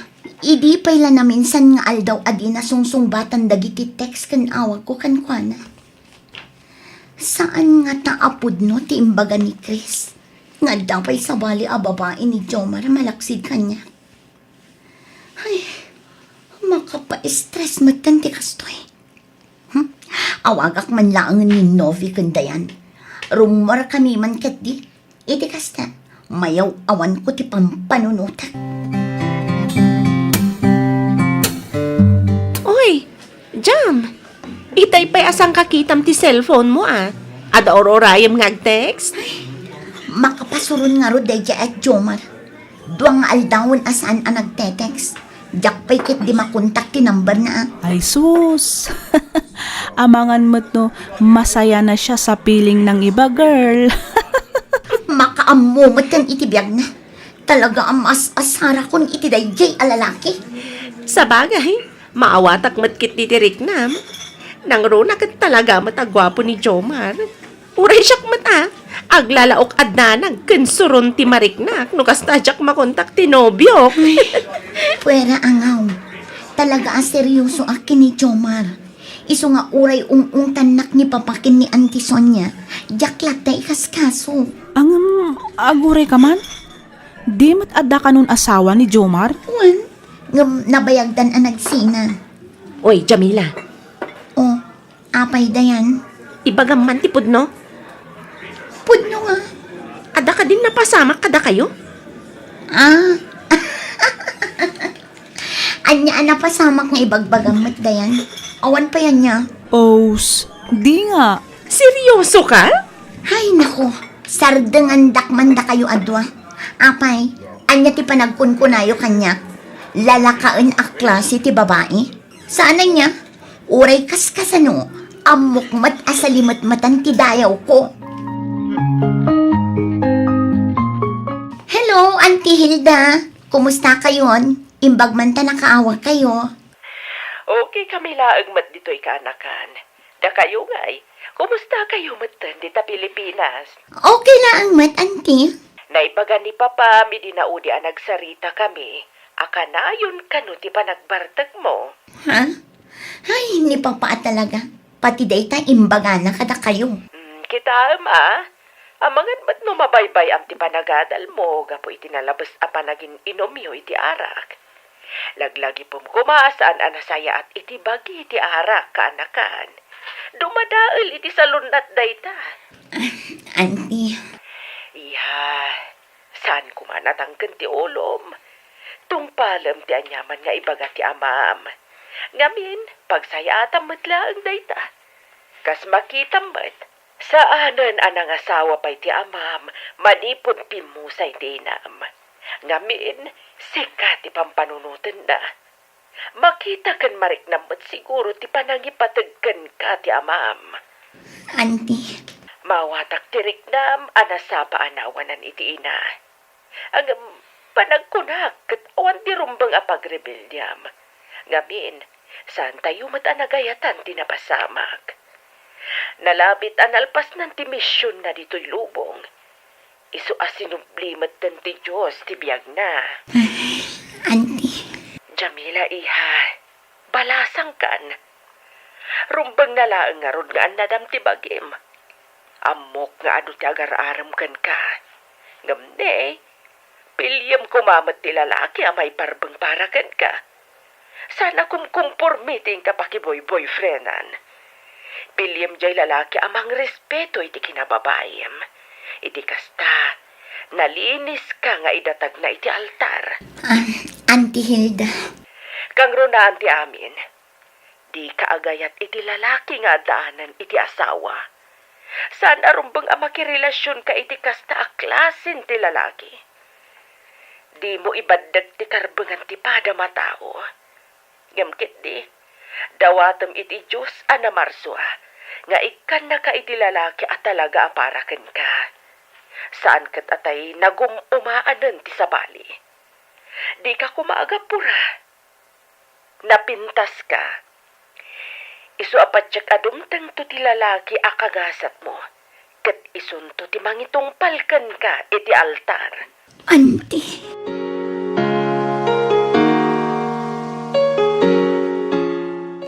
Idi pa'y la na minsan nga aldaw adi na sungsungbatan dagiti text kan awag ko kan kuana. Saan nga taapod no ti imbaga ni Chris? Nga daw pa'y sabali a babae ni Jomar malaksid kanya. Ay, makapa-stress matan ti kastoy. Awagak man lang ni Novi kandayan. Rumor kami man kat di. Iti kasta, mayaw awan ko ti pampanunutak. Oy, Jam! Itay pa'y asang kakitam ti cellphone mo Ada ororayam ngag-text? Makapasurun nga ro Deja at Jomar. Duang nga aldawon asaan ang nagte-text. Diyak pa'y kit di makontak ti number na Ay sus! Amangan mo't no, masaya na siya sa piling ng iba, girl. Makaamumot kan itibiyag na. Talaga ang mas-asara kon iti dayjay alalaki. Sa bagay, maawatak matkit ni Tiriknam. Nang runa kat talaga matagwapo ni Jomar. Uray siyak mata. Aglalaok adnanag kansuron ti mariknak. Nukas tajak makontak ti nobyo. Pwera angaw. Talaga ang seryoso akin ni Jomar. Iso nga uray ung tanak ni papakin ni Auntie Sonia. Jaklat na ikaskaso. Ang agure ka man? Di mat adda ka nun asawa ni Jomar? Wan, ngam nabayagdan ang nagsina. Oy, Jamila. O, apay dayan. Ibagam man ti pudno. Pudno nga. Ada ka din napasama kada kayo? Ah. Anya na pasamak nga ibagbagam mat dayan. Awan pa yan niya. Os, di nga. Seryoso ka? Hay nako, sardengan dakmanda kayo adwa. Apay, anya ti panagkunkunayo kanya. Lalakaen a klase ti babae. Saan na niya? Uray kaskasano, amukmat asalimat matan ti dayaw ko. Hello, Auntie Hilda. Kumusta kayon? Imbag man ta nakaawa kayo. Okay kami laang mat dito'y kaanakan. Da kayo nga'y, kumusta kayo matan dita Pilipinas? Okay lang, mat, Auntie. Naibaga ni Papa, mi dinaudi ang nagsarita kami. Aka na yun kanu ti panagbartag mo. Ha? Ay, ni Papa talaga. Pati dayta imbaga na kada kayo. Kita amangan mat no mabaybay am ti panagadal mo, gapo iti nalabas a panagin inomyo iti arak. Laglagi pom kumasaan anasaya at iti bagi iti arak kaanakan. Dumadaal iti salunat dayta. Auntie. Iha, saan kumanatangken ti ulom? Tungpalam ti anyaman nga ibaga ti amam. Ngamin, pagsayatam matlaang dayta. Kas makitam mat, saanan anang asawa pa'y ti amam, manipod pimusay ti inam. Ngamin, sikat ti pampanunutan na. Makita kan mariknamot siguro ti panangipatagkan ka ti amam. Auntie. Mawatak ti riknam, anasapa anawanan iti ina. Ang panagkunak, kat awan ti rumbang apagrebelyam. Ngamin, saan tayo matanagayatan ti napasamak. Nalabit analpas ng ti misyon na dito'y lubong. Isu asinublimat ng ti Diyos ti biyag na. Auntie. Jamila, iha, balasang kan. Rumbang nalaang nga ron nga nadam ti bagim. Amok nga ado ti agar-aram kan ka. Ngamne, pilyam kumamat ti lalaki amay parbang parakan ka. Sana kumkumpormiting ka pakiboy-boyfriendan. Pilyam jay lalaki amang respeto iti kinababayam. Iti kasta, nalinis ka nga idatag na iti altar. Auntie Hilda. Kang runaan ti amin, Di kaagayat iti lalaki nga daanan iti asawa. Saan arumbang ang makirelasyon ka iti kasta a klasen ti lalaki? Di mo ibaddag ti karbengan ti pada matao. Gamkit di, dawatom iti Diyos ana marswa, nga ikan na ka iti lalaki at talaga aparaken ka. Saan kat atay nagumumaanan ti sabali? Di ka kumaagapura. Napintas ka. Isu apatsak adumtang to ti lalaki akagasat mo. Kat isunto ti mangitungpalkan ka iti altar. Auntie.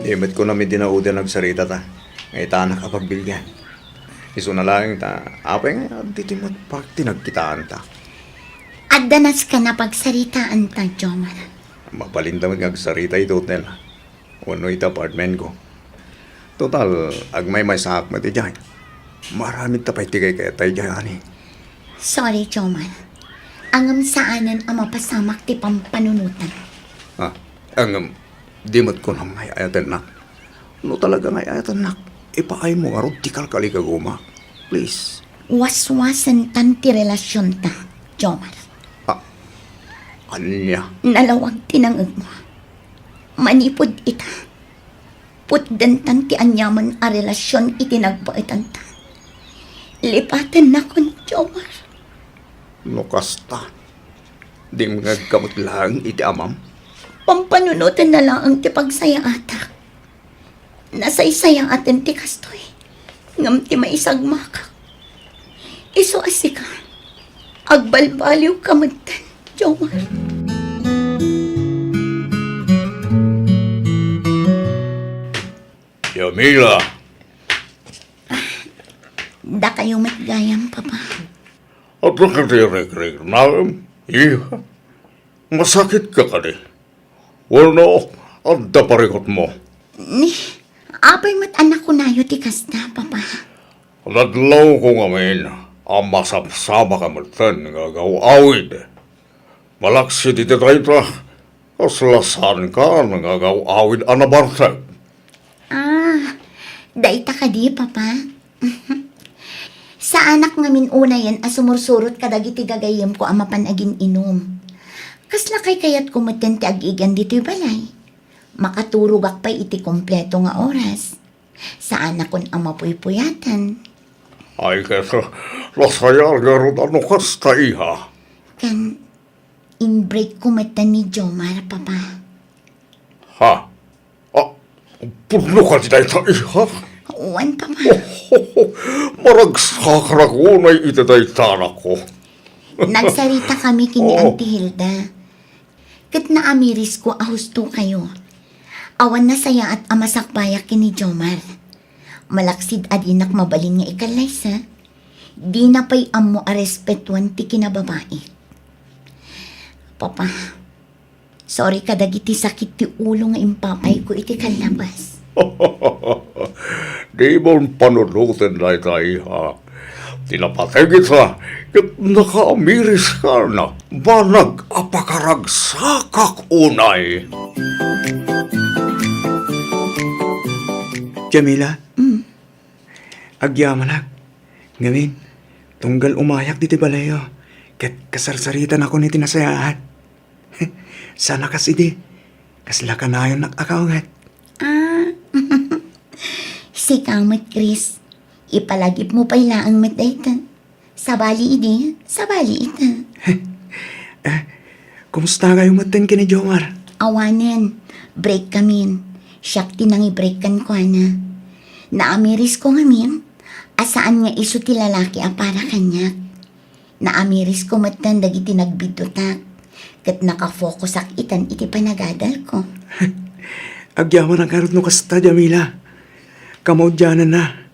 Imet ko namin dinauda nagsarita ta. Ngay ta nakapagbilgan. Iso na lang ta. Apay nga, dito mo pag tinagkitaan ta. Addanas ka na pagsaritaan ta, Jomar. Mapalintamad nga sarita ito hotel. Uno ito apartment ko. Total, agmay may sahak mo ti dyan. Maraming tapay tigay kaya tayo dyan, ani. Sorry, Jomar. Angam saanan ang mapasamak ti pampanunutan. Di mo't ko na may ayatan nak. No talaga may ayatan nak. Ipaay mo nga ron, tikal kali kaguma. Please. Waswasan tan ti relasyon ta, Jomar. Anya. Nalawag tinangag mo. Manipod ita. Putdan tan ti anyaman a relasyon itinagpaitan ta. Lipatan na kon, Jomar. No kasta. Di mga gamot lang iti amam. Pampanunutan na lang ang ti pagsaya atak. Nasaysayang atin ti kastoy. Ngam ti maisagmakak. Iso asika. Agbalbaliw kamutan, Jomar. Jamila, Da kayo matgayam, Papa. at nakatirik-rik na, iha. Masakit ka ka di. Wala, at daparikot mo. Ni, apay mat anak ko nayo ti kasta, Papa. Dadlaw ko ngamin, ang masapsama ka matan nga gawawid. Malaksi di tayo ta, kaslasan ka nga gawawid anabartag. Daita ka di, Papa. Sa anak ngamin una yan, asumursurot kadagiti gagayam ko ang mapanagin inom. Kasla kay kayat kumutin ti agigan dito'y balay. Makaturog akpay iti kompleto nga oras. Sa anak kon ang mapuypuyatan. Ay kesa, lasayal garot ano kasta iha. Kan, in-break kumutin ni Jomar, Papa. Ha? Puno ka di tayo iha? Uwan, Papa. Maragsakrak unay itadaytana ko. Nagsarita kami kini Oo. Auntie Hilda. Kat naamiris ko ahusto kayo. Awan na saya at amasakbayak kini Jomar. Malaksid adinak mabalin nga ikalaysa. Di na pa'y amo a respetuan ti kinababae. Papa, sorry kadagiti sakit ti ulo nga impapay ko iti kalabas. Di mo panunutin na tayo ha. Tinapatay kita, kat nakaamiris ka na. Banag apakaragsakak unay. Jamila? Agyaman ak. Ngamin, tunggal umayak diti balayo. Kat kasarsaritan ako ni tinasayaan. Sana kasi di. Kasla ka na yun nakakaungat. Si Kamot Chris, ipalagip mo pa'y laang mataytan. Sabali idi, sabali ita. Kumusta kayo matan kini Jomar? Awanan, break kamin. Siyak tinang i-break kan ko na. Naamiris ko ngamin, asaan nga iso ti lalaki ang para kanyak. Naamiris ko matan dagiti nagbidutak. Kat nakafocus ak itan iti panagadal ko. Agyaman ang karot no kasta, Jamila. Kamaudyanan na.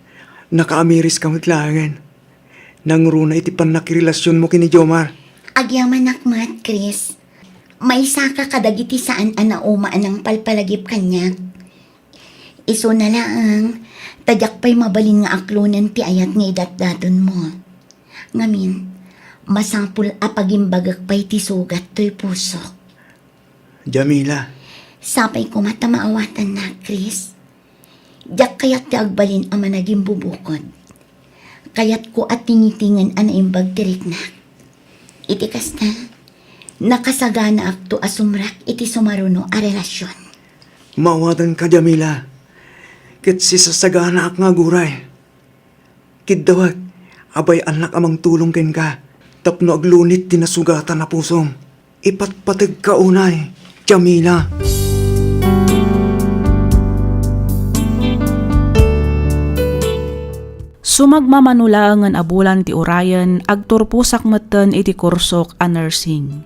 Nakaamiris kamutlangan. Nangruna iti panakirilasyon mo kini Jomar. Agyaman akmat, Chris. May saka kadagiti saan anaumaan ang palpalagip kanyak. Iso na lang, tadyak pa'y mabalin nga aklunan ti ayat nga idatdaton mo. Ngamin, masapul apagimbagak pa'y ti sugat to'y puso. Jamila, Sapay ko mata maawatan na, Chris. Diyak kayat ti agbalin ama naging bubukod. Kayat ko at tingitingan ana imbag tirik na. Iti kasta, nakasagana akto asumrak iti sumaruno a relasyon. Mawadan ka, Jamila. Kit si sasagana ak nga guray. Kit dawag, abay anak amang tulong ken ka. Tapno aglunit tinasugatan na pusom. Ipatpatag ka unay, Jamila. Sumagmamanulangan abulan ti Orion, agturpusak meten iti kursok a nursing.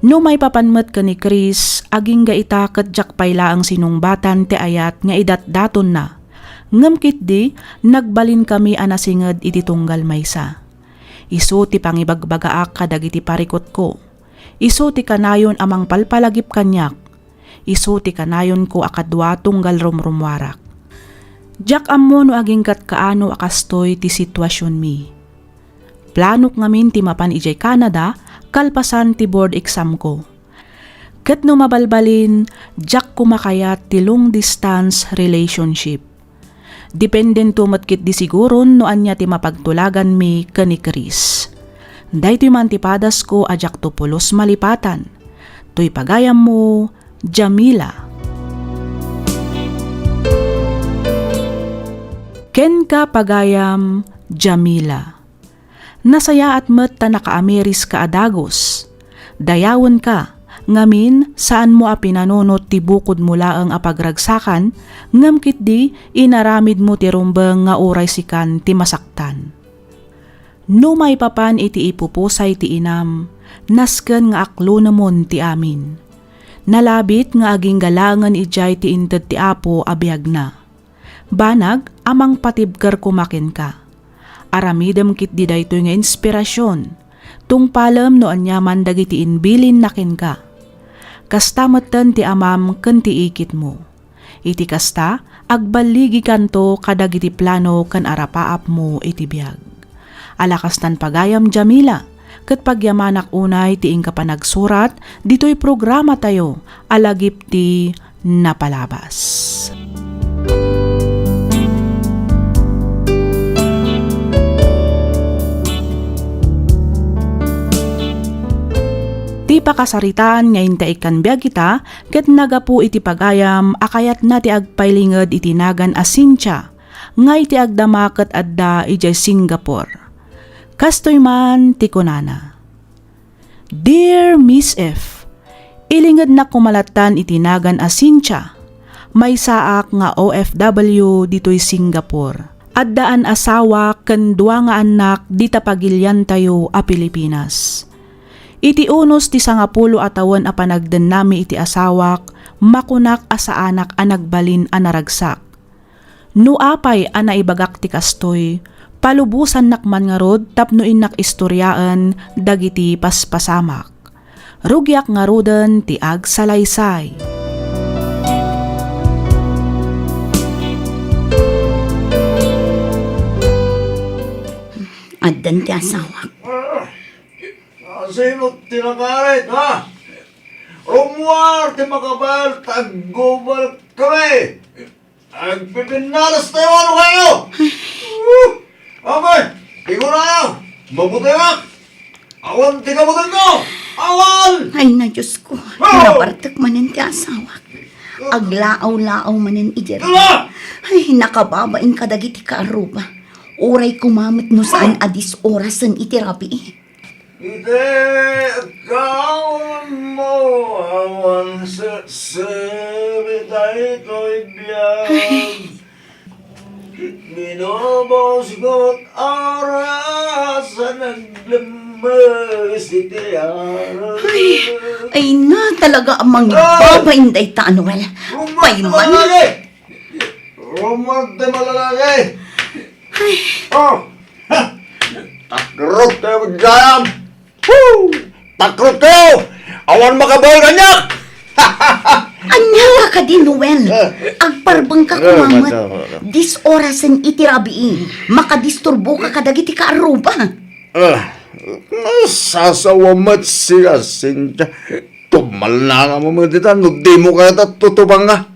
No may papanmet ka ni Chris, aging ga itaket jak payla ang sinungbatan ti ayat nga idatdaton na. Ngamkit di, nagbalin kami anasinged iti tunggal maysa. Isu ti pangibagbagaak kadagiti parikot ko. Isu ti kanayon amang palpalagip kanyak. Isu ti kanayon ko akadwa tunggal rumrumwarak. Jak ammo no aging kat kaano akastoy ti sitwasyon mi. Planok ngamin ti mapan ijay Canada, kalpasan ti board exam ko. Ket no mabalbalin, jak kumakayat ti long distance relationship. Dependen tumatkit di siguron no anya ti mapagtulagan mi kani Chris. Dahito man ti padas ko ajak to pulos malipatan. To'y pagayam mo, Jamila. Ken ka pagayam, Jamila. Nasaya at met ta naka-ameris ka adagos. Dayawon ka, ngamin saan mo a pinanunot ti bukod mula ang apagragsakan, ngamkit di inaramid mo ti rumbeng nga uray sikan ti masaktan. No may papan iti ipupusay ti inam, nasken nga aklo namon ti amin. Nalabit nga aging galangan ijay ti inted ti apo abiyag na. Banag, amang patibker kumakin ka. Aramidem kit di daytoy nga inspirasyon. Tungpalem no anyaman dagiti inbilin nakin ka. Kasta meten ti amam ken ti ikit mo. Iti kasta, agbaligi kanto kadagiti plano ken arapaap mo iti biag. Alakastan pagayam, Jamila. Ket pagyamanak unay ti ingka pa nagsurat, dito'y programa tayo, alagip ti napalabas. Ti pakasaritaan nga intaikan biag kita, ket nagapu iti pagayam, akayat na ti agpailinged iti nagan a Cynthia, nga iti agdamaket adda ijay Singapore. Kastoy man ti kunana. Dear Miss F, ilinged na kumalatan iti nagan a Cynthia, may saak nga OFW dito'y Singapore. Addaan asawa ken dua nga anak di tapagilyan tayo a Pilipinas. Iti unos ti 10 atawan a panagden nami iti asawak, makunak asa anak a nagbalin a naragsak. No apay a naibagak ti kastoy, palubusan nakman nga rod tapno inak istoryaan dagiti paspasamak. Rugyak nga roden ti agsalaysay. Addan ti asawak. Sino tinakarit, ha? Umuar, ti makabal, taggubal kami. Agpipinalas tayo, ano kayo? Okay, tigo na kayo. Mabuti ka. Awan, tikabutan ko. Awan! Ay na Diyos ko, napartak manin ti asawak. Aglaaw-laaw manin ijer. Ay, nakababain ka dagiti kaaruba. Oray kumamit no saan adis orasan iti rabi. Ite, kaon mo, awan sa sabitay ko'y biyag. Minobos ko't oras sa naglambas iti araw. Ay na talaga amang babain day ta, Anuel. May man. Rumag na malalaki! Oh! Takrot tayo magjayam! Woo! Takrot tayo! Awan makabal kanyak! Anya nga ka din, Noel. Agparbang ka kumamat. Dis orasan iti rabiin. Makadisturbo ka kadagiti ka aruba. Sasawamat siya, Cynthia. Tumal na nga mo mga dita. No di mo kaya tutubang nga.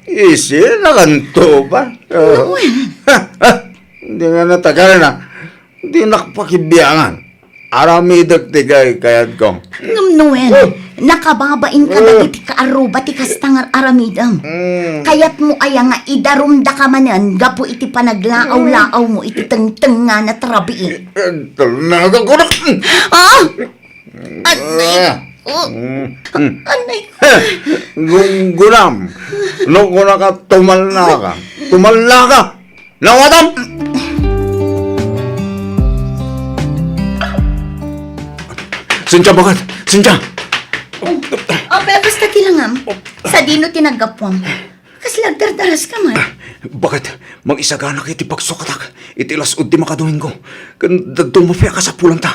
Easy na kanto ba? Hindi nga natagal na. Hindi nakapakibiyangan. Aramidag tigay kayat ko. Ngam Noel, nakababain ka dagiti kaaruba ti kastangar aramidam. Kayat mo aya nga idarumda ka manan, gapo iti panaglaaw-laaw mo iti teng-teng nga na trabi. Talaga ko na. Ah! Anay ko! Anay ko! Gunam. No ko na ka tumalna ka. Tumalna ka! Nawatam! Sinja, bakit? Sinja! Pero basta tilangam, sa dino tinagapwam. Kas lagdardaras ka man. Bakit? Mag-isagana kayo ti pagsukatak. Itilas ud ti makaduhin ko. Kan dumapya ka sa pulanta.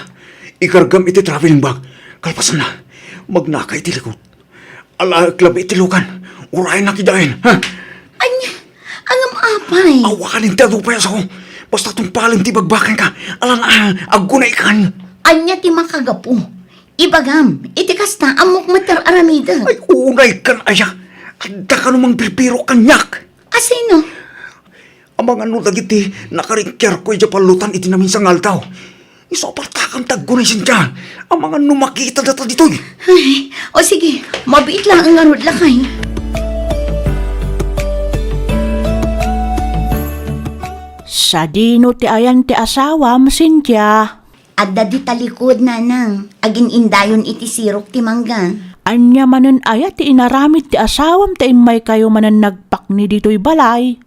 Ikargam iti traveling bag. Kalpasan na. Magnakay ti likod. Alaklab iti lukan. Urayan na kidain. Ha? Anya, angam apay. Awakan ti adupayas ako. Basta tumpalin ti bagbakan ka. Alang agunay kan. Anya ti makagapo. Ibagam, iti kasta amok mater aramida. Ay, unay kan aya. Adda ka namang pirpiro kanyak. Asino? Ang mga dagiti nakaringker ko iti palutan iti namin sa ngaltaw. Isopartakang taggunay sinja. Ang mga makita data ditoy. Ay, o sige, mabiit lang ang arod lakay. Sa dino ti ayan ti asawam, Cynthia. Adda di talikod nanang, agin indayon iti sirok ti mangga. Anya manen aya ti inaramid ti asawam ti imay kayo manen nagpakni dito'y balay.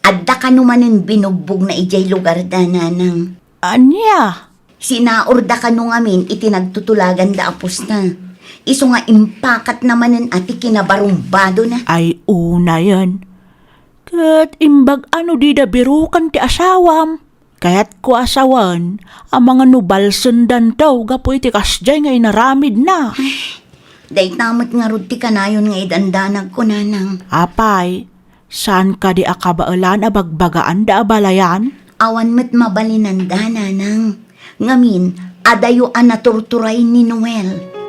Adda ka numanin binugbog na ijay lugar da nanang. Anya? Sinaorda ka nung amin iti nagtutulagan da apos na. Iso nga impakat namanen ati kinabarumbado na. Ay una yan. Kat imbag ano di da birukan ti asawam. Kaya't ko asawan, ang mga nubal sundan daw gapo iti kasjay nga inaramid na. Day tamot nga rod ti kanayon nga idandanag ko nanang. Apay, saan ka di akabaalan abagbagaan da abalayan? Awan met mabalinan da nanang. Ngamin, adayo an naturturay ni Noel.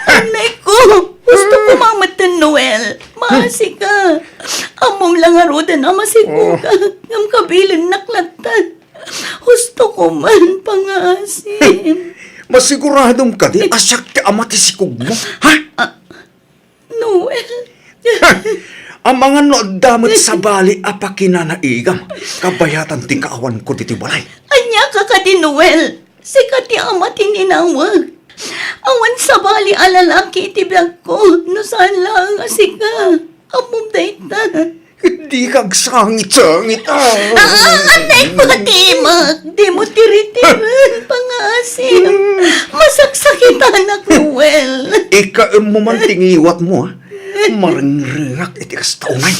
Anay ko! Gusto ko mamatan, Noel. Maasi ka. Among lang arudan na masiguga. Ngam kabilin naklatan. Gusto ko man pangasim. Masiguradong ka di asyak ti ama ti sikog mo. Ha? Noel. Ang mga noodamot sa bali apakinanaigam. Kabayatan ti kaawan ko diti balay. Anya ka ka di, Noel. Sikat ti ama tininawag. Awan sa bali alalaki iti biyag ko. No saan lang asika. Among dayta. Hindi kag sangit-sangit. Anay ko, Timag. Di mo tiritiran, pangasim. Masaksakitan ak, Noel. Ika mo man tingiwat mo, ha? Maringringak iti kas taunay.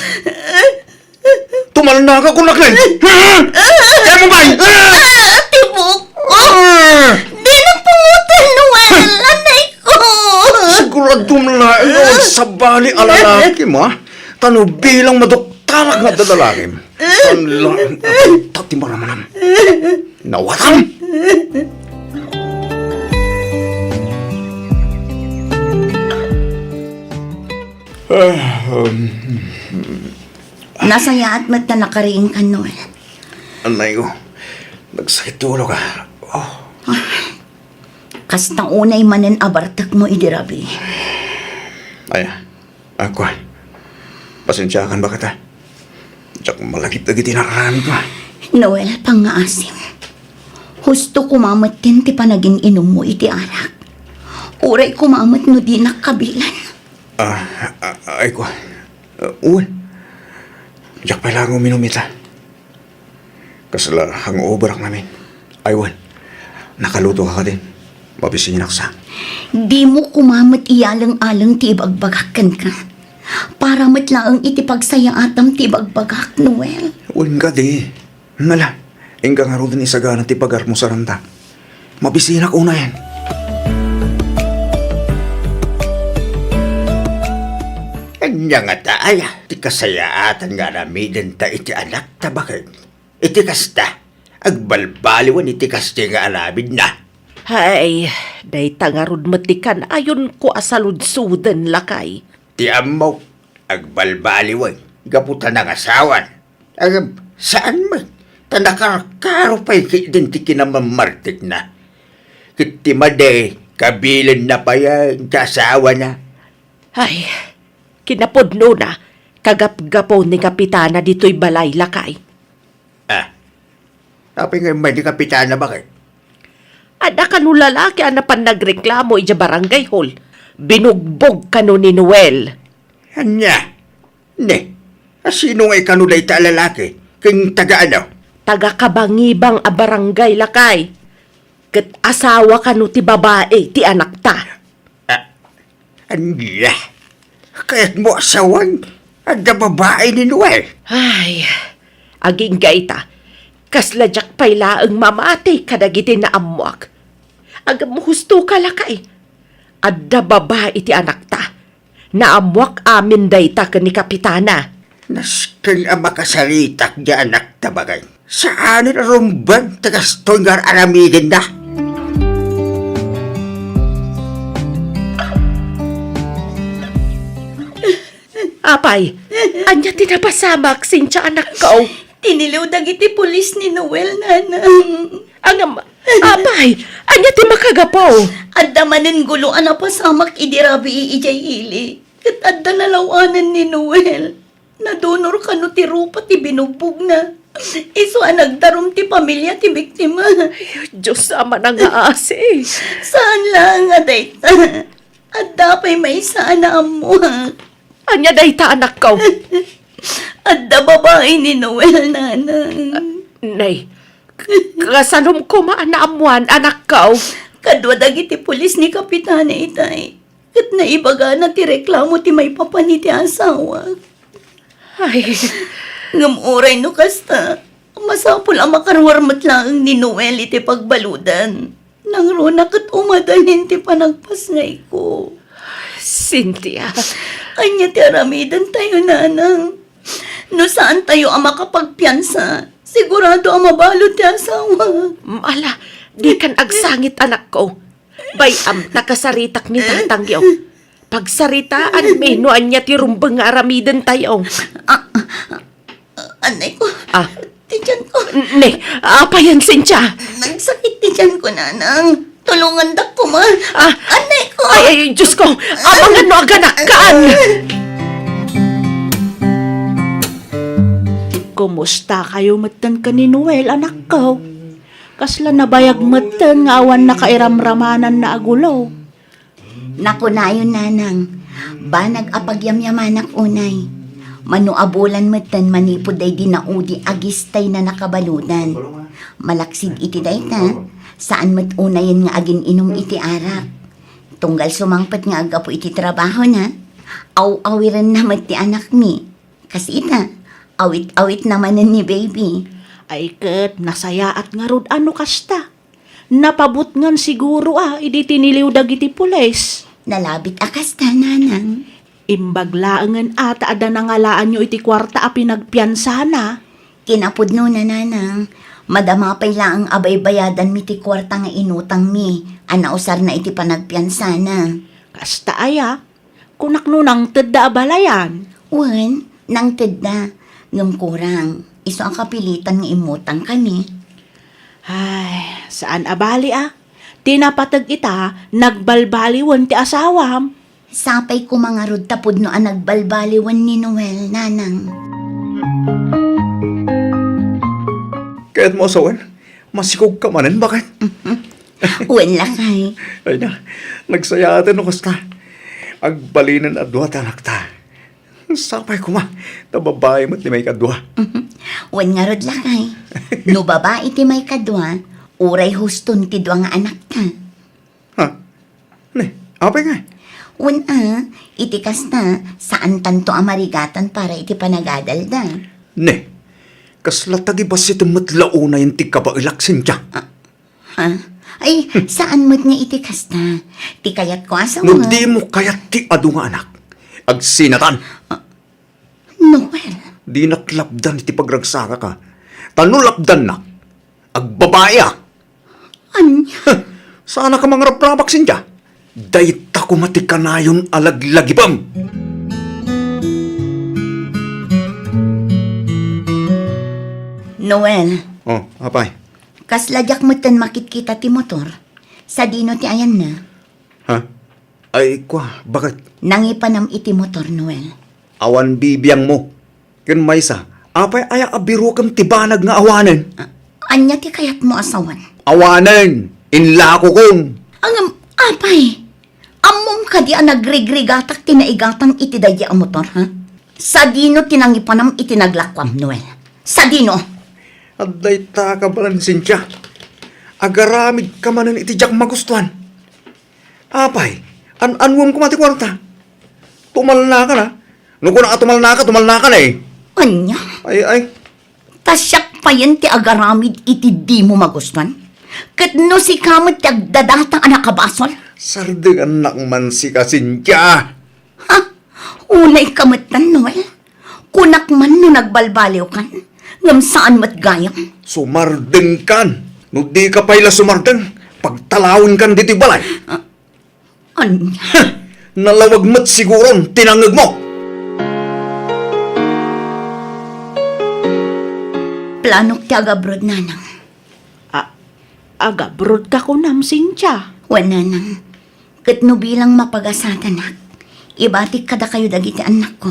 Tumalna ka kung naklan. Kaya mo ba? Tibok ko. Di na pungutan, Noel. Anay ko. Sigurado malaing awag sa bali alalaki mo, ha? Tano bilang madoktarak nga dadalakim. Tanlaing tati maramanam. Nawatam! Nasaya at mat na nakariing ka, Noel. Anay ko, nagsakit tulo ka. Oh, Kastang unay manen abartak mo, idirabi. ay, ako. Pasensyakan ba kita? Tsak malagit-agit inakarami ko. Noel, pangaasim. Husto kumamat din ti panagin inom mo iti anak. Uray kumamat no di nakabilan. Ay ko. Uwan. Tsak pa lang uminumita. Kasala hangover namin. Aywan. Nakaluto ka din. Mabisinak sa. Di mo kumamat iyalang-alang ti ibagbagakan ka. Para matlaang iti pagsaya atam ti bagbagak, Noel. Uwan ka di. Nala. Ingka nga rin isagana ti pagar mo sa ranta. Mabisinak una yan. Anya nga taaya, ti kasayaatan nga namiden ta iti anak ta bakit? Iti kasta, agbalbaliwan iti kasta nga alabid na. Ay, day tangarod matikan ayon ko asaludsudan lakay. Ti amaw, agbalbaliwan, gaputan ng asawan. Saan man? Tanakakaro pa'y din ti kinamamartik na. Kiti made, kabilin na pa yan, kasawa na. Ay, kinapodno na, kagap-gapo ni Kapitana dito'y balay lakay. Tapi nga may di kapitana bakit? Ada kanu lalaki anapan nagreklamo ija barangay hall. Binugbog kanu ni Noel. Anya? Ne, sino nga ikanulay ta lalaki? King taga ano? Taga kabangibang a barangay lakay. Kat asawa kanu ti babae ti anak ta. Anya? Kaya't mo asawan at na babae ni Noel. Ay, aging gaita. Kasladyak payla ang mamati kadagiti na amuak. Agam husto ka lakay. Adda babae ti anak ta. Naamuak amin dayta ka ni Kapitana. Naskin ang makasalitak di anak tabagay. Saan na rumban tagas tonggar aramigin na? Apay, anya tinapasamak sincha anak ko. Tiniliw dagiti pulis ni Noel, nanang. Angam, apay, anya ti makagapaw. Adda manen guluan na pasamak idirabi ijay hili. Kat adda nalawanan ni Noel. Nadonor ka no ti rupa ti binugbog na. Iso nagdarum ti pamilya ti biktima. Diyos sama na nga ase. Saan lang nga dayta? Adda pa'y may sana amuak. Anya dayta anak ko. Adda babae ni Noel, nanang. Nay, kasanom ko maanaamuan anak ko. Kadwa dagiti pulis ni Kapitana itay. Kat naibaga na ti reklamo ti may papani ti asawa. Ay, Ngamuray no kasta. Masapul ang makarwarmat lang ni Noel iti pagbaludan. Nang runa kat umadalhin ti panagpasngay ko. Cynthia. Anya ti aramidan tayo, nanang. No saan tayo ang makapagpiyansa? Sigurado ang mabalot ti asawa. Mala, di kan agsangit anak ko. Bayam nakasaritak ni tatangyo. Pagsaritaan no anya ti rumbang nga aramidan tayo. Anay ko. Tiyan ko. Ne, apayan Cynthia. Nagsakit tiyan ko, nanang. Tulungan dak ko, ma. Anay ko. Ay, Diyos ko. Amangan no aganakan. Kumusta kayo matan ka ni Noel, anak ko? Kasla nabayag matan nga awan na kairamramanan na agulaw. Naku na yun, nanang. Ba nag-apagyamyamanak unay. Manuabulan matan manipod ay dinaudi agistay na nakabaludan. Malaksid iti dayta. Saan mat unayan nga agin inom iti arak. Tunggal sumangpat nga agapo iti trabaho na. Aw-awiran na mat ti anak mi. Kasi ita, awit-awit naman ni baby. Ay kat, nasayaat nga rod ano kasta. Napabot ngan siguro idi tiniliw dagiti pulis. Nalabit akasta, nanang. Imbaglaangan ata ada nangalaan nyo iti kwarta a pinagpiyansa na. Kinapudno na, nanang. Madama pay laang abay-bayadan mi ti kwarta nga inutang mi. Anausar na iti panagpiyansa na. Kasta aya, kunak nunang tedda abalayan. Wan, nang tedda. Ngam kurang. Iso ang kapilitan nga imutang kami. Ay, saan abali Tinapatag ita, nagbalbaliwan ti asawam. Sapay ko mga rod tapod no ang nagbalbaliwan ni Noel, nanang. Kaya't mo asawan, masikog ka manan, bakit? Wan lakay. Ay na, nagsayatan no kasta. Agbalinan adwa tanak ta. Sapay ko ma, tababay mo't ni may kadwa. Wan nga rod lakay. No babae ti may kadwa, uray huston ti dwa nga anak ka. Ha? Ne, apay nga. Wan iti kasta, saan tanto amarigatan para iti panagadalda. Ne, kaslatagi ba si tumatlaw na yung tigkabailak Cynthia? Ha? Ay, saan mo't nga iti kasta? Ti kayat ko asawa. No di mo kayat ti adu nga anak. Agsinatan. Noel. Di naklapdan iti pagragsaka ka. Tanulapdan na. Agbabaya. Anya? Sana ka mga raprabak sinja. Dayta ko matikanayon alaglagipam. Noel, Oh, apay. kasladyak mo tan makikita ti motor. Sa dino ti ayan na. Ha? Ay, kwa, bakit? Nangipanam iti motor, Noel. Awan bibiyang mo. Kun maysa, apay aya abiro kam tibanag nga awanen. Anya ti kayat mo asawan. Awanen! Inlako kong! Ang apay, amom ka di ang nagregregatak tinaigatang iti daya ang motor, ha? Sa dino tinangipanam iti naglakwam, Noel. Sa dino. Aday ta ka balan sinsya. Agaramid ka manan iti jak magustuhan. Apay, anwam ko mati kwarta. Tumal na ka na. Nung ko na tumal na ka na eh. Anya, Ay. tasyak pa yan ti agaramid iti di mo magustuhan. Kat no si kamot ti agdadatang anak kabasol. Sardig anak man si Kasinja. Ha? Unay kamatan, Noel. Kunak man no nagbalbaliw kan. Ngam saan mat gayang. Sumardeng kan. No di ka pa'y sumardeng. Pagtalawin kan diti balay. Anya, Nalawag mat siguron tinangag mo. planok ti agabrod nanang. Agabrod ka ko nam, Cynthia. Wala nang. Kat no bilang mapagasatanag. Ibatik kada kayo dagiti anak ko.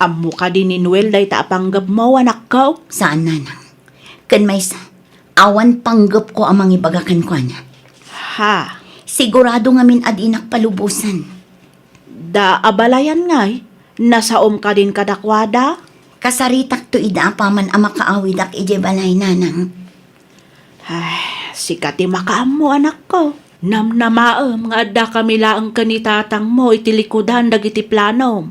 Amo ka din ni Noel day tapanggap mo, anak ko. Saan nanang? Kan may awan panggap ko amang ibagakan ko na. Ha? Sigurado ngamin adinak palubusan. Da abalayan ngay. Nasaom ka din kadakwada. Kasaritak to ida paman ang makaawidak ije balay nanang. Ay, sikati makaam mo, anak ko. Namnamaam nga adda kami laang kanitatang mo itilikudan dagiti plano.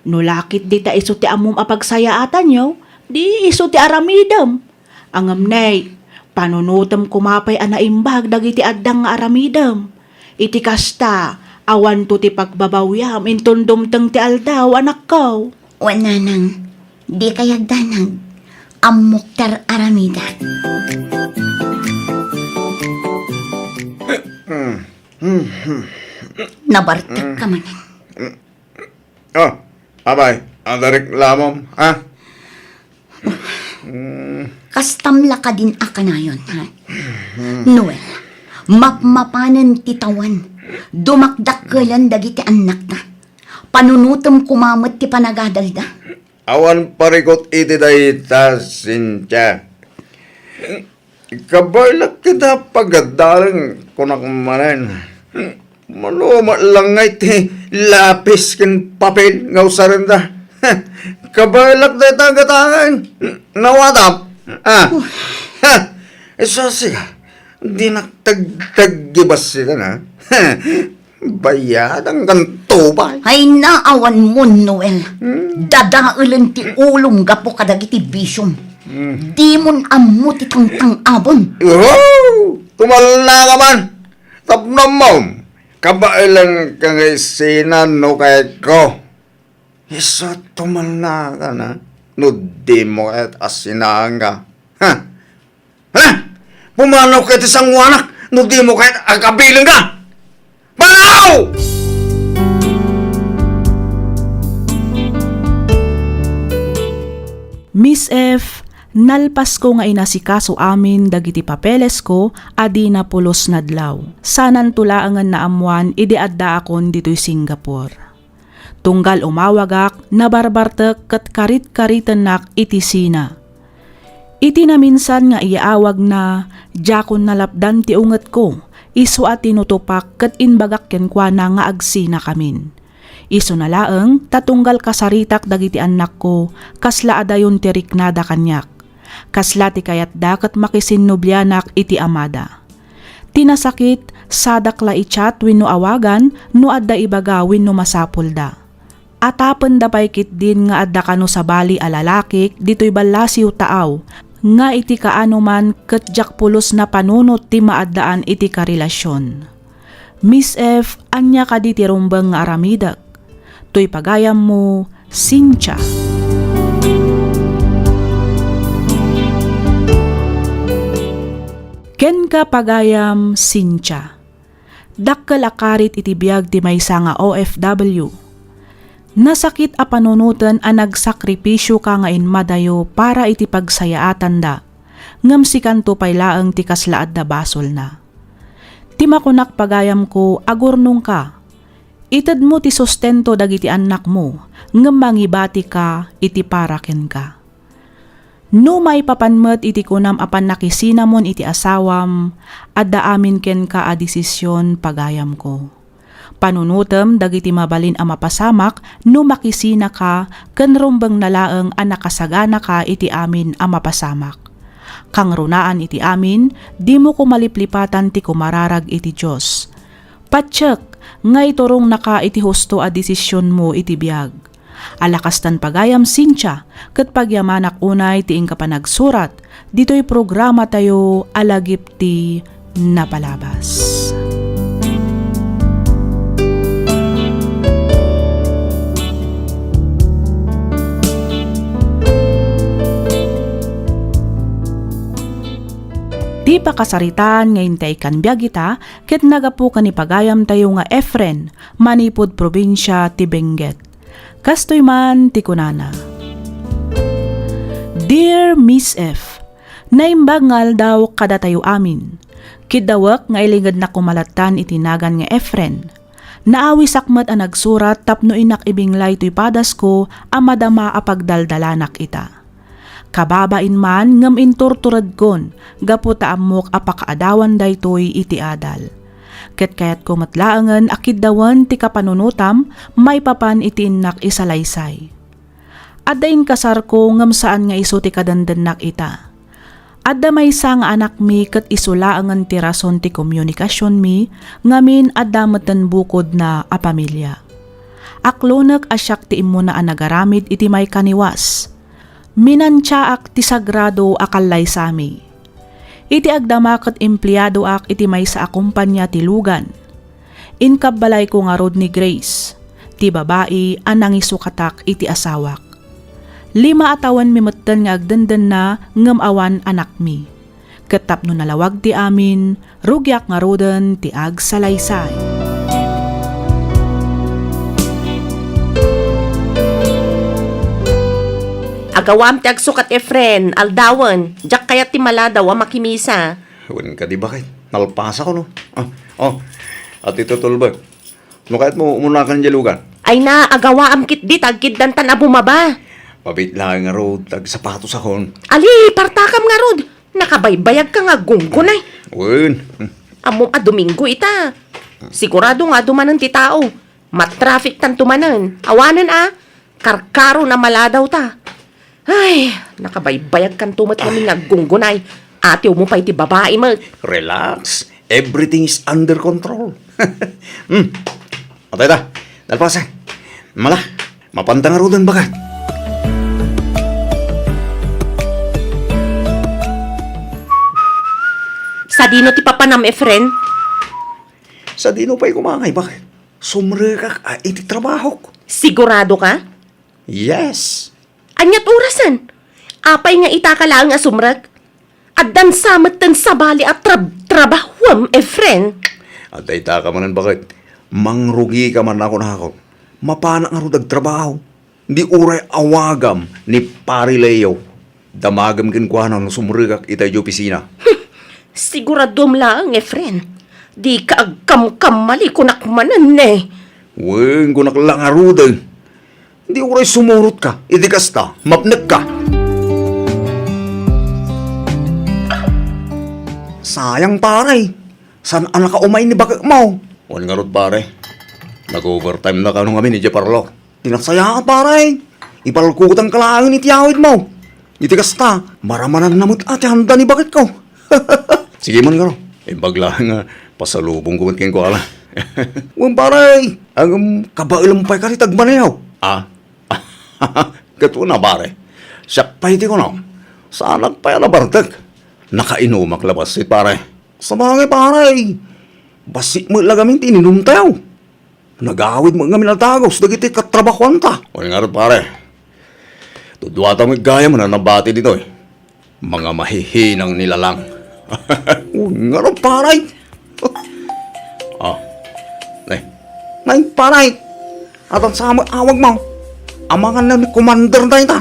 Nulakit di ta iso ti amom apagsayaatan nyo, di iso ti aramidam. Angam nay, panunutam kumapay anaimbag dagiti addang nga aramidam. Iti kasta, awan to ti pagbabawyam intundumteng ti aldaw, anak ko. Wala nang. Di kayag danag. Amuktar aramida. Nabartak ka man. Oh, abay, adarik lamom, ha? Kastamla ka din akanayon, ha? Noel, mapmapanan titawan. Dumakdak ka lang dagiti anak na. Panunutom kumamot ti panagadalda. Awan parikot iti dayta, Cynthia. Kabalak kita pagadalang kunak manen. Manuma lang nga iti lapis kin papel nga usaranda. Kabalak dayta gatangan. Nawadap. Isa siya. Di naktagtagibas sila na. Bayadang ganto ba? Ay naawan mo, Noel. Dadaulan ti ulong gapo kadagiti bisyom. Di mon amuti tang abon. Oh! Tumal na ka man! Tapnam mo! Kabailan ka ngay sinan no kay ko. Isa tumal na ka na. No di mo kahit asinaan ka. Ha? Ha? Pumanaw kahit isang wanak. No di mo kahit agkabiling ka. Panaw! Miss F, nalpas ko nga inasikaso amin dagiti papeles ko adi na pulos nadlaw. Sanan tulaangan na amuan idi adda akon dito'y Singapore. Tunggal umawagak na barbartek ket karit-karitenak iti sina. Iti na minsan nga iawag na jakon nalapdan ti unget ko. Isu at tinutupak ket inbagak ken kwa na nga agsina kamin. Isu na laeng tatunggal kasaritak dagiti anak ko kasla adayon ti riknada kanyak. Kasla ti kayat daket makisinnublianak iti amada. Tinasakit sadakla ichat wenno awagan no adda ibaga wenno masapulda. Atapen da paykit din nga adda kano sa bali a lalaki ditoy ballasiw taaw nga iti kaano man ket jakpulos na panunot ti maaddaan iti karelasyon. Miss F, anya ka di ti rumbeng nga aramidak. To'y pagayam mo, Cynthia. Ken Inka pagayam Cynthia. Dakkel akarit iti biag ti maysa nga OFW. Nasakit a panunutan a nagsakripisyo ka nga inmadayo para iti pagsayaatan da. Ngam si kanto pay laeng ti kaslaad da basol na. Ti makunak pagayam ko agurnong ka. Ited mo ti sustento dagiti anak mo ngam mangibati ka iti paraken ka. No may papanmet iti kunam apan nakisinamon iti asawam, adda amin ken ka a desisyon pagayam ko. Panunutem dagiti mabalin a mapasamak no makisina ka ken rumbeng nalaeng a nakasagana ka iti amin a mapasamak. Kang runaan iti amin, di mo ko maliplipatan ti kumararag iti Diyos. Patsek, ngay turong naka iti husto a desisyon mo iti biag. Alakastan pagayam Cynthia, ket pagyamanak unay ti ingka panagsurat, dito'y programa tayo alagip ti napalabas. Di pa kasaritan ngayon tayo kan biyagita, ket nagapu ka ni pagayam tayo nga Efren, manipod probinsya ti Benguet. Kastoy man ti kunana. Dear Miss F, naimbangal daw kada tayo amin. Kidawak nga ilingad na kumalatan itinagan nga Efren. Naawi sakmat a nagsurat tapno inak ibinglay to'y padas ko a madama a pagdaldalanak ita. Kababain man ngam inturturad kon, gaputa amok a pakaadawan daytoy iti adal. Ket kayat kumatlaangan akiddawan ti kapanunutam, may papan iti inak isalaysay. Addain kasar ko ngam saan nga iso ti kadandanak ita. Adda may sang anak mi ket isulaangan ti rason ti komunikasyon mi, ngamin adda meten bukod na a pamilya. Aklonek asyak ti imo na anagaramid iti may kaniwas. Minansyaak ti sagrado akallay sami. Iti agdamakot empleyado ak iti may sa akumpanya ti lugan. Inkabalay ko nga rod ni Grace, ti babae anang isukatak iti asawak. 5 atawan mimetten nga agdandan na ngem awan anak mi. Ketapno nalawag ti amin, rugyak nga roden ti agsalaysay. Agawam ti agsukat Efren, aldawan, jak kayat ti maladaw a makimisa. Huwag ka di bakit? Nalpasa ko no. At ito tulba. No kahit mo umunakan jalugan. Ay na, agawaam kit di, tagkid dantan a bumaba. Pabit lang nga ro, tag sapatos akon. Ali, partakam nga rod, nakabaybayag ka nga gunggunay. Wen. Amo a Domingo ita. Sigurado nga dumanan ti tao. Matraffic tan tumanan. Awanan a, karkaro na maladaw ta. Ay, nakabaybayag kan tumat kami nga gunggunay. Ate mo pa iti babae mo. Relax. Everything is under control. Atay ta. Dalpasan. Mala. Mapantang nga rodan bagat. Sa dino ti papanam, Efren? Sa dino pa'y kumangay. Bakit? Sumrikak iti trabaho ko. Sigurado ka? Yes. Anyat orasan. Apay nga itakala nga sumrag. Addan samet ten sabali at trabahwam, Efren. At ay ka manan bakit? Mangrugi ka man ako na ako. Mapana nga rudag trabaho. Di uray awagam ni Pari Leo. Damagam kinkwana ng sumrigak itay di opisina. Siguradom lang, Efren. Di ka agkam-kamali kunakmanan eh. Wen, kunak lang nga rudag. Di uray sumurot ka. Idikas ta. Mapnek ka. Sayang pare. San anak ka umay ni bakit mo? Wan nga rod pare. Nag-overtime na ka nung kami ni Jeparlo. Tinaksaya ka pare. Ipalkutan ka lang ni tiyawid mo. Itikas ta. Maramanan namut ati handa ni bakit ko. Sige man nga ro. Bagla nga pasalubong ko man ko ala. Wan pare. Ang kabailampay ka rin tagmanayaw. Gato na pare. Siya pa hindi ko na. Saan nagpaya na bartag? Nakainumak labas si pare. Sa bagay pare. Basi mo lagamin tininom tayo. Nag-awid mo nga minatagos. Dagiti katrabakuan ta. O nga rin pare. Tudwata mo gaya mo na nabati dito eh. Mga mahihinang nilalang. Nga rin, paray. Nay, paray. At ang sama awag mo. Amangan na ni Commander na ito.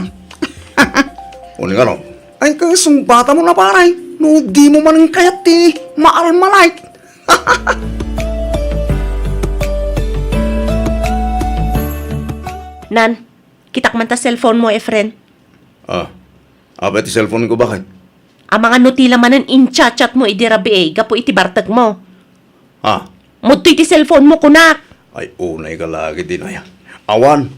Uli nga rin. Ay, kasong bata mo na, paray. No, di mo man ang kayat maalmalay. Nan, kitak man ta cellphone mo, Efren. Abet yung cellphone ko bakit? Ang mga nutila manan in-chat mo idirabi gapo iti bartag mo. Muto iti cellphone mo kunak. Ay, unay ka lagi din ay. Awan.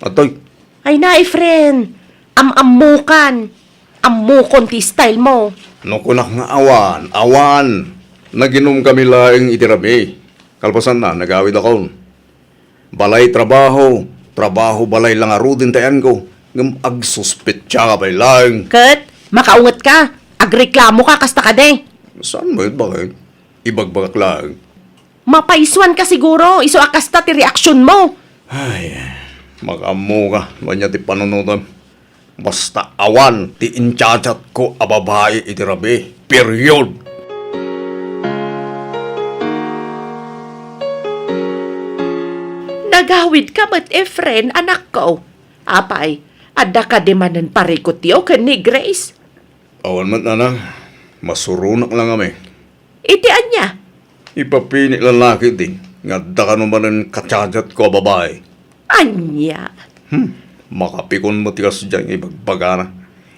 Atoy. Ay na, Efren. Amukan. Amukon ti style mo. Ano kunak nga awan? Awan. Naginom kami laing itirabi. Kalpasan na, nagawid ako. Balay trabaho. Trabaho balay lang arudin tayan ko. Ngam agsuspit siya ka bay laing. Kat, makaungat ka. Agreklamo ka kasta ka de. Saan mo yun bakit? Ibagbagak lang. Mapaiswan ka siguro. Iso akasta ti reaksyon mo. Ay, mag-amo ka. Wanya ti panunutan. Basta awan, ti inchachat ko ababae itirabi. Period. Nagawid ka mat, Efren, anak ko. Apay, adda ka demanan parikot yo ken ni Grace. Awan mat nanang. Masurunak lang kami. Itian niya. Ipapini lalaki din. Nga da ka naman ang kachachat ko babae. Anya. Makapikon mo tikas dyan ibagbagana.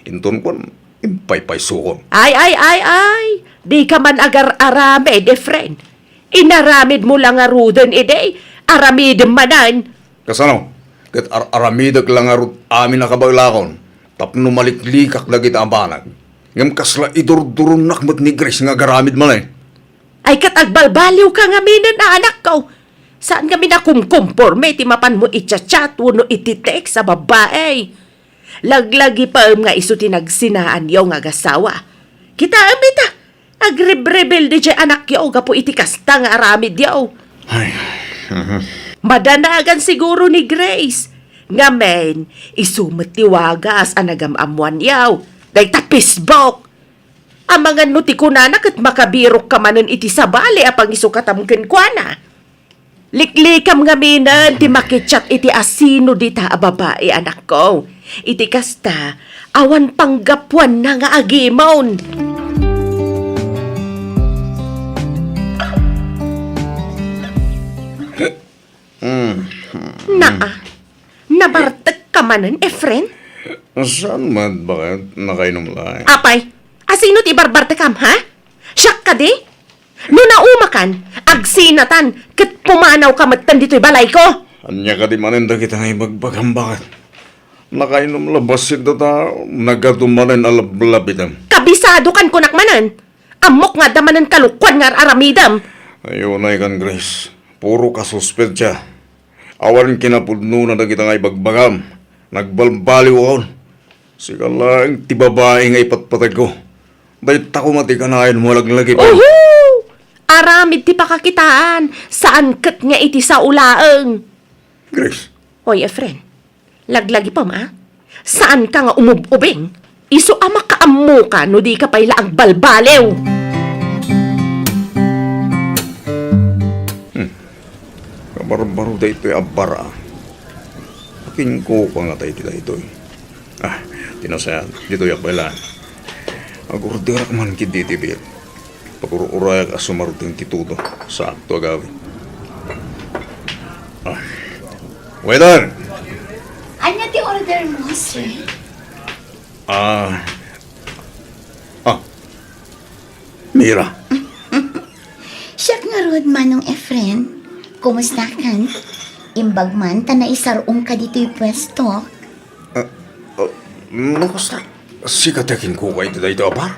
Inton ko, impay-pay sukon. Ay. Di ka man agar-aramid, Efren. Inaramid mo lang aruden, ide. Aramid manan. Kasano? Kat aramidag lang arut amin nakabaglakon. Tapno maliklikak na kita ang banag. Ngam kasla idurduron nakmat ni Grace nga garamid malay. Ay katagbalbaliw ka nga minan na anak ko. Saan kami na kumkumporme ti mapan mo itchat no iti-text sa babae. Laglagi pa nga iso tinagsinaan yaw nga gasawa. Kita amita. Agrebrebel di dyan anak yaw gapo iti kasta nga aramid yaw. Ay. Madanagan siguro ni Grace. Nga men, isumatiwagas ang nagamamuan yaw. Day tapisbok. Ang mga nuti ko nanak at makabirok ka manon iti sabali apang isukatamken kwa na. Liklikam nga minan, ti makichat iti asino dita a babae anak ko. Iti kasta, awan panggapuan na nga agimon. Nabartag ka manon, Efren? Saan man bakit nakainom lang? Apay, asino ti barbartakam, ha? Siyak ka di? No naumakan, agsinatan, kat pumanaw ka matan dito'y balay ko. Anya ka di maninda kita nga ibagbagam bakit? Nakainom labas ito ta, nagatumanin alablabitam. Kabisado kan kunak manan. Amok nga damanan kalukwan nga aramidam. Ayun na ikan Grace, puro ka suspect siya. Awan kinapudno na kita nga ibagbagam. Nagbalbaliw ako. Sika lang, ti babae nga ipatpatag ko. Dahil tako matikanayan mo laglagi pa. Aramid ti pakakitaan. Saan kat nga iti sa ulaang? Grace. Hoy, Efren. Laglagi pa ma? Saan ka nga umububing? Iso ama kaammo ka no di ka pa'y laang balbalew. Kabaro-baro da ito'y abara. Akin ko pa nga tayo tila ito'y. Tinasayan. Dito'y akbailan. Agurdirak man kiditibir. Pagururayak asumaruting titudo sa akto agawin. Waiter! Ano ti order mo, sir? Mira. Siyak nga rod manong Efren. Kumusta kan? Imbag man, tanay sarong ka dito'y pwesto. Nakusta? Sikatakin ko kayo dito abar?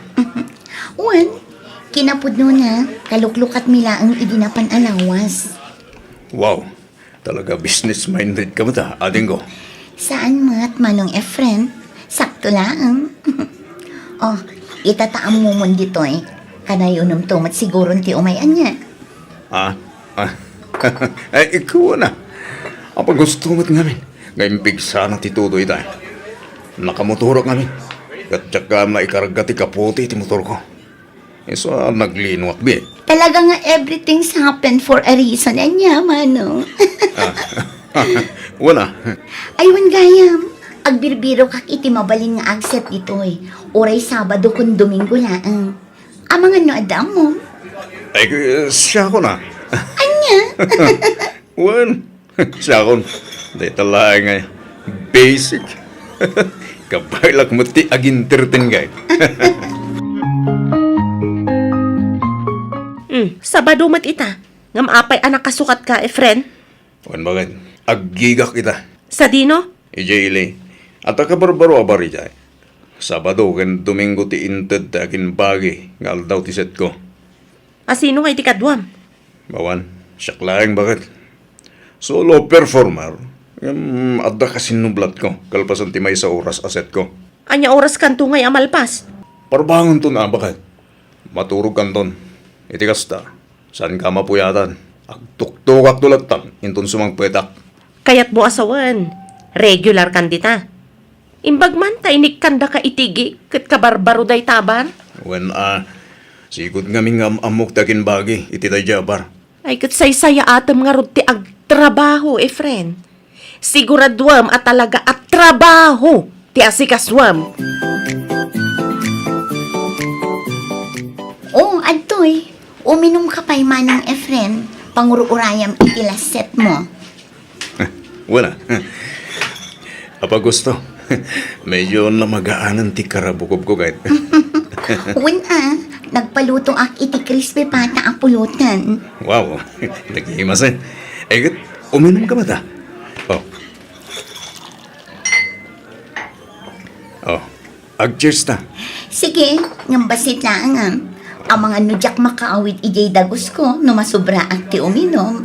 Wan, kinapudno na, kaluklukat mila ang idinapan alawas. Wow, talaga business-minded ka mo ta, ading ko. Saan mat, manong Efren? Sakto lang. Oh, itataam mo mon dito'y. Kanayon tumat siguro ti umayan niya. Ay, ikaw na. Ang pag-gusto mo't ngamin. Ngayon pigsa na titudoy tayo. Nakamotorok ngamin. At saka maikarga ti kaputi ti motor ko. Iso naglinwak, be. Talaga nga everything's happened for a reason. Anya, manong. Wala. Ayun, gayam. Agbirbiro kak iti mabalin nga agset dito eh. Oray Sabado kun Domingo laang. Amang ano adam mo? Ay, siya ko na. Anya? Wan. Siya ko. Dahil talaga nga. Basic. Kabailak mo ti aginterten gay. Sabado mat ita. Ngam apay anak kasukat ka, friend. Wan bagay. Aggigak kita. Sa dino? Ijay at akabarbaro abari jay. Sabado kan Domingo ti inted akin bagi ngal daw ti set ko. Asino nga iti kadwam? Bawan, siyak laing bakit? Solo performer. Adda kasi nublat ko. Kalpasan ti may sa oras aset ko. Anya oras kanto ngay amalpas. Parbangon to na bakit? Maturog kanton. Iti kasta. Saan ka mapuyatan? Agtuktukak tulatan. Intun sumang petak. Kayat mo asawan. Regular kandita. Imbag man tainik kanda ka itigi ket kabarbaro day tabar. When sigod nga ming amok takin bagi iti day jabar. Ay ket saysaya atam nga rod ti agtrabaho, friend. Siguradwam at talaga at trabaho ti asikaswam. Oh, adtoy. Uminom ka pa'y manong Efren. Pangururayam iti laset mo. Wala. Apa gusto? Medyo namagaanan ti karabukob ko kahit. Nagpalutong ak iti crispy pata ang pulutan. Wow, naghihimas eh. Eh, uminom ka ba ta? Oh. Oh, ag-cheers ta. Sige, ngambasit lang ang mga nudyak makaawid ijay dagos ko no masobra ak ti uminom.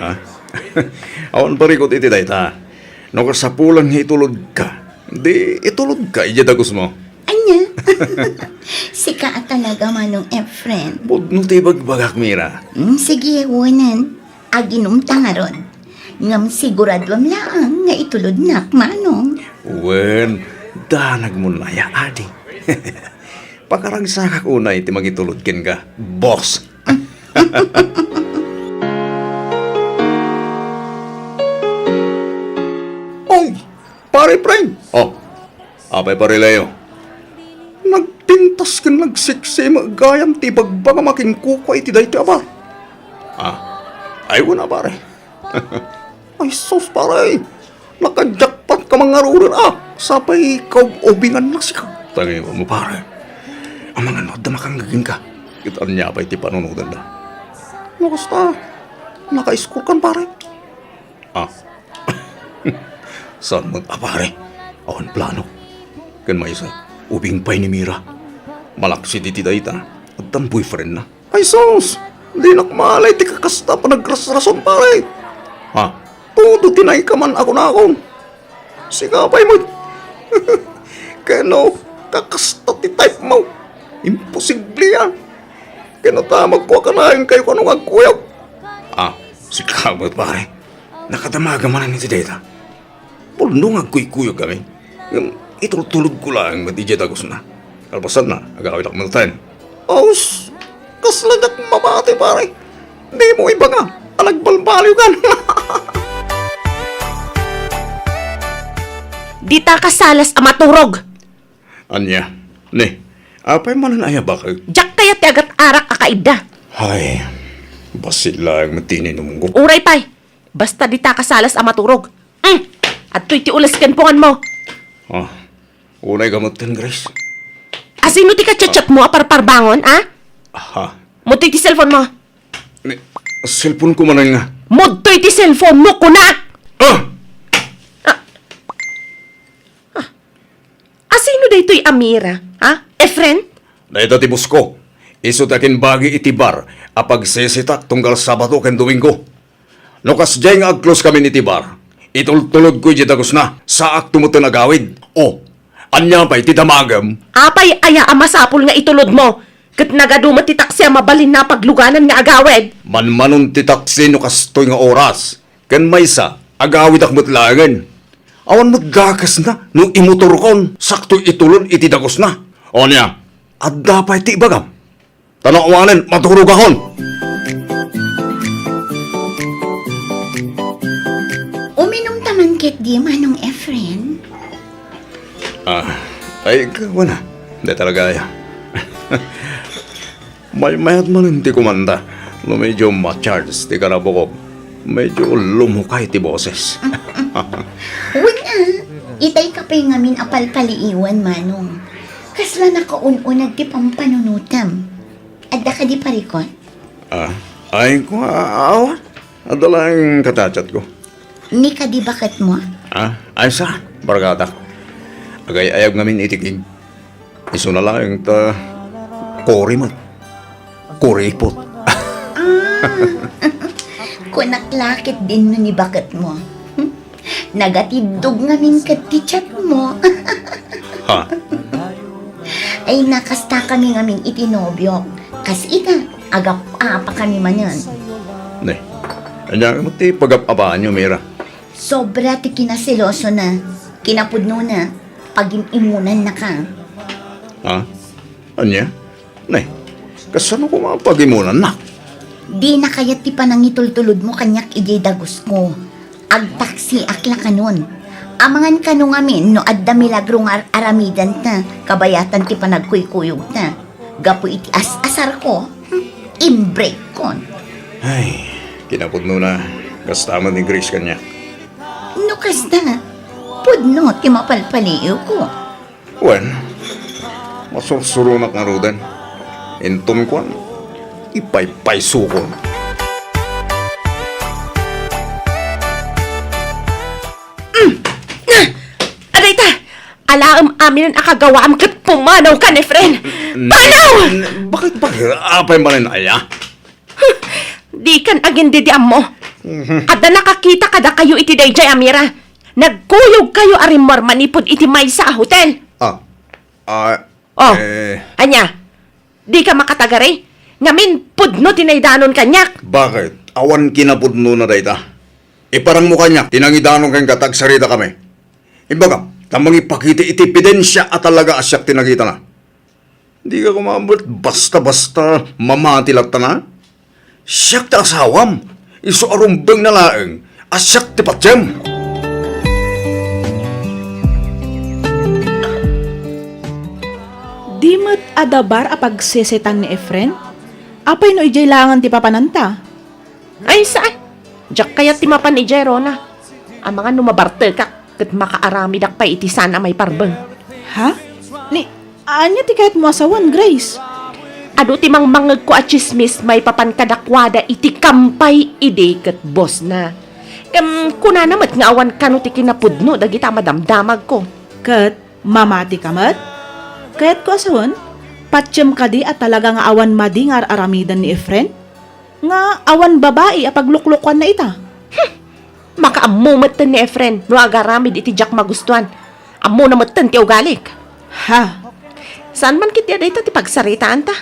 Ha? Awan parikot iti day ta. No kasapulan nga itulog ka. Di itulog ka, ijadagos mo. Anya? Sika at talaga manong Efren. Budno ti bagbagak, Mira. Sige, wanan. Aginom tangaron. Ngam siguradwam laang nga itulod nak manong. Wen, danag mo na ya, adi. Pakarang sakak unay ti magitulod ken ka, boss. Oh, pare friend. Oh, apay pare Leo. Nagpintas ken nagsiksi magayam ti bagbanga makin kuko iti dayti abar. Ay wala pare. Ay sus pare. Nakajakpat ka mga ruran sapay kaubingan na sika. Tangi mo pare. Ang mga nod na makangagin ka. Kitaan niya pa iti panunudan na. Nakasta. Naka-score kan pare. Saan mo pare? Awan plano. Kan may isa. Ubing pa'y ni Mira. Malaksi di tidayta. At ang boyfriend na. Ay sus! Di nakmalay ti kakasta pa nagras-rason pare. Todo tinay ka man ako na akong. Sigapay mo. Kano, kakasta ti type mo. Imposible yan. Kano tamag ko akalain kayo kanong agkuyaw. Sigapay pare. Nakadamaga man ang itideta. Pulnong agkuy-kuyo kami. Itulog ko lang matijay tagos na. Kalpasan na, agawin ako magtayin. Aus, kasladak mabate pare. Di mo iba nga, alagbalbaliw ka. Dita kasalas amaturog. Anya, ne, apay mananaya ba kayo? Jak kaya ti agat arak akaida. Ay, basit lang matinin mo ko. Uray pay. Basta dita kasalas amaturog. At to'y ti ulas kanpungan mo. Unay gamot din, Grace. Asino ti kachat-chat mo aparparbangon, Aha. Mutoy ti cellphone mo. Ne, cellphone ko man nga. Mutoy ti cellphone mo, kunak! Asino day to'y Amira, Efren? Dahil ti busko. Iso takin bagi iti bar. Apag sesitak tunggal Sabado ken Domingo. Nukas jay nga agclose kami ni ti bar. Itultulod ko itagos na. Saak tumuto na gawid. Anya pa'y ti damagam. Apay aya amasapol nga itulod mo. Kat nagadumat ti taksi mabalin na pagluganan nga agawed. Manmanon ti taksi no kastoy nga oras. Ken maysa, agawid akmat langan. Awan maggakas na, no imuturkon. Sakto itulod iti dagos na. O niya, adda pa'y ti ibagam. Tanawanin, matulog akon! Uminom taman ket di manong Efren. Ay, ikaw na. Hindi talaga ya. May mayat man hindi kumanda. No medyo ma-charge di karabokog. Medyo lumukay ti boses. Huwag na. Itay ka pa'y ngamin apal-paliiwan, manong. Kasla nakaununag ti pampanunutam. Adda ka di parikot? Ay ko awan. Adala yung katachat ko. Ni ka di bakit mo? Ay sa, bargata. Agay ayag ngamin itikig. Iso na lang yung kori man. Kuripot. Kunaklakit din no ni bakit mo. Nagatidog ngamin kat ti chat mo. Ha? Ay nakasta kami ngamin itinobyo. Kas ita, agap pa kami manan. Ne. Anya mo ti pagapabaan nyo, Mira. Sobra ti kinasiloso na. Kinapudno na. Pag-imunan na ka. Ha? Anya? Ne. Kasano ko mapagimunan na? Di na kayat ti panangitultulod mo kanyak ijay dagos ko. Agtaksi akla kanon. Amangan kano ngamin no adda milagro nga aramidan ta. Kabayatan ti panagkuykuyog ta. Gapo iti asar ko. Imbreak kon. Ay, kinapudno na. Kastaman ni Grace kanya. No kasta. Pudno ti mapalpaliw ko. Wen, masursurunak nga rudan. Intom ko, ipaypaysukon. Aray ta! Alaam amin ang akagawaam kat pumanaw ka ni friend! Panaw! Bakit apay man rin aya? Di kan agin didiam mo. Ada nakakita kada kayo iti dayjay Amira. Nagkuyog kayo arimor manipod iti may sa hotel. Oh, anya, di ka makatagari? Ngamin pudno tinaydanon kanyak. Bakit? Awan kinapudno na dayta. Iparang mo kanya, tinangidanon kang katagsarita kami. Imbaga, tamang ipakita iti ebidensya at talaga asyak tinagita na. Di ka kumabot basta-basta mamatilat na. Siyak ti asawam. Iso arumbeng na laeng. Asyak ti patyem. Di mo't adabar a pagsesetan ni Efren? Apay no ijay langan ti papananta? Ay saan? Diyak kaya timapan ni Jerona. Ang mga numabarte ka, kat makaarami dak pa iti sana may parbeng. Ha? Ni, anya ti kahit mo asawan, Grace? Ado timang mangag ko at chismis may papankadakwada iti kampay ide kat boss na. Kuna namat nga awan kano ti kinapudno dagita madamdamag ko. Kat, mamati ka mat? Kaya't ko asawan, patsyem ka di at talaga nga awan madi nga aramidan ni Efren? Nga awan babae a pagluklukan na ita. Makaamumatan ni Efren no agaramid iti jak magustuhan. Amo na matan ti ugalik. Ha? Saan man kit dito ti pagsaritaan ta?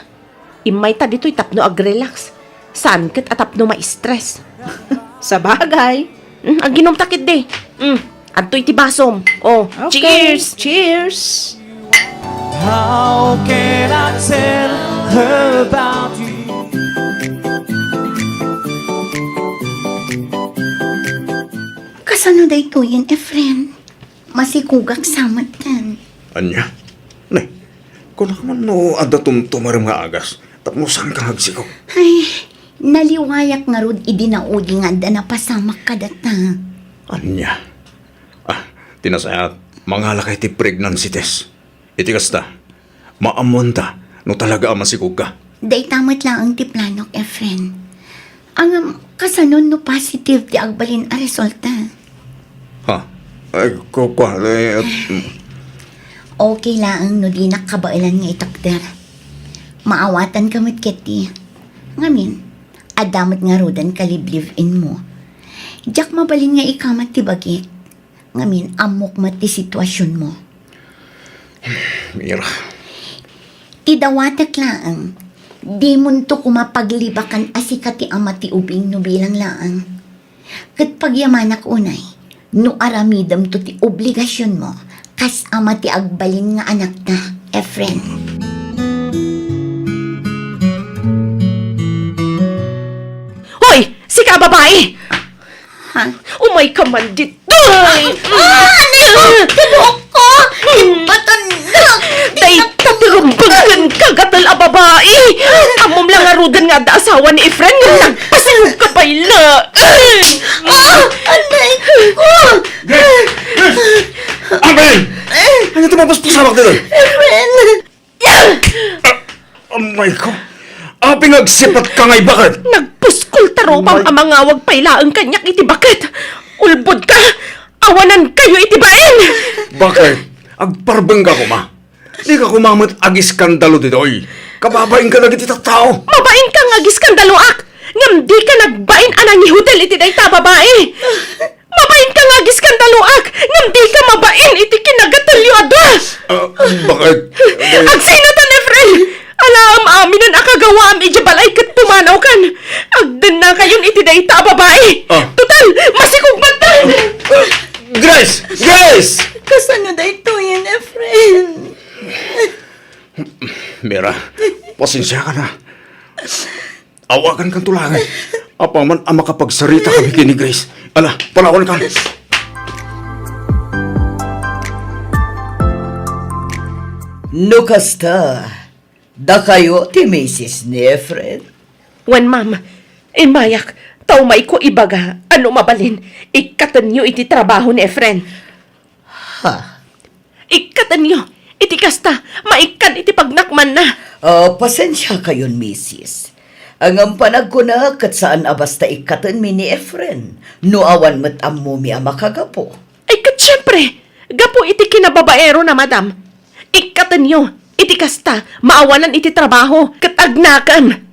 Imay ta dito'y tapno ag-relax. Saan kit atapno ma-stress? Sa bagay. Ang ginom takit de. Antoy ti basom. Oh, Okay. cheers! Cheers! How can I tell her about you? Kasano day to yun, Efren? Masikugak samatan. Anya? Ne, kung naman no adatum-tumarim nga agas, tapnosan kang hagsiko. Ay, naliwayak nga rod idinaudi nga da napasamak ka data. Anya? Tinasayat, mga lakay ti pregnancy test. Iti kasta, maamon ta, no talaga masikog ka. Day tamat lang ang tiplanok, Efren. Ang kasanon no positive ti agbalin a resulta. Ha? Ay, kukwa, Okay lang no di nakabailan nga itakder. Maawatan kamit keti. Ngamin, adamat nga rodan kaliblive-in mo. Diyak mabalin nga ikamat ti bagik. Ngamin, amok mat ti sitwasyon mo. Mira. Tidawatak laang. Di munto kumapaglibakan asika ti ama ti ubing no bilang laang. Kat pagyamanak unay, no aramidam to ti obligasyon mo, kas ama ti agbalin nga anak na, Efren. ka, babae! Ha? Umay ka man ditoy! Loko! Imbatan na! Day tatirumbagan ka gatal a babae! Amom lang arudan nga da asawa ni Efren nga nagpasilog ka bayla! Anay ko! Amen! Ano tumapos po sa dito? Efren! Amay ko. Aping agsipat ka ngay bakit? Nagpuskol tarupang ang mga wag pailaang kanyak iti bakit! Ulbod ka! Awanan kayo itibain! Bakit? Agparbeng ka kuma. Di ka kumamot ag-iskandalo ditoy. Kababain ka na iti tao. Mabain ka nga giskandaloak! Ngam di ka nagbain anang hotel iti day ta babae! Mabain ka nga giskandaloak! Ngam di ka mabain iti kinagatalyo adwa! Bakit? Agsinatan, Efren! Alam amin ang akagawa am ijabalay kat pumanaw kan! Agdan na kayon iti day ta babae! Total! Masikog batan! Grace! Grace! Kasano da ito yan, Efren? Mira, pasensya ka na. Awakan kang tulangan. Apaman ang makapagsarita kami kini Grace. Ala, palawan ka. No kasta, da kayo ti Mrs. ni Efren. Wan ma'am, mayak, taumay ko ibaga, ano mabalin, ikatan nyo iti trabaho ni Efren. Ha? Ikatan nyo, iti kasta, maikan iti pagnakman na. Pasensya kayon, Mrs. Ang panag ko na kat saan abasta ikatan mi ni Efren. No awan met ammo mi amakagapo. Ay kat syempre, gapo iti kinababaero na madam. Ikatan nyo, iti kasta, maawanan iti trabaho, kat agnakan.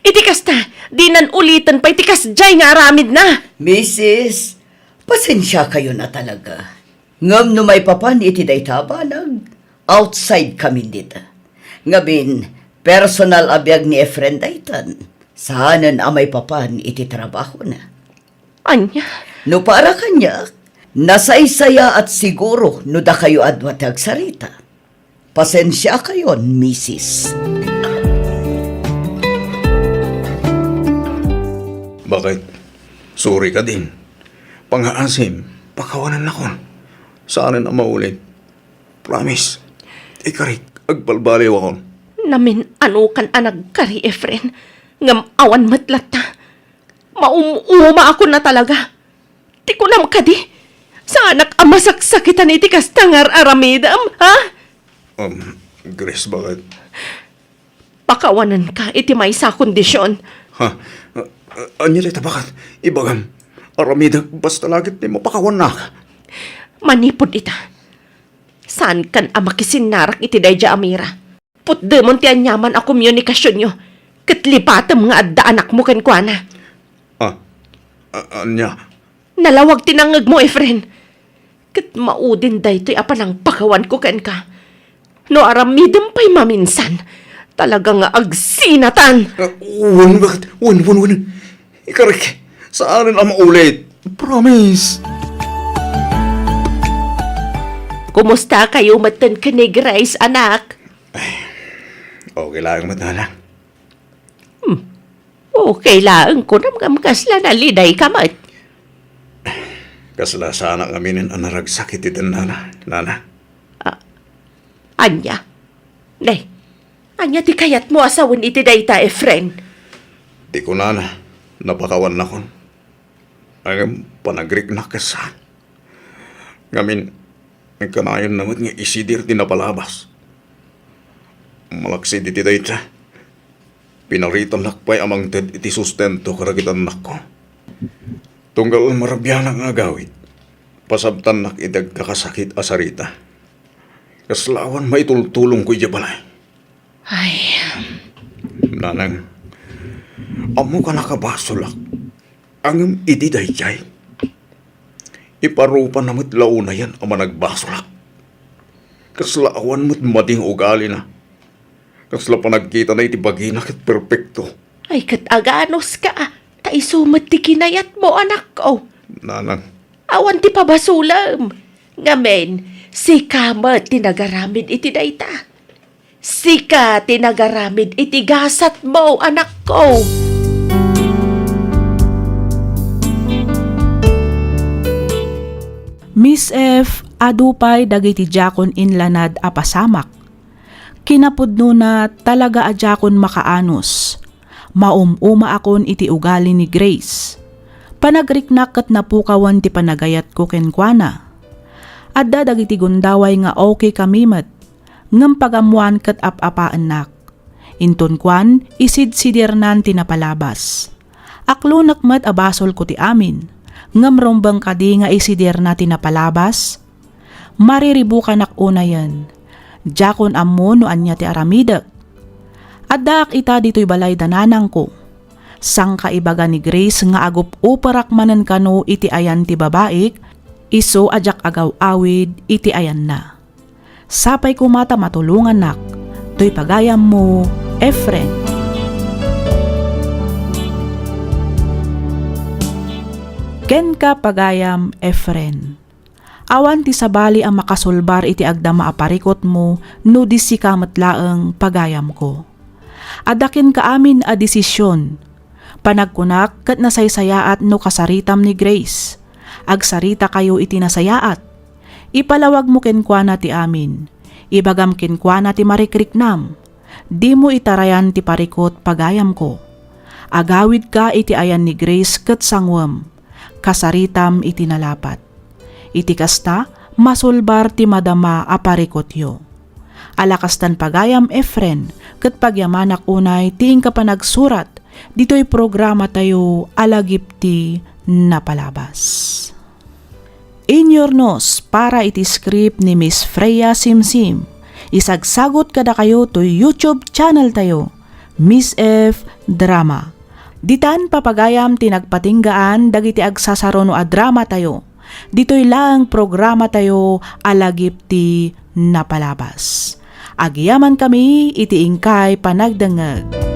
Iti kasta, di nan ulitan pa iti kasjay nga aramid na. Mrs., pasensya kayo na talaga. Ngam no may papan iti daytabanag, outside kami dito. Ngabin, personal abiyag ni Efren daytan. Saanan amay papan iti trabaho na. Anya? No para kanya, nasaysaya at siguro no da kayo adwatag sarita. Pasensya kayon, Mrs. Bakit? Sorry ka din. Pangaasim, pakawanan ako. Saanan ang maulit? Promise. Ikarik, agbalbaliw ako. Namin ano kan anag kari Efren, ngam awan matlata. Maumuma ako na talaga. Ti ko nam kadi. Sa anak amasaksakitan iti kastangar aramidam, ha? Grace, bakit? Pakawanan ka iti may sa kondisyon. Ha? Anya dito, bakit? Ibagam, aramidag basta lagit ni mapakawan na. Manipod ita. Saan kan amakisinarak iti dayja amira? Putdemon ti anyaman a komunikasyon nyo. Katlipatam nga adda anak mo kan kuana. Anya? Nalawag tinangag mo, Efren. Kat maudin day to'y apanang pakawan ko kan ka. No aramidem pa'y maminsan. Talaga nga agsinatan. Bakit? Wan. Ikarik, saanan ang maulit? Promise. Kumusta kayo matan ka ni Grace, anak? Okay lang, madala. Okay lang ko namang kasla na liday kamat. Kasla sana kaminin ang naragsakit ito, nana. Anya? Nay, anya ti kayat mo asawan iti dayta, Efren? Di ko nana, napakawan na kon. Ang panagrik na kasan. Ngamin, ang kanayon naman nga isidir di napalabas. Malaksi di dayta. Pinaritan lakpay amang ted iti sustento karagitan nako. Tunggal marabyan ang agawit. Pasabtan nak idag kakasakit asarita. Kaslawan maitultulong ko balay. Ay, Nanang, amo ka nakabasolak. Ang iti dayjay. Iparupa namit launa yan ang managbasolak. Kaslaawan mo't mading ugali na. Kasla pa nagkita na iti bagina kat perpekto. ay kat aganos ka. Taisumat ti kinayat mo, anak ko. Nanang, Awan ti pabasulam. Ngamen, sika mo tinagaramid iti dayta. Sika tinagaramid iti gasat mo, anak ko. Miss F, adupay dagiti jakon inlanad a pasamak. Kinapudno na talaga a jakon makaanos. Maumuma akon iti ugali ni Grace. Panagriknak kat napukawan ti panagayat ko kenkwana. Adda dagiti gundaway nga okay kamimet. Ngam pagamuan kat apapaanak. Inton kwan, isid-sidirnan tinapalabas. Aklo nakmat abasol ko ti amin. Ngam rombang kadi nga isidir na tinapalabas. Mariribukan ak una yan. Jakon ammo no anya ti aramidak. Adda ak ita dito'y balay dananang ko. Sang kaibaga ni Grace nga agop uparak manan kano iti ayan ti babaik, iso ajak agaw awid iti ayan na. Sapay kumata matulungan nak, to'y pagayam mo, Efren. Ken ka pagayam, Efren. Awan ti sabali ang makasulbar iti agdama aparikot mo, no di si kamatlaang pagayam ko. Adakin ka amin a desisyon. Panagkunak kat nasaysayaat no kasaritam ni Grace. Agsarita kayo iti nasayaat. Ipalawag mo kenkwana ti amin. Ibagam kenkwana ti marikriknam. Di mo itarayan ti parikot pagayam ko. Agawid ka iti ayan ni Grace kat sangwam. Kasaritam iti nalapat. Iti kasta, masulbar ti madama aparikot yo. Alakastan pagayam Efren, kat pagyamanak unay ting kapanagsurat, dito'y programa tayo alagipti na palabas. In your nose, para iti script ni Miss Freya Simsim. Isagsagot kada kayo to YouTube channel tayo, Miss F Drama. Ditan papagayam tinagpatinggaan dagiti agsasaro no a drama tayo. Dito'y lang programa tayo alagipti na palabas. Agyaman kami iti ingkay panagdangag.